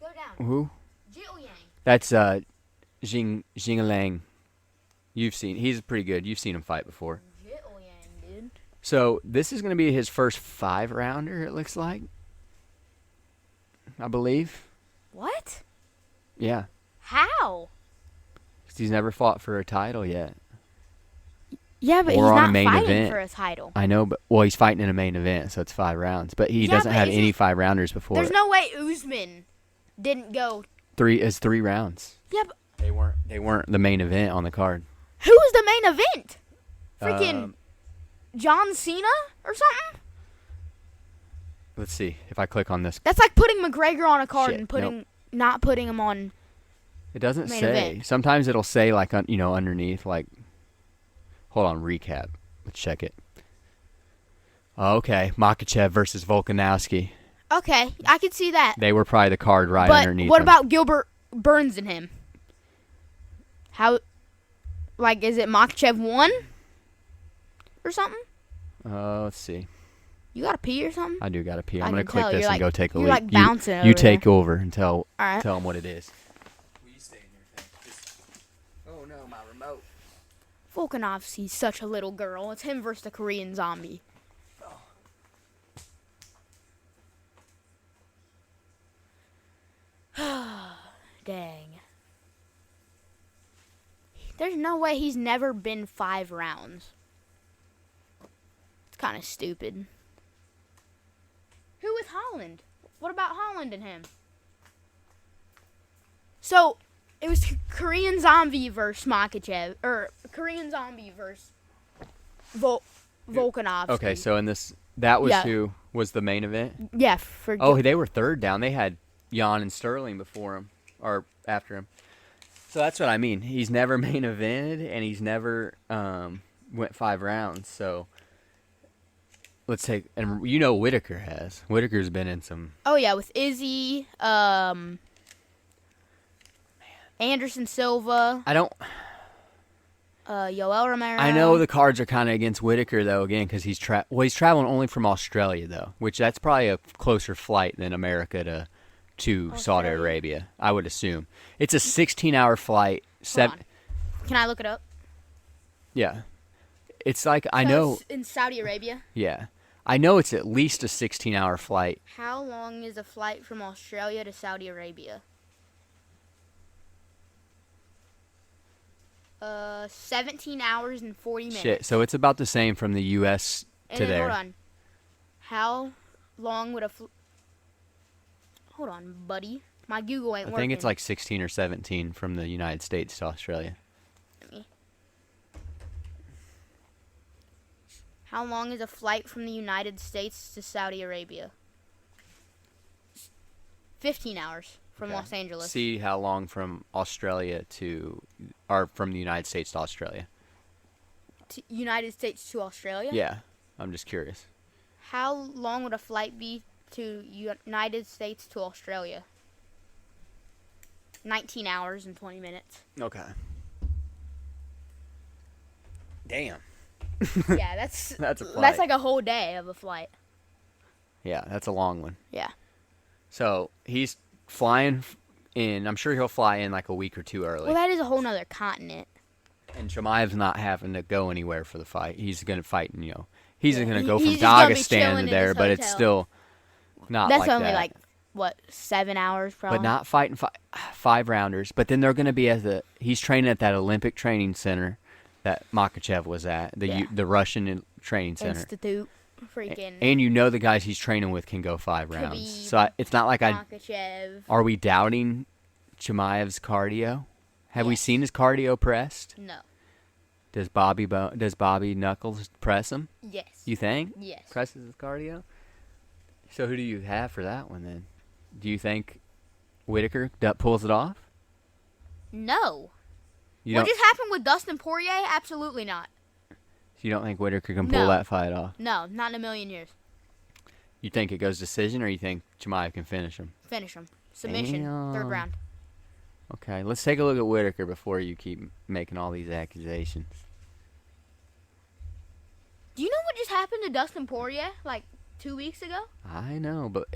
Go down. who? Jiu Yang. That's Jing Lang. He's pretty good. You've seen him fight before. Jiu Yang, dude. So this is going to be his first 5-rounder, it looks like. I believe. What? Yeah. How? 'Cause he's never fought for a title yet. Yeah, but Or he's on a not main fighting event. for a title. I know, but he's fighting in a main event, so it's 5 rounds. But he Yeah, doesn't but have it's any just- 5-rounders before. There's no way Usman didn't go. 3 rounds. Yeah, but They weren't the main event on the card. who was the main event? Freaking Um, John Cena or something? Let's see if I click on this. That's like putting McGregor on a card Shit, and not putting him on. It doesn't Main say. event. Sometimes it'll say like underneath like Hold on, recap. Let's check it. Okay, Makachev versus Volkanovski. Okay, I could see that. They were probably the card right But underneath what them. about Gilbert Burns and him? How, like, is it Makachev 1 or something? Let's see. You got to pee or something? I do got to pee. I I'm going can to click tell. this You're and go take a you're leak. like bouncing You over take there. over and tell All right. them what it is. Will you stay in your thing? Oh, no, my remote. Volkanovski's such a little girl. It's him versus the Korean zombie. Dang. There's no way he's never been 5 rounds. It's kind of stupid. Who is Holland? What about Holland and him? So, it was Korean Zombie versus Makachev, or Korean Zombie versus Volkanovski. Okay, so in this, that was Yeah. who was the main event? Yeah, Oh, they were third down. They had Jan and Sterling before him, or after him. So that's what I mean. He's never main evented, and he's never went 5 rounds. So let's take, and you know Whitaker has. Whitaker's been in some. Oh yeah, with Izzy, Anderson Silva, I don't. Yoel Romero. I know the cards are kind of against Whitaker though, again, because he's traveling only from Australia though, which that's probably a closer flight than America to Saudi Australia. Arabia. I would assume it's a 16-hour flight. Hold on. Can I look it up? Yeah, it's like I So know. it's in Saudi Arabia. Yeah, I know it's at least a 16-hour flight. How long is a flight from Australia to Saudi Arabia? 17 hours and 40 minutes. Shit, so it's about the same from the U.S. And to then, there. hold on. How long would a hold on, buddy. My Google ain't I working. think it's like 16 or 17 from the United States to Australia. How long is a flight from the United States to Saudi Arabia? 15 hours from Okay. Los Angeles. See how long from Australia or from the United States to Australia. United States to Australia? Yeah, I'm just curious. How long would a flight be to United States to Australia? 19 hours and 20 minutes. Okay. Damn. Yeah, that's That's a flight. That's like a whole day of a flight. Yeah, that's a long one. Yeah. So he's flying in. I'm sure he'll fly in like a week or two early. Well, that is a whole nother continent. And Chimaev's not having to go anywhere for the fight. He's going to fight, he's going to go from He's just gonna be Dagestan chilling to in there, his but it's hotel. still not That's like only that. like, what, 7 hours probably? But not fighting 5 rounders. But then they're going to be he's training at that Olympic training center that Makachev was at, the Russian training center. Institute. Freaking And the guys he's training with can go 5 rounds. Khabib, So it's not like Makachev. Are we doubting Chimaev's cardio? Have we Yes. seen his cardio pressed? No. Does Bobby Knuckles press him? Yes. You think? Yes. Presses his cardio? So who do you have for that one then? Do you think Whitaker pulls it off? No. You What don't. just happened with Dustin Poirier? Absolutely not. You don't think Whitaker can pull No. that fight off? No, not in a million years. You think it goes decision, or you think Chimaev can finish him? Finish him. Submission. Damn. 3rd round. Okay, let's take a look at Whitaker before you keep making all these accusations. Do you know what just happened to Dustin Poirier like 2 weeks ago? I know, but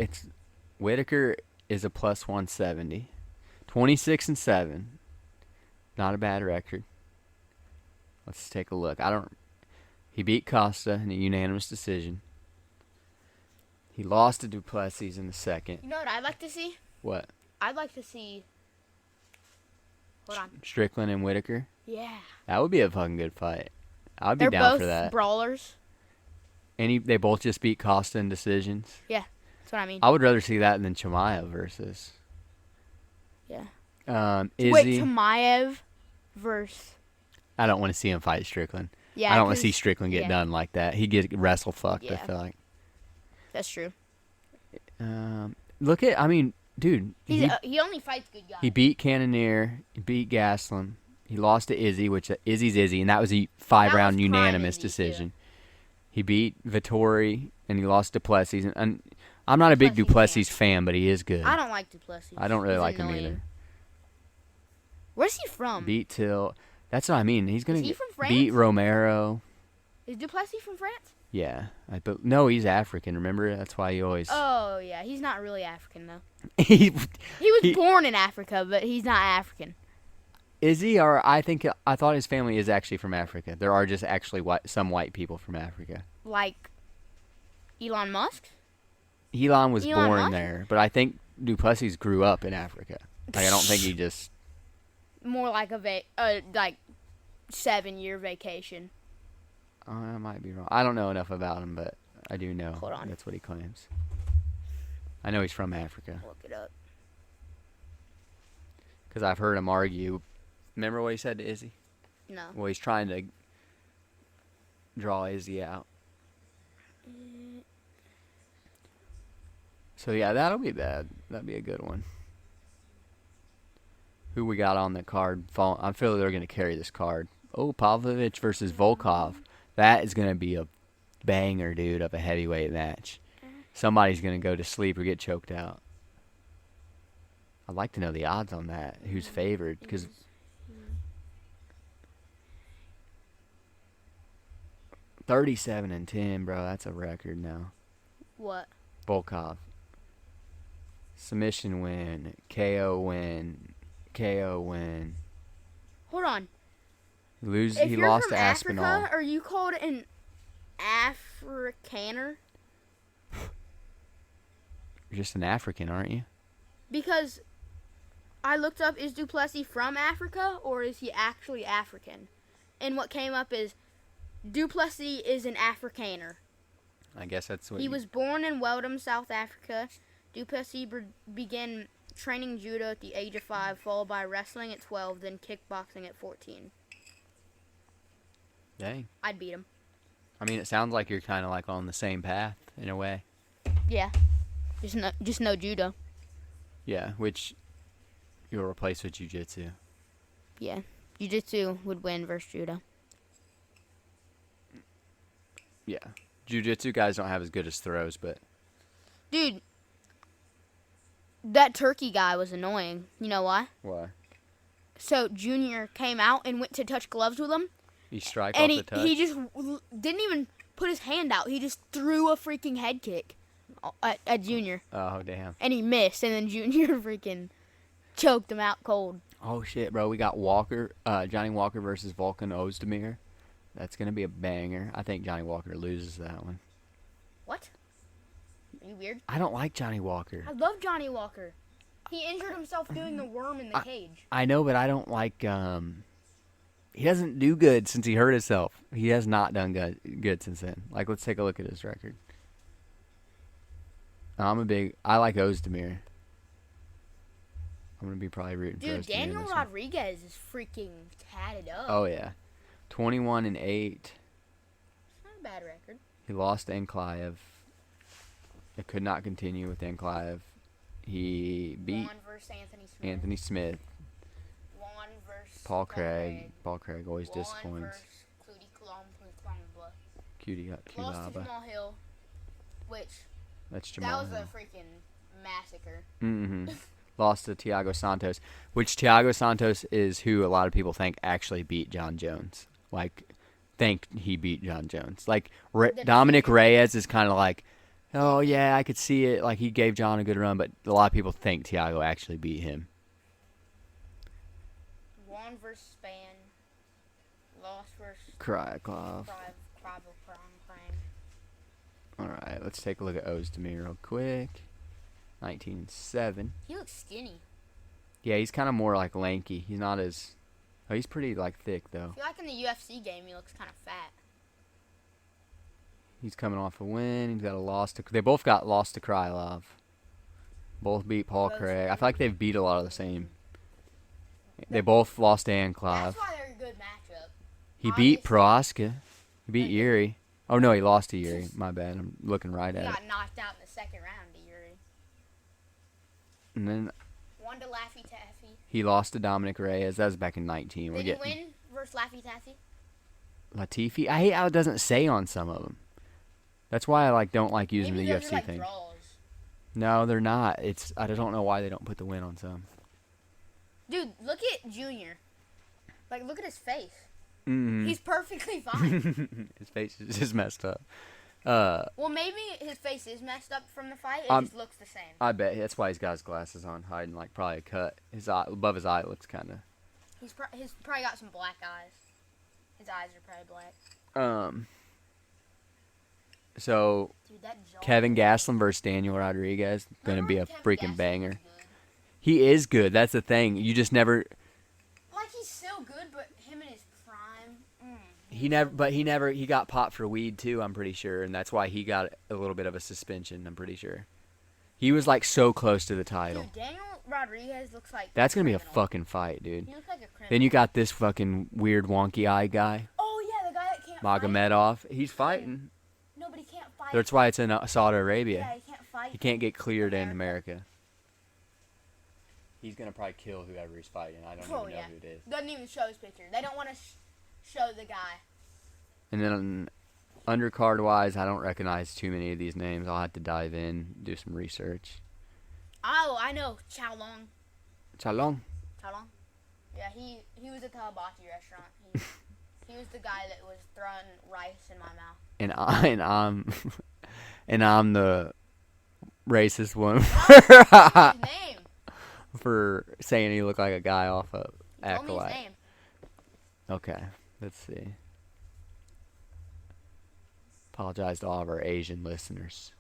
Whitaker is a plus 170, 26-7. Not a bad record. Let's take a look. He beat Costa in a unanimous decision. He lost to Duplessis in the second. You know what I'd like to see? What? I'd like to see. Hold on. Strickland and Whitaker? Yeah. That would be a fucking good fight. I'd be They're down both for that. brawlers. They both just beat Costa in decisions. Yeah, that's what I mean. I would rather see that than Chimaev versus. Yeah. Izzy. Wait, Chimaev versus. I don't want to see him fight Strickland. Yeah, I don't want to 'cause- see Strickland get yeah. done like that. He get wrestle fucked. I Yeah. feel like. That's true. Dude, He only fights good guys. he beat Cannonier. He beat Gaslam. He lost to Izzy, which Izzy's Izzy, and that was a That 5-round was prime unanimous Izzy, too. decision. He beat Vettori, and he lost Duplessis. And I'm not a big Duplessis fan, but he is good. I don't like Duplessis. I don't really He's like annoying. him either. Where's he from? Beat Till. That's what I mean. He's going Is he to from France? beat Romero. Is Duplessis from France? Yeah. But no, he's African, remember? That's why he always... Oh, yeah. He's not really African, though. he He was born in Africa, but he's not African. Is he? Or I thought his family is actually from Africa. There are just actually some white people from Africa. Like Elon Musk? Elon was Elon born Musk? there, but I think Duplessis grew up in Africa. Like, I don't think he just... More like a 7-year vacation. I might be wrong. I don't know enough about him, but I do know Hold on. that's what he claims. I know he's from Africa Look it up. because I've heard him argue. Remember what he said to Izzy? No. Well, he's trying to draw Izzy out. So, yeah, that'll be bad. That'll be a good one. Who we got on the card? I feel they're going to carry this card. Oh, Pavlovich versus Volkov. That is going to be a banger, dude, of a heavyweight match. Somebody's going to go to sleep or get choked out. I'd like to know the odds on that. Who's favored? Because 37-10, bro. That's a record now. What? Volkov. Submission win. KO win. KO win. Hold on. He If you're lost from to Aspinall. Africa, are you called an Afrikaner? You're just an African, aren't you? Because I looked up, is Duplessis from Africa or is he actually African? And what came up is Duplessis is an Afrikaner. I guess that's what He was born in Weldham, South Africa. Duplessis began training judo at the age of 5, followed by wrestling at 12, then kickboxing at 14. Dang. I'd beat him. I mean, it sounds like you're kind of like on the same path in a way. Yeah. Just no judo. Yeah, which you'll replace with jiu-jitsu. Yeah. Jiu-jitsu would win versus judo. Yeah. Jiu-jitsu guys don't have as good as throws, but... Dude, that turkey guy was annoying. You know why? Why? So Junior came out and went to touch gloves with him. He strike And off the touch? he just didn't even put his hand out. He just threw a freaking head kick at Junior. Oh, damn. And he missed, and then Junior freaking choked him out cold. Oh, shit, bro. We got Johnny Walker versus Volkan Ozdemir. That's going to be a banger. I think Johnny Walker loses that one. What? Are you weird? I don't like Johnny Walker. I love Johnny Walker. He injured himself doing the worm in the cage. I know, but I don't like... He doesn't do good since he hurt himself. He has not done good since then. Like, let's take a look at his record. I like Ozdemir. I'm going to be probably rooting for Ozdemir. Dude, Daniel Rodriguez is freaking tatted up. Oh, yeah. 21-8. It's not a bad record. He lost to Anklaev. It could not continue with Anklaev. He beat Juan versus Anthony Anthony Smith. Juan versus Paul Craig. Paul Craig always Juan disappoints. versus Cootie Colombo. Cutie got Lost to Kulaba. Jamal Hill, which That's Jamal that was Hill. a freaking massacre. Mm-hmm. Lost to Thiago Santos, which Thiago Santos is who a lot of people think actually beat John Jones. Like, think he beat John Jones. Like, Dominic Reyes is kind of like, oh, yeah, I could see it. Like, he gave John a good run, but a lot of people think Thiago actually beat him. Juan versus Span. Lost versus Krylov. All right, let's take a look at Ozdemir real quick. 19-7. He looks skinny. Yeah, he's kind of more like lanky. He's not as... Oh, he's pretty, like, thick, though. I feel like in the UFC game, he looks kind of fat. He's coming off a win. He's got a loss to... They both got lost to Krylov. Both beat Paul Craig. I feel like they've beat a lot of the same. They both lost to Anklaev. That's why they're a good matchup. He beat Prohaska. He beat Yuri. Oh, no, he lost to Yuri. My bad. I'm looking right He at it. got knocked out in the second round to Yuri. And then... won to Laffy Taffy. He lost to Dominic Reyes. That was back in 19. Did he win versus Laffy Taffy? Latifi. I hate how it doesn't say on some of them. That's why I don't like using Maybe the those UFC are like thing. draws. No, they're not. I don't know why they don't put the win on some. Dude, look at Junior. Like, look at his face. Mm. He's perfectly fine. His face is just messed up. Well, maybe his face is messed up from the fight. It just looks the same. I bet that's why he's got his glasses on, hiding probably a cut. His eye, above his eye looks kind of. He's probably got some black eyes. His eyes are probably black. So Dude, that jaw. Kevin Gastelum versus Daniel Rodriguez gonna be a Kevin freaking Gastelum banger. is good. He is good. That's the thing. You just never. Like, he's still good, but him in his prime. He got popped for weed too. I'm pretty sure, and that's why he got a little bit of a suspension. I'm pretty sure. He was so close to the title. Dude, Daniel Rodriguez looks like. That's gonna be a criminal. fucking fight, dude. He looks like a criminal. Then you got this fucking weird wonky eye guy, Oh yeah, the guy that can't fight. Magomedov. He's fighting. No, but he can't fight. That's why it's in Saudi Arabia. Yeah, he can't fight. He can't get cleared in America. He's gonna probably kill whoever he's fighting. I don't even know who it is. Doesn't even show his picture. They don't want to show the guy. And then undercard wise, I don't recognize too many of these names. I'll have to dive in, do some research. Oh, I know. Chow Long. Chalong. Chow Long? Yeah, he was at the hibachi restaurant. He was the guy that was throwing rice in my mouth. And I'm the racist one His name. for saying he looked like a guy off of Tell me his Acolyte. name. Okay, let's see. Apologize to all of our Asian listeners.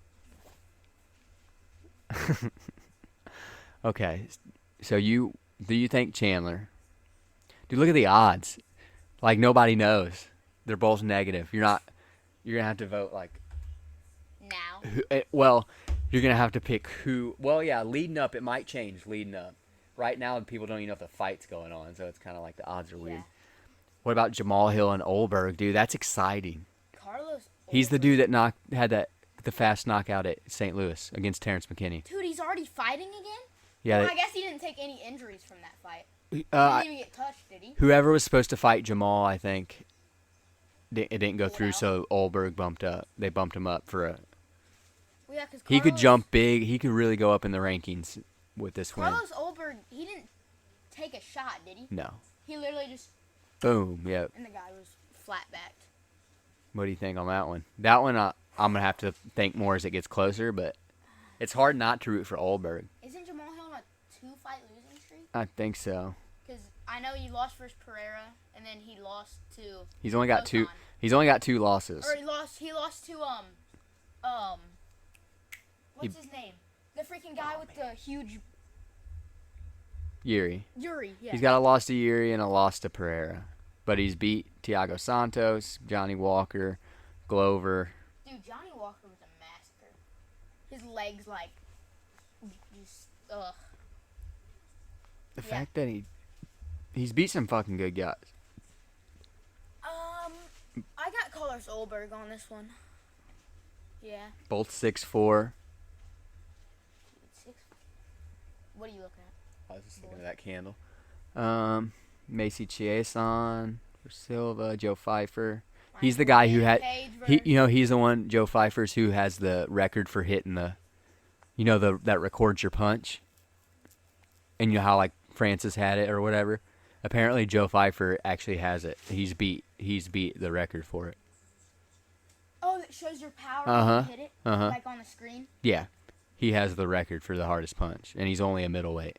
Okay, so do you think Chandler? Dude, look at the odds. Nobody knows. They're both negative. You're gonna have to vote Now. well, you're gonna have to pick who. Well, yeah, leading up, it might change. Leading up, right now, people don't even know if the fight's going on, so it's kind of the odds are weird. Yeah. What about Jamal Hill and Olberg, dude? That's exciting. Carlos. He's the dude that had the fast knockout at St. Louis against Terrence McKinney. Dude, he's already fighting again? Yeah. Well, I guess he didn't take any injuries from that fight. He Uh, didn't even get touched, did he? whoever was supposed to fight Jamal, I think, it didn't go Pulled through, out. so Olberg bumped up. They bumped him up for a. Well, yeah, 'cause He could Carlos- jump big. He could really go up in the rankings with this win. Carlos Olberg, he didn't take a shot, did he? No. He literally just, Boom. Yep. and the guy was flat backed. What do you think on that one? That one, I'm going to have to think more as it gets closer, but it's hard not to root for Olberg. Isn't Jamal Hill on a 2-fight losing streak? I think so. Because I know he lost versus Pereira, and then he lost to. He's only got two. Botan. He's only got 2 losses. Or he lost to what's his name? The freaking guy with the huge Yuri. Yuri. Yeah. He's got a loss to Yuri and a loss to Pereira. But he's beat Thiago Santos, Johnny Walker, Glover. Dude, Johnny Walker was a massacre. His legs just ugh. The Yeah. fact that he's beat some fucking good guys. I got Carlos Olberg on this one. Yeah. Both 6'4". What are you looking at? I was just looking at that candle. Macy Chiasson for Silva, Joe Pfeiffer. He's the guy who had he's the one, Joe Pfeiffer's, who has the record for hitting that records your punch. And you know how Francis had it or whatever. Apparently Joe Pfeiffer actually has it. He's beat the record for it. Oh, that shows your power when you hit it, like on the screen. Yeah, he has the record for the hardest punch, and he's only a middleweight.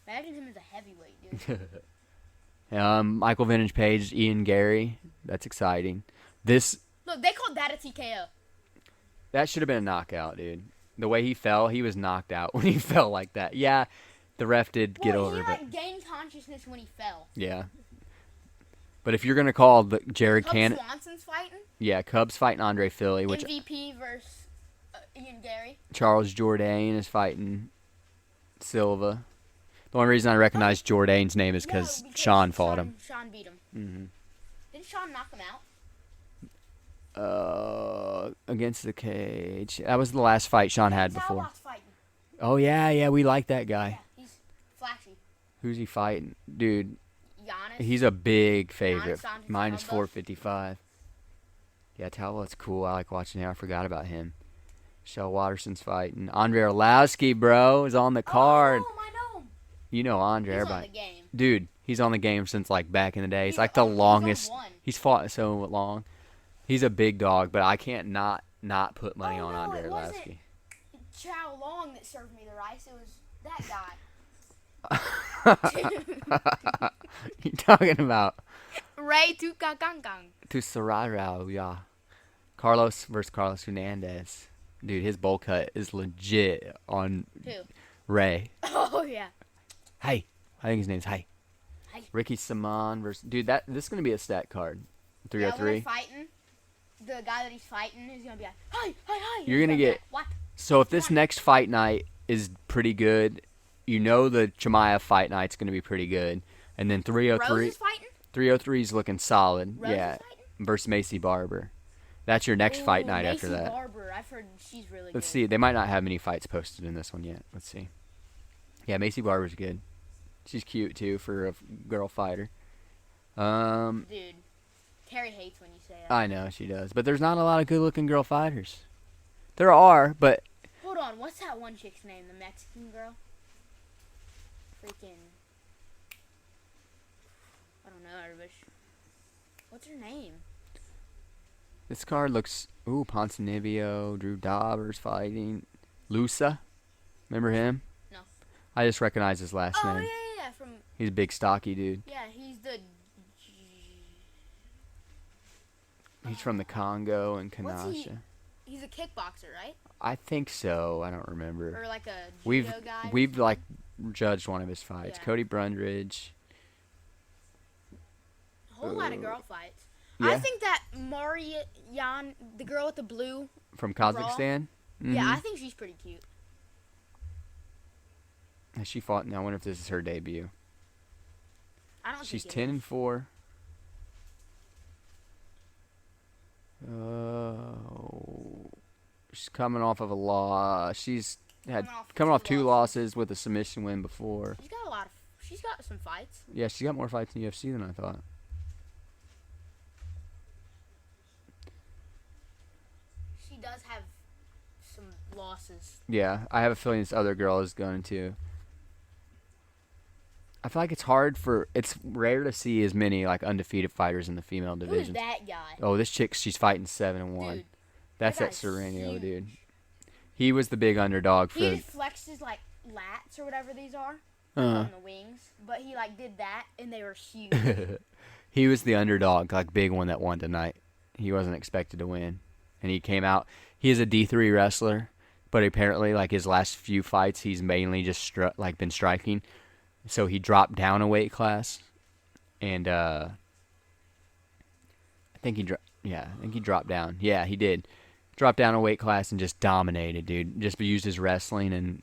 Imagine him as a heavyweight, dude. Michael Vintage Page, Ian Gary. That's exciting. Look, they called that a TKO. That should have been a knockout, dude. The way he fell, he was knocked out when he fell like that. Yeah, the ref did get over, he but gained consciousness when he fell. yeah. But if you're gonna call the Jared Cannon, Swanson's fighting. yeah, Cubs fighting Andre Philly, which MVP versus Ian Gary. Charles Jourdain is fighting Silva. The only reason I recognize Jourdain's name is because Sean fought him. Sean beat him. Mm-hmm. Didn't Sean knock him out? Against the cage. That was the last fight Sean had Who's before. Albox fighting? Oh, yeah, we like that Yeah, guy. he's flashy. Who's he fighting? Dude, Giannis. he's a big favorite. Giannis Antetokounmpo. Minus 455. Yeah, Talbot's cool. I like watching him. I forgot about him. Shell Watterson's fighting. Andre Arlovski, bro, is on the card. Oh, I know him. You know Andre. He's Everybody. on the game. Dude, he's on the game since like back in the day. He's He's like the on- he's on longest. one. He's fought so long. He's a big dog, but I can't not put money on no, Andre it wasn't Arlovski. Chow Long that served me the rice. It was that guy. You talking about Ray Tukakangkang. to Serraro, yeah. Carlos versus Carlos Hernandez. Dude, his bowl cut is legit on Who? Ray. Oh, yeah. Hey. I think his name's Hey. Hey. Ricky Simon versus... Dude, this is going to be a stat card. Yeah, when 303. they're fighting, the guy that he's fighting is going to be like, hi, hi, hi. You're gonna get- What? So if this next fight night is pretty good, you know the Chimaev fight night's going to be pretty good. And then Rose 303... is fighting? 303 is looking solid. Rose Yeah. is fighting? Versus Macy Barber. That's your next fight night Macy after that. Barber. I've heard she's really Let's good. see. They might not have many fights posted in this one yet. Let's see. Yeah, Macy Barber's good. She's cute too for a girl fighter. Dude, Terry hates when you say that. I know she does, but there's not a lot of good-looking girl fighters. There are, but Hold on, what's that one chick's name? The Mexican girl? Freaking. I don't know, Irvish. What's her name? this card looks. Ooh, Ponzinibbio, Drew Dauber's fighting. Lusa, remember him? No. I just recognize his last Oh, name. yeah. From. He's a big, stocky dude. Yeah, he's the. He's from the Congo and What's he- Kanasha. He's a kickboxer, right? I think so. I don't remember. Or like a judo We've guy? we've like judged one of his fights. Yeah. Cody Brundridge. A whole lot of girl fights. Yeah. I think that Marianne, the girl with the blue. From Kazakhstan. Yeah, Mhm. I think she's pretty cute. Has she fought? Now I wonder if this is her debut. I don't She's think 10-4. Oh, she's coming off of a loss. She's had coming off two losses with a submission win before. She's got a lot of. She's got some fights. Yeah, she's got more fights in UFC than I thought. She does have some losses. Yeah, I have a feeling this other girl is going to. I feel like it's rare to see as many like undefeated fighters in the female Who's division. that guy? Oh, this chick, she's fighting 7-1. Dude, That's that that guy's Sereno, huge. dude. He was the big underdog for. He just flexes like lats or whatever these are Uh, on the wings, but he like did that and they were huge. he was the underdog, like big one that won tonight. He wasn't expected to win, and he came out. He is a D3 wrestler, but apparently, like his last few fights, he's mainly just been striking. So he dropped down a weight class, and I think he dropped down. Yeah, he did. Dropped down a weight class and just dominated, dude. Just used his wrestling and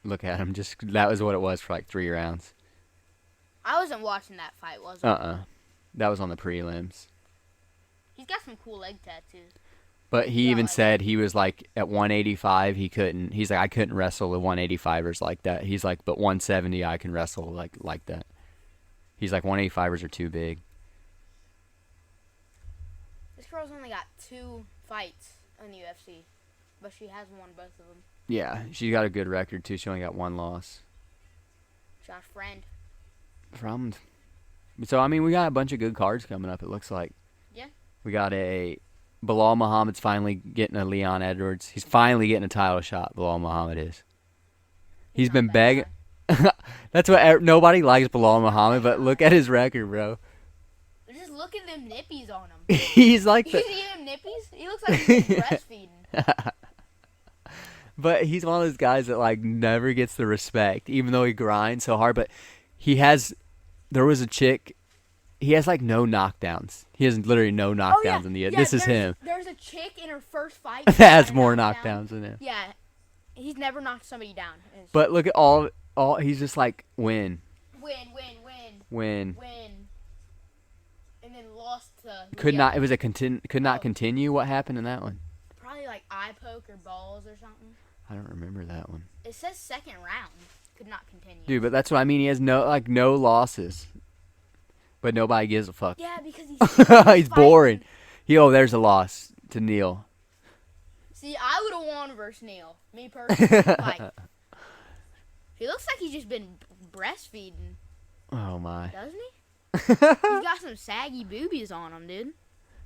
look at him. Just that was what it was for like 3 rounds. I wasn't watching that fight, was I? That was on the prelims. He's got some cool leg tattoos. But he Yeah, even like- said he was like at 185 he couldn't. He's like I couldn't wrestle with 185ers like that. He's like but 170 I can wrestle like that. He's like 185ers are too big. This girl's only got 2 fights in the UFC, but she has won both of them. Yeah, she got a good record too. She only got 1 loss. Josh Friend. So I mean we got a bunch of good cards coming up. It looks like. Yeah. We got Bilal Muhammad's finally getting a Leon Edwards. He's finally getting a title shot. Bilal Muhammad is. He's not been that begging. That's what nobody likes Bilal Muhammad, but look at his record, bro. Just look at them nippies on him. He's like You the. see them nippies? He looks like he's breastfeeding. But he's one of those guys that like never gets the respect, even though he grinds so hard. But he has. There was a chick. He has like no knockdowns. He has literally no knockdowns in the. This is him. There's a chick in her first fight That has got a more knockdown. knockdowns than him. Yeah, he's never knocked somebody down. But look at all. He's just like win, Win, win. and then lost to Could Leon. not. It was could not Oh. continue. What happened in that one? Probably like eye poke or balls or something. I don't remember that one. It says second round. Could not continue. Dude, but that's what I mean. He has no losses. But nobody gives a fuck. Yeah, because He's boring. There's a loss to Neil. See, I would have won versus Neil. Me personally. Like, he looks like he's just been breastfeeding. Oh, my. Doesn't he? He's got some saggy boobies on him, dude.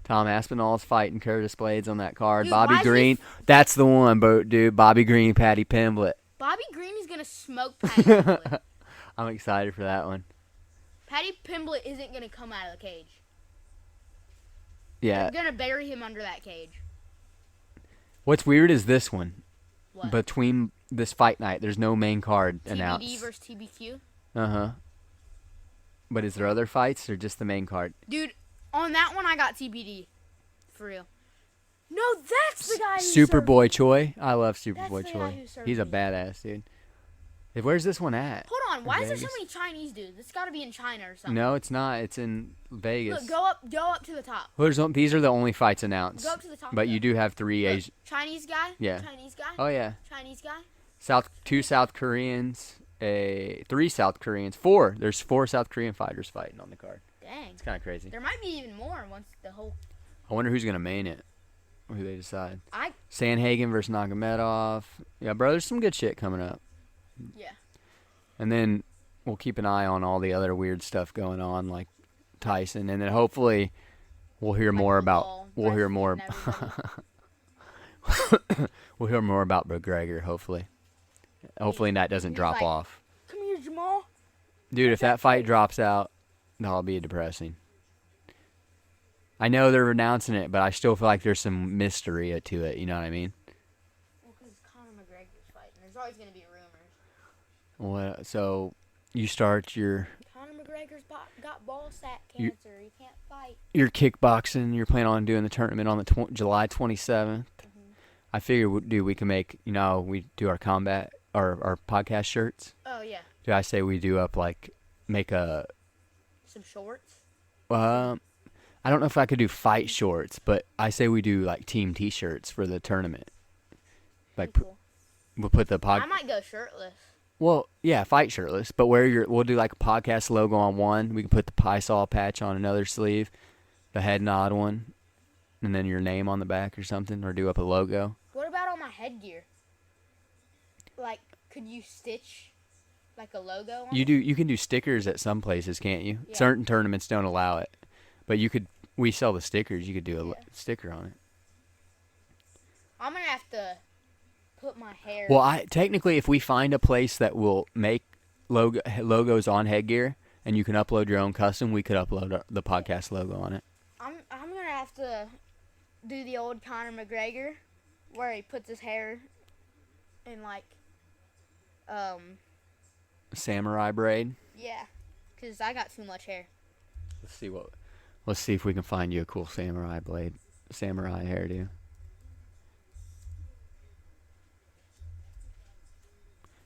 Tom Aspinall's fighting Curtis Blades on that card. Dude, Bobby Green. That's the one, dude. Bobby Green, Patty Pimblett. Bobby Green is going to smoke Patty Pimblett. I'm excited for that one. Patty Pimblett isn't going to come out of the cage. Yeah. They're going to bury him under that cage. What's weird is this one. What? Between this fight night, there's no main card announced. TBD versus TBQ? Uh-huh. But is there other fights or just the main card? Dude, on that one I got TBD. For real. No, that's the guy who Superboy Choi. I love That's Superboy the Choi. guy who served He's a me. badass, dude. Where's this one at? Hold on, why is there so Vegas? many Chinese dudes? It's got to be in China or something. No, it's not. It's in Vegas. Look, go up to the top. These are the only fights announced. Go up to the top. But you do have 3 Look, Asian. Chinese guy? Yeah. Chinese guy? Oh, yeah. Chinese guy? 2 South Koreans, 3 South Koreans, 4. There's 4 South Korean fighters fighting on the card. Dang. It's kind of crazy. There might be even more once the whole... I wonder who's going to main it. Who they decide. I... Sanhagen versus Nagomedov. Yeah, bro, there's some good shit coming up. Yeah. And then we'll keep an eye on all the other weird stuff going on, like Tyson. And then hopefully we'll hear more about... We'll hear more... We'll hear more about McGregor, hopefully. Hopefully that doesn't drop off. Come here, Jamal. Dude, if that fight drops out, that'll be depressing. I know they're announcing it, but I still feel like there's some mystery to it. You know what I mean? Well, because Conor McGregor's fighting. There's always going to be rumors. What? So you start your Conor McGregor's got ball sack cancer. He can't fight. your kickboxing. You're planning on doing the tournament on the July 27th. I figure, dude, we can make, we do our combat, our podcast shirts. Oh, yeah. Dude, I say we do up, make Some shorts? I don't know if I could do fight shorts, but I say we do, team T-shirts for the tournament. Cool. We'll put the I might go shirtless. Well, yeah, fight shirtless, but we'll do, a podcast logo on one. We can put the Pie Saw patch on another sleeve, the head nod one, and then your name on the back or something, or do up a logo. What about all my headgear? Could you stitch, a logo on it? You can do stickers at some places, can't you? Yeah. Certain tournaments don't allow it. But we sell the stickers. You could do a sticker on it. I'm going to have to put my hair... Well, technically, if we find a place that will make logos on headgear and you can upload your own custom, we could upload the podcast logo on it. I'm going to have to do the old Conor McGregor where he puts his hair in, Samurai braid. Yeah, because I got too much hair. Let's see if we can find you a cool samurai hairdo.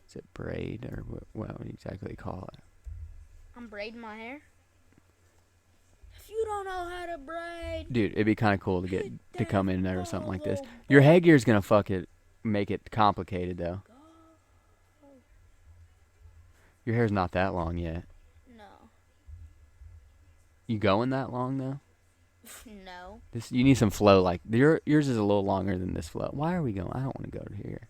Is it braid or what would you exactly call it? I'm braiding my hair. If you don't know how to braid, Dude, it'd be kind of cool to come in there with something like this. Your headgear's gonna make it complicated though. Your hair's not that long yet. no. You going that long though? No. You need some flow. Yours is a little longer than this flow. Why are we going? I don't want to go to here.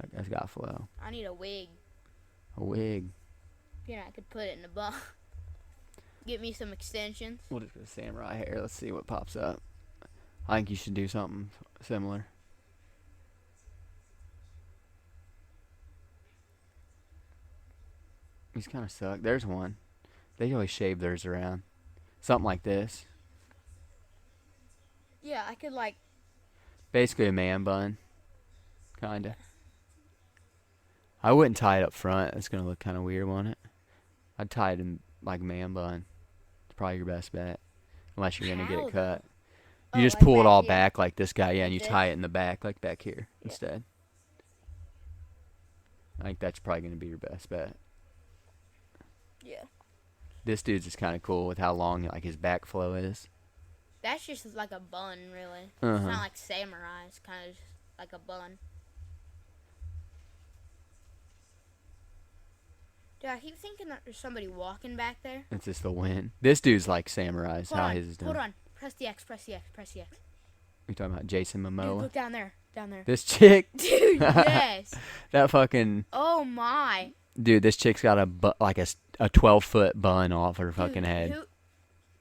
That guy's got flow. I need a wig. A wig. I could put it in a bun. Get me some extensions. We'll just go samurai hair. Let's see what pops up. I think you should do something similar. These kind of suck. There's one. They always shave theirs around. Something like this. Yeah, I could Basically a man bun. Kinda. I wouldn't tie it up front. It's gonna look kind of weird, won't it? I'd tie it in man bun. It's probably your best bet. Unless you're gonna get it cut. You just pull it all back like this guy, and you tie it in the back, like back here instead. I think that's probably gonna be your best bet. Yeah. This dude's just kind of cool with how long his back flow is. That's just like a bun, really. Uh-huh. It's not like samurai. It's kind of just like a bun. Dude, I keep thinking that there's somebody walking back there. It's just the wind. This dude's like samurais. Hold How on, his is done. hold on. Press the X, press the X, press the X. You talking about Jason Dude, Momoa? look down there. Down there. This chick. Dude, yes. That fucking. Oh, my. Dude, this chick's got a 12-foot bun off her fucking Dude, head.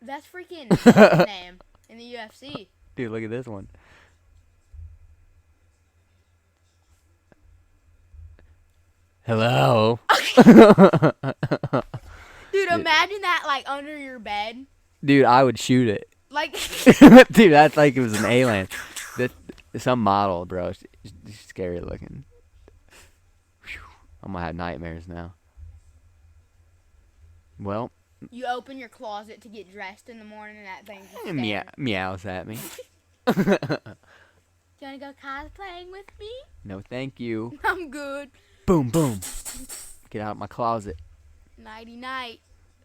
That's freaking what's his name in the UFC. Dude, look at this one. Hello. Dude, imagine that like under your bed. Dude, I would shoot it. Like Dude, that's like it was an alien. Some model, bro. She's scary looking. Whew. I'm gonna have nightmares now. Well, you open your closet to get dressed in the morning and that thing's just meows at me. You wanna go cosplaying with me? No, thank you. I'm good. Boom, boom. Get out of my closet. Nighty night.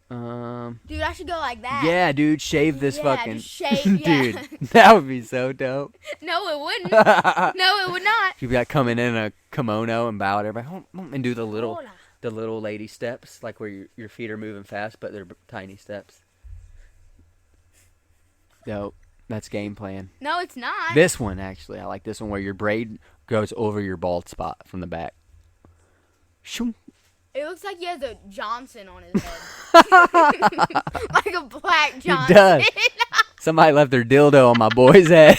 Um. Dude, I should go like that. Yeah, dude, shave this fucking. Just shave, yeah. Dude, that would be so dope. No, it wouldn't. No, it would not. You'd be like coming in a kimono and bow to everybody and do the little Hola. lady steps, like where your feet are moving fast, but they're tiny steps. Dope. That's game plan. No, it's not. This one, actually. I like this one where your braid goes over your bald spot from the back. Shoom. It looks like he has a Johnson on his head. Like a black Johnson. He does. Somebody left their dildo on my boy's head.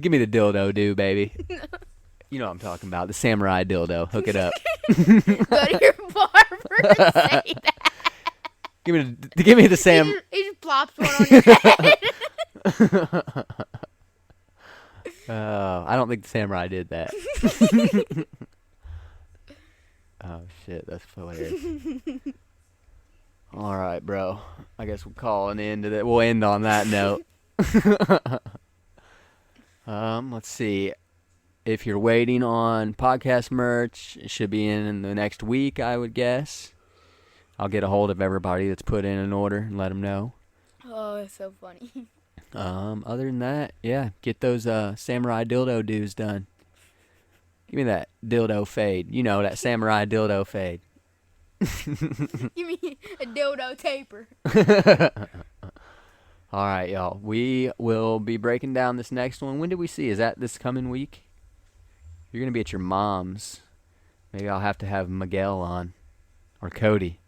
Give me the dildo, dude, baby. You know what I'm talking about. The samurai dildo. Hook it up. Go to your barber and say that. Give me the Sam. He just plops one on your head. I don't think the samurai did that. Oh shit, that's hilarious. All right, bro. I guess we'll call an end to that. We'll end on that note. Let's see. If you're waiting on podcast merch, it should be in the next week, I would guess. I'll get a hold of everybody that's put in an order and let them know. Oh, it's so funny. Other than that, yeah, get those samurai dildo dues done. Give me that dildo fade. You know, that samurai dildo fade. Give me a dildo taper. All right, y'all. We will be breaking down this next one. When do we see? Is that this coming week? You're going to be at your mom's. Maybe I'll have to have Miguel on. Or Cody.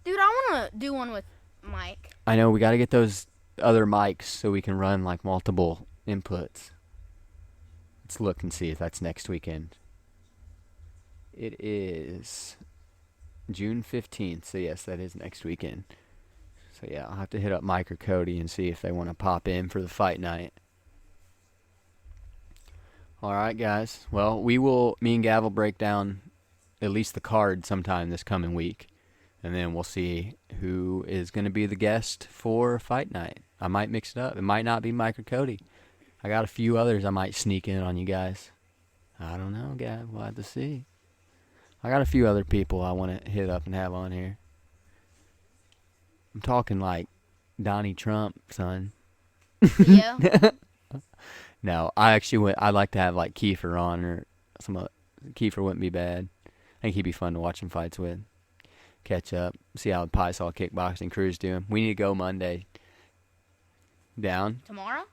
Dude, I want to do one with Mike. I know. We got to get those other mics so we can run like multiple inputs. Let's look and see if that's next weekend. It is June 15th. So, yes, that is next weekend. So, yeah, I'll have to hit up Mike or Cody and see if they want to pop in for the fight night. All right, guys. Well, me and Gav will break down at least the card sometime this coming week. And then we'll see who is going to be the guest for fight night. I might mix it up. It might not be Mike or Cody. I got a few others I might sneak in on you guys. I don't know, Gav. We'll have to see. I got a few other people I want to hit up and have on here. I'm talking like Donnie Trump, son. Yeah. No, I'd like to have like Kiefer on or some other. Kiefer wouldn't be bad. I think he'd be fun to watch some fights with. Catch up, see how the Pie Saw kickboxing crew's doing. We need to go Monday. Down? Tomorrow?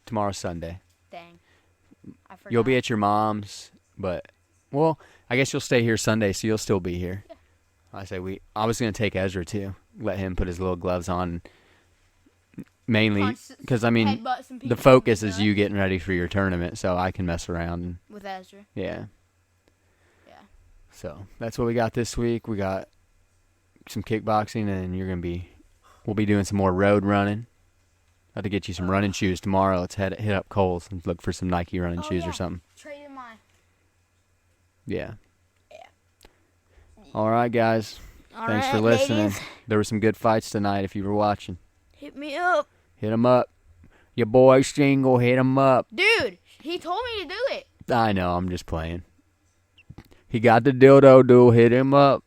Tomorrow's Sunday. Dang. I forgot. You'll be at your mom's, but, well, I guess you'll stay here Sunday, so you'll still be here. Yeah. I was going to take Ezra too. Let him put his little gloves on. Mainly, because, I mean, the focus is you getting ready for your tournament, so I can mess around. With Ezra. Yeah. Yeah. So, that's what we got this week. We got some kickboxing, and we'll be doing some more road running. Have to get you some running shoes tomorrow. Let's hit up Kohl's and look for some Nike running shoes or something. Traded mine. Yeah. Yeah. All right, guys. Thanks for listening. Ladies. There were some good fights tonight if you were watching. Hit me up. Hit 'em up. Your boy Shingle, hit 'em up. Dude, he told me to do it. I know, I'm just playing. He got the dildo, dude. Hit him up.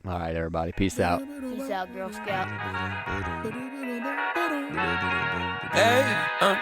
All right, everybody. Peace out. Peace out, Girl Scout. Hey,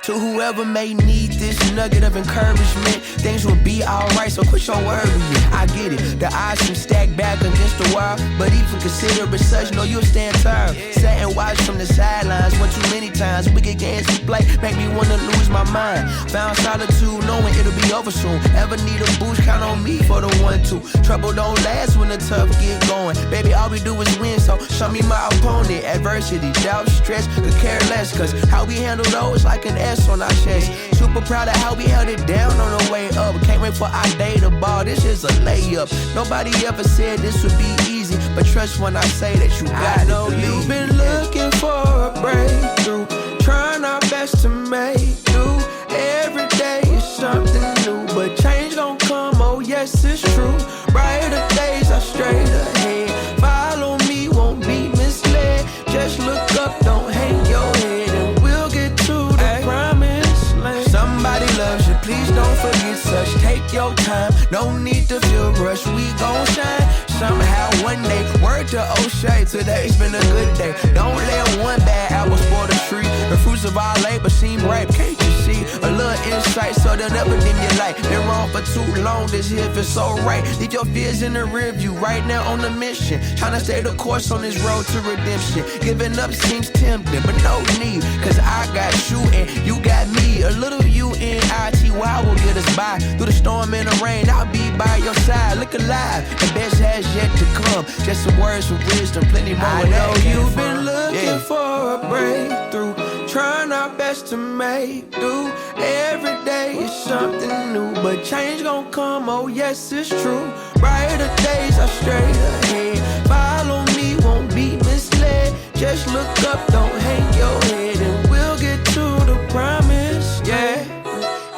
To whoever may need this nugget of encouragement, things will be alright, so quit your worrying. I get it, the odds seem stacked back against the wall, but even consider it such, know you'll stand tall. Sat and watched from the sidelines one too many times. Wicked games we play make me wanna lose my mind. Found solitude knowing it'll be over soon. Ever need a boost, count on me for the 1-2. Trouble don't last when the tough get going. Baby, all we do is win, so show me my opponent. Adversity, doubt, stress, could care less, cause how we handle those like an S on our chest. Super proud of how we held it down on the way up. Can't wait for our day to ball, this is a layup. Nobody ever said this would be easy, but trust when I say that you got it. I know you've been looking for a breakthrough, trying our best to make do. Every day is something new, but change gon' come, oh yes it's true. Brighter days are straight ahead. Follow me, won't be misled. Just look up, don't hang your head, and we'll get to the promised land. Somebody loves you, please don't forget such. Take your time, no need to feel rushed. We gon' shine somehow one day. Word to O'Shea, today's been a good day. Don't let one bad apple spoil the tree. The fruits of our labor seem ripe, can't you see? A little insight so they'll never dim your light. Been wrong for too long, this here feels so right. Leave your fears in the rear view, right now on the mission. Tryna stay the course on this road to redemption. Giving up seems tempting, but no need, cause I got you and you got me. A little UNITY will get us by. Through the storm and the rain, I'll be by your side. Look alive, the best has yet to come. Just some words of wisdom, plenty more. I know you've been looking for a breakthrough, trying our best to make do. Every day is something new, but change gon' come, oh yes it's true. Brighter days are straight ahead. Follow me, won't be misled. Just look up, don't hang your head, and we'll get to the promise, yeah.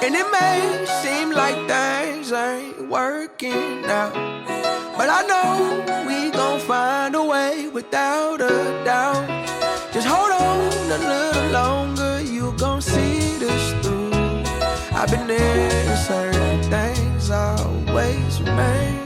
And it may seem like things ain't working out, but I know we gon' find a way without a doubt. Just hold on a little longer, you gon' see this through. I've been there, certain things always remain.